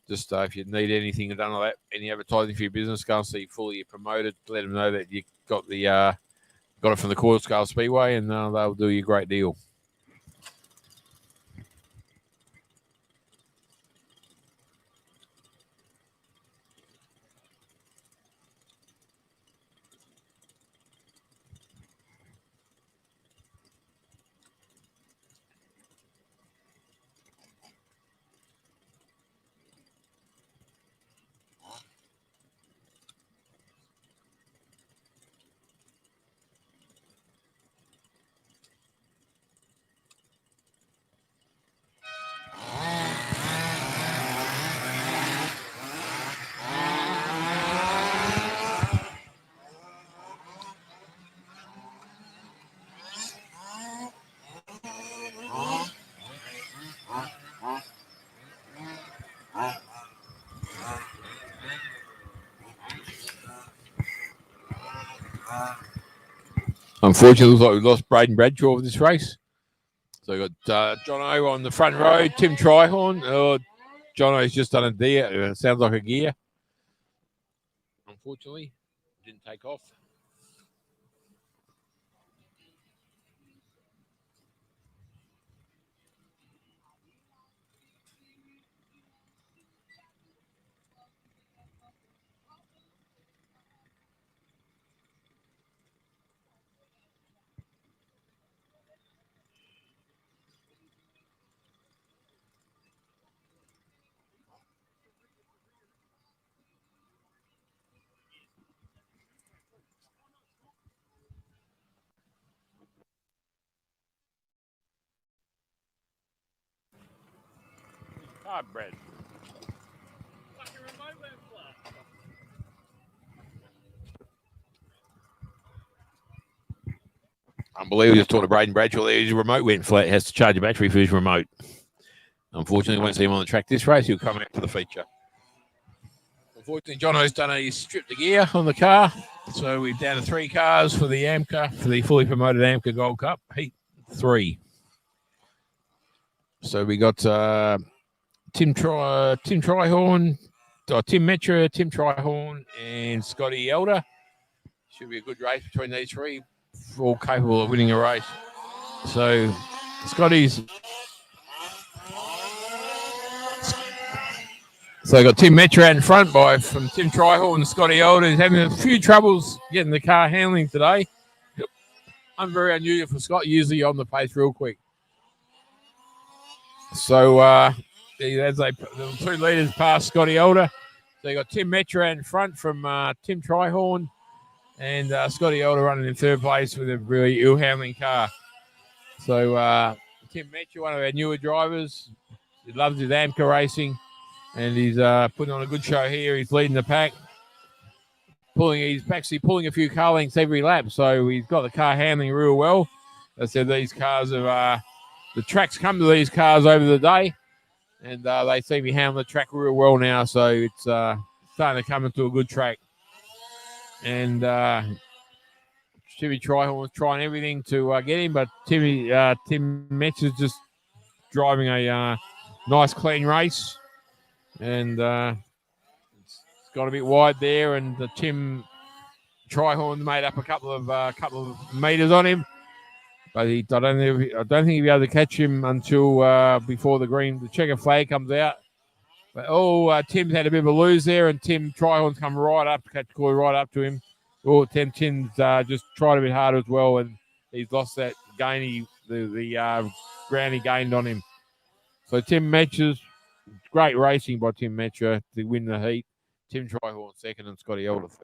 Just if you need anything done like that, any advertising for your business, go and see fully promoted. Let them know that you got the got it from the Quarter Scale Speedway, and they'll do you a great deal. Unfortunately, it looks like we lost Braden Bradshaw of this race. So we got John O on the front row, Tim Trihorn. Oh, John O's just done a gear. Sounds like a gear. Unfortunately, didn't take off. Hard bread. Unbelievable. Just talked to Braden Bradshaw there. His remote went flat. He has to charge a battery for his remote. Unfortunately, won't see him on the track this race. He'll come out for the feature. Unfortunately, Jono's done a stripped the gear on the car. So we're down to 3 cars for the Amca, for the fully promoted Amca Gold Cup, Heat 3. So we got Tim Trihorn, Tim Metra, Tim Trihorn, and Scotty Elder. Should be a good race between these 3, all capable of winning a race. So Scotty's. So got Tim Metra out in front from Tim Trihorn and Scotty Elder. He's having a few troubles getting the car handling today. I'm very unusual for Scott, usually on the pace real quick. So as the 2 leaders past Scotty Elder. So you got Tim Metra in front from Tim Trihorn, and Scotty Elder running in 3rd place with a really ill-handling car. So Tim Metra, one of our newer drivers, he loves his Amca racing, and he's putting on a good show here. He's leading the pack. He's actually pulling a few car lengths every lap, so he's got the car handling real well. As I said, these cars have the tracks come to these cars over the day, and they seem to be handling the track real well now. So it's starting to come into a good track. And Timmy Trihorn was trying everything to get him, but Tim Metz is just driving a nice, clean race, and it's got a bit wide there, and Tim Trihorn made up a couple of meters on him, but I don't think he'll be able to catch him until before the checker flag comes out. But Tim's had a bit of a lose there, and Tim Trihorn's come right up to him. Tim's just tried a bit harder as well, and he's lost that gain. The ground he gained on him. So Tim Metra's great racing by Tim Metra to win the heat. Tim Trihorn 2nd and Scotty Elder 3rd.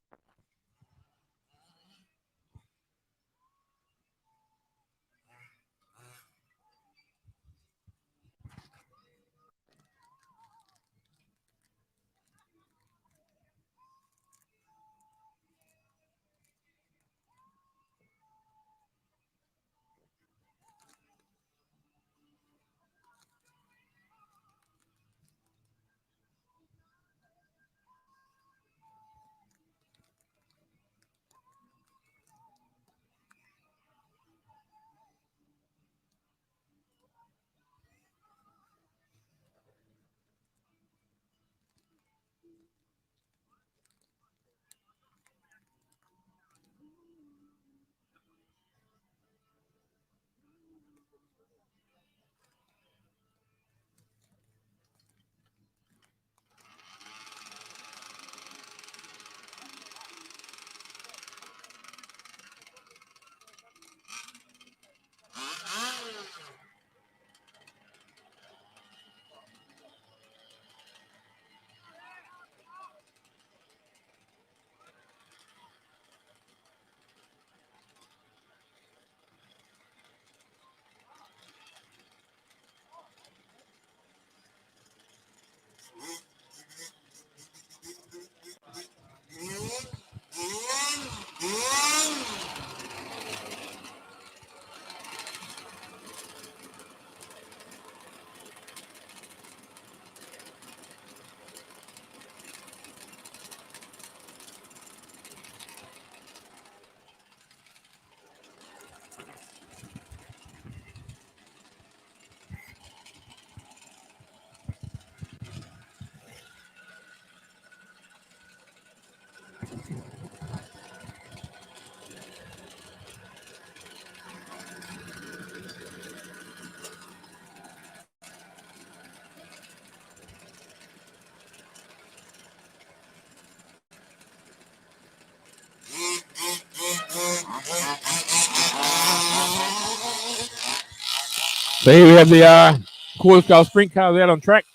So here we have the quarter scale sprint cars out on track.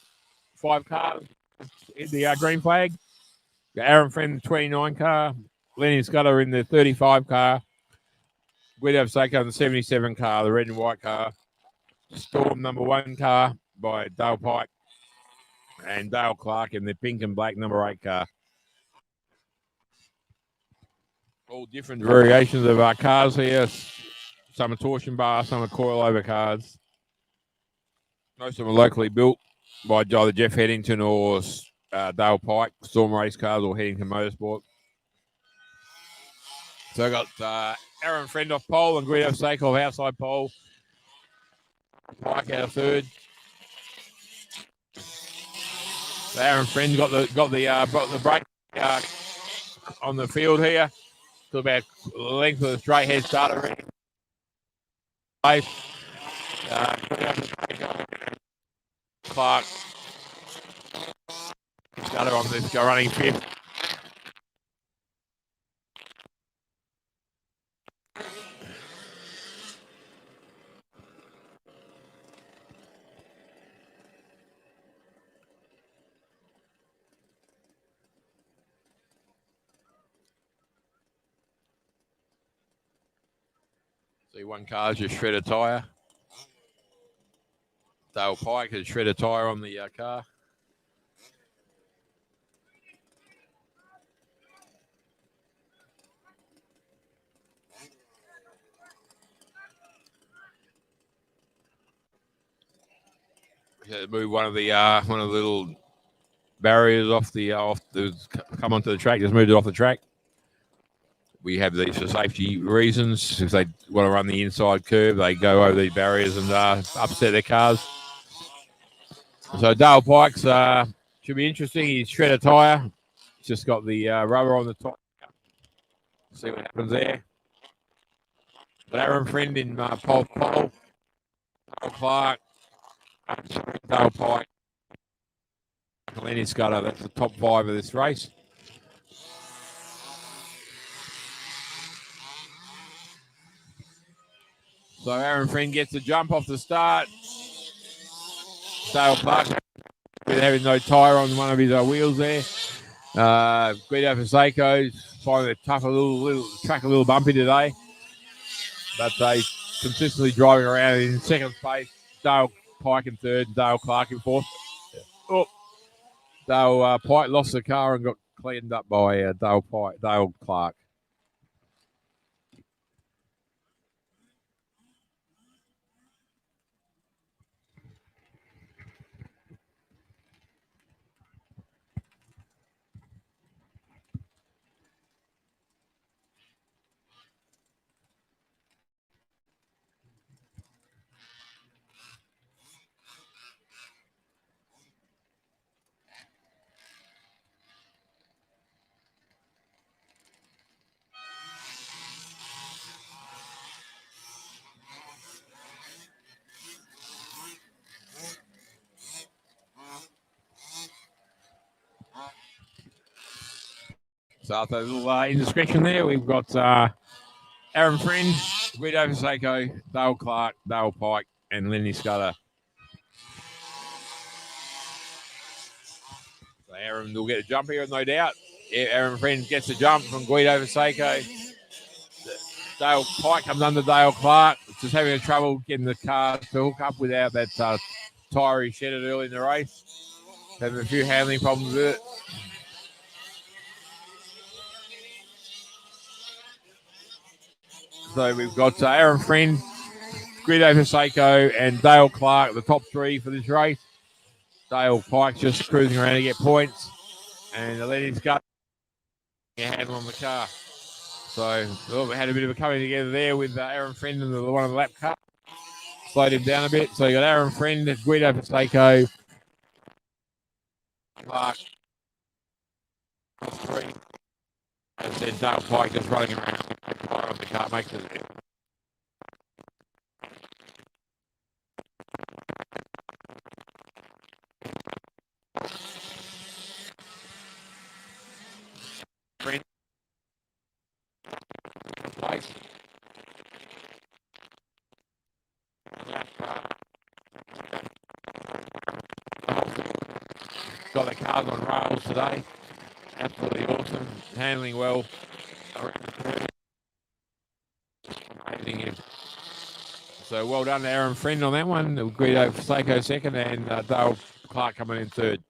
5 cars in the green flag. Got Aaron Friend, the 29 car. Lenny Scudder in the 35 car. Guido Seiko in the 77 car, the red and white car. Storm number 1 car by Dale Pike. And Dale Clark in the pink and black number 8 car. All different variations of our cars here. Some are torsion bar, some are coilover cars. Most of them are locally built by either Jeff Headington or Dale Pike, Storm Race Cars or Headington Motorsport. So I got Aaron Friend off pole and Guido Seiko off outside pole. Pike out of third. So Aaron Friend got the brake on the field here. To about the length of the straight head start already. Clark started on this go running fifth. See, one car's just shred a tyre. Dale Pike has shred a tyre on the car. Move one of the little barriers off the come onto the track. Just moved it off the track. We have these for safety reasons. If they want to run the inside curve, they go over these barriers and upset their cars. So Dale Pikes should be interesting. He's shred a tyre. He's just got the rubber on the top. See what happens there. But Aaron Friend in pole. Dale Clark. Dale Pike. Lenny Scudder. That's the top 5 of this race. So Aaron Friend gets a jump off the start. Dale Clark with having no tyre on one of his wheels there. Guido Seiko's finding it tough, a little track a little bumpy today. But they consistently driving around in second place. Dale Pike in third, Dale Clark in fourth. Oh, Dale Pike lost the car and got cleaned up by Dale Clark. So after a little indiscretion there, we've got Aaron Friend, Guido Seiko, Dale Clark, Dale Pike, and Lenny Scudder. So Aaron will get a jump here, no doubt. Aaron Friend gets a jump from Guido Seiko. Dale Pike comes under Dale Clark. Just having a trouble getting the car to hook up without that tyre he shedded early in the race. Having a few handling problems with it. So we've got Aaron Friend, Guido Seiko, and Dale Clark, the top 3 for this race. Dale Pike just cruising around to get points. And Lenny's got a handle on the car. So we had a bit of a coming together there with Aaron Friend and the one on the lap car. Slowed him down a bit. So you got Aaron Friend, Guido Seiko, Clark, 3. And then Dale Pike just running around on the car, makes it. Friend. Place. got the cars on rails today. Absolutely awesome. Handling well. Amazing. So well done to Aaron Friend on that one. Guido Flacco second and Dale Clark coming in third.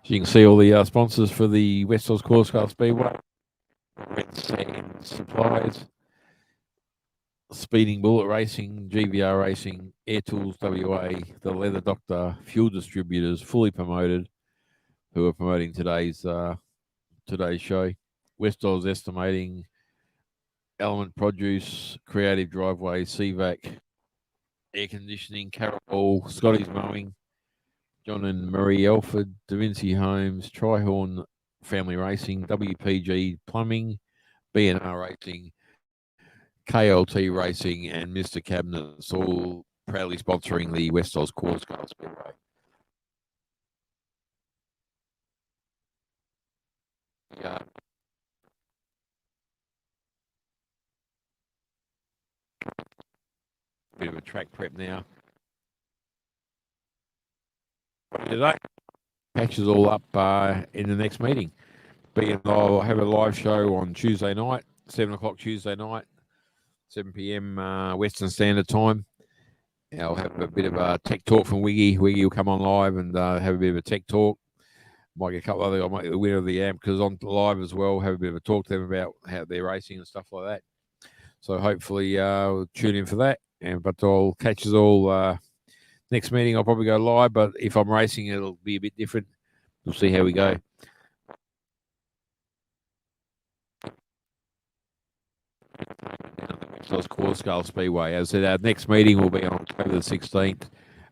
So you can see all the sponsors for the West Hills Course Speedway. Red Sand Supplies, Speeding Bullet Racing, GVR Racing, Air Tools WA, the Leather Doctor, Fuel Distributors, fully promoted, who are promoting today's show. West Hills Estimating, Element Produce, Creative Driveway, CVAC, Air Conditioning, Carol, Scotty's Mowing, John and Marie Elford, Da Vinci Homes, Trihorn Family Racing, WPG Plumbing, B&R Racing, KLT Racing, and Mr. Cabinets, all proudly sponsoring the West Oz Course Car Speedway. Yeah. Bit of a track prep now. Today, catches all up in the next meeting. I'll have a live show on Tuesday night, 7 o'clock Tuesday night, 7 p.m. Western Standard Time. I'll have a bit of a tech talk from Wiggy. Wiggy will come on live and have a bit of a tech talk. Might get a couple other. I might get the winner of the Amcas on live as well. Have a bit of a talk to them about how they're racing and stuff like that. So hopefully we'll tune in for that. But I'll catch us all next meeting. I'll probably go live, but if I'm racing, it'll be a bit different. We'll see how we go. West Oz Course Car Speedway. As I said, our next meeting will be on October the 16th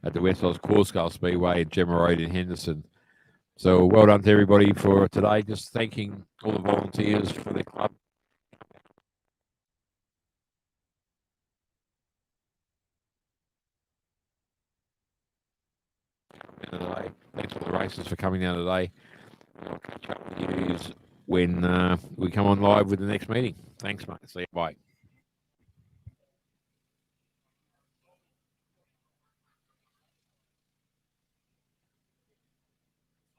at the West Oz Course Car Speedway at Gemma Road in Henderson. So well done to everybody for today. Just thanking all the volunteers for the club. Thanks for the racers for coming down today. I'll catch up with you when we come on live with the next meeting. Thanks, mate. See you. Bye.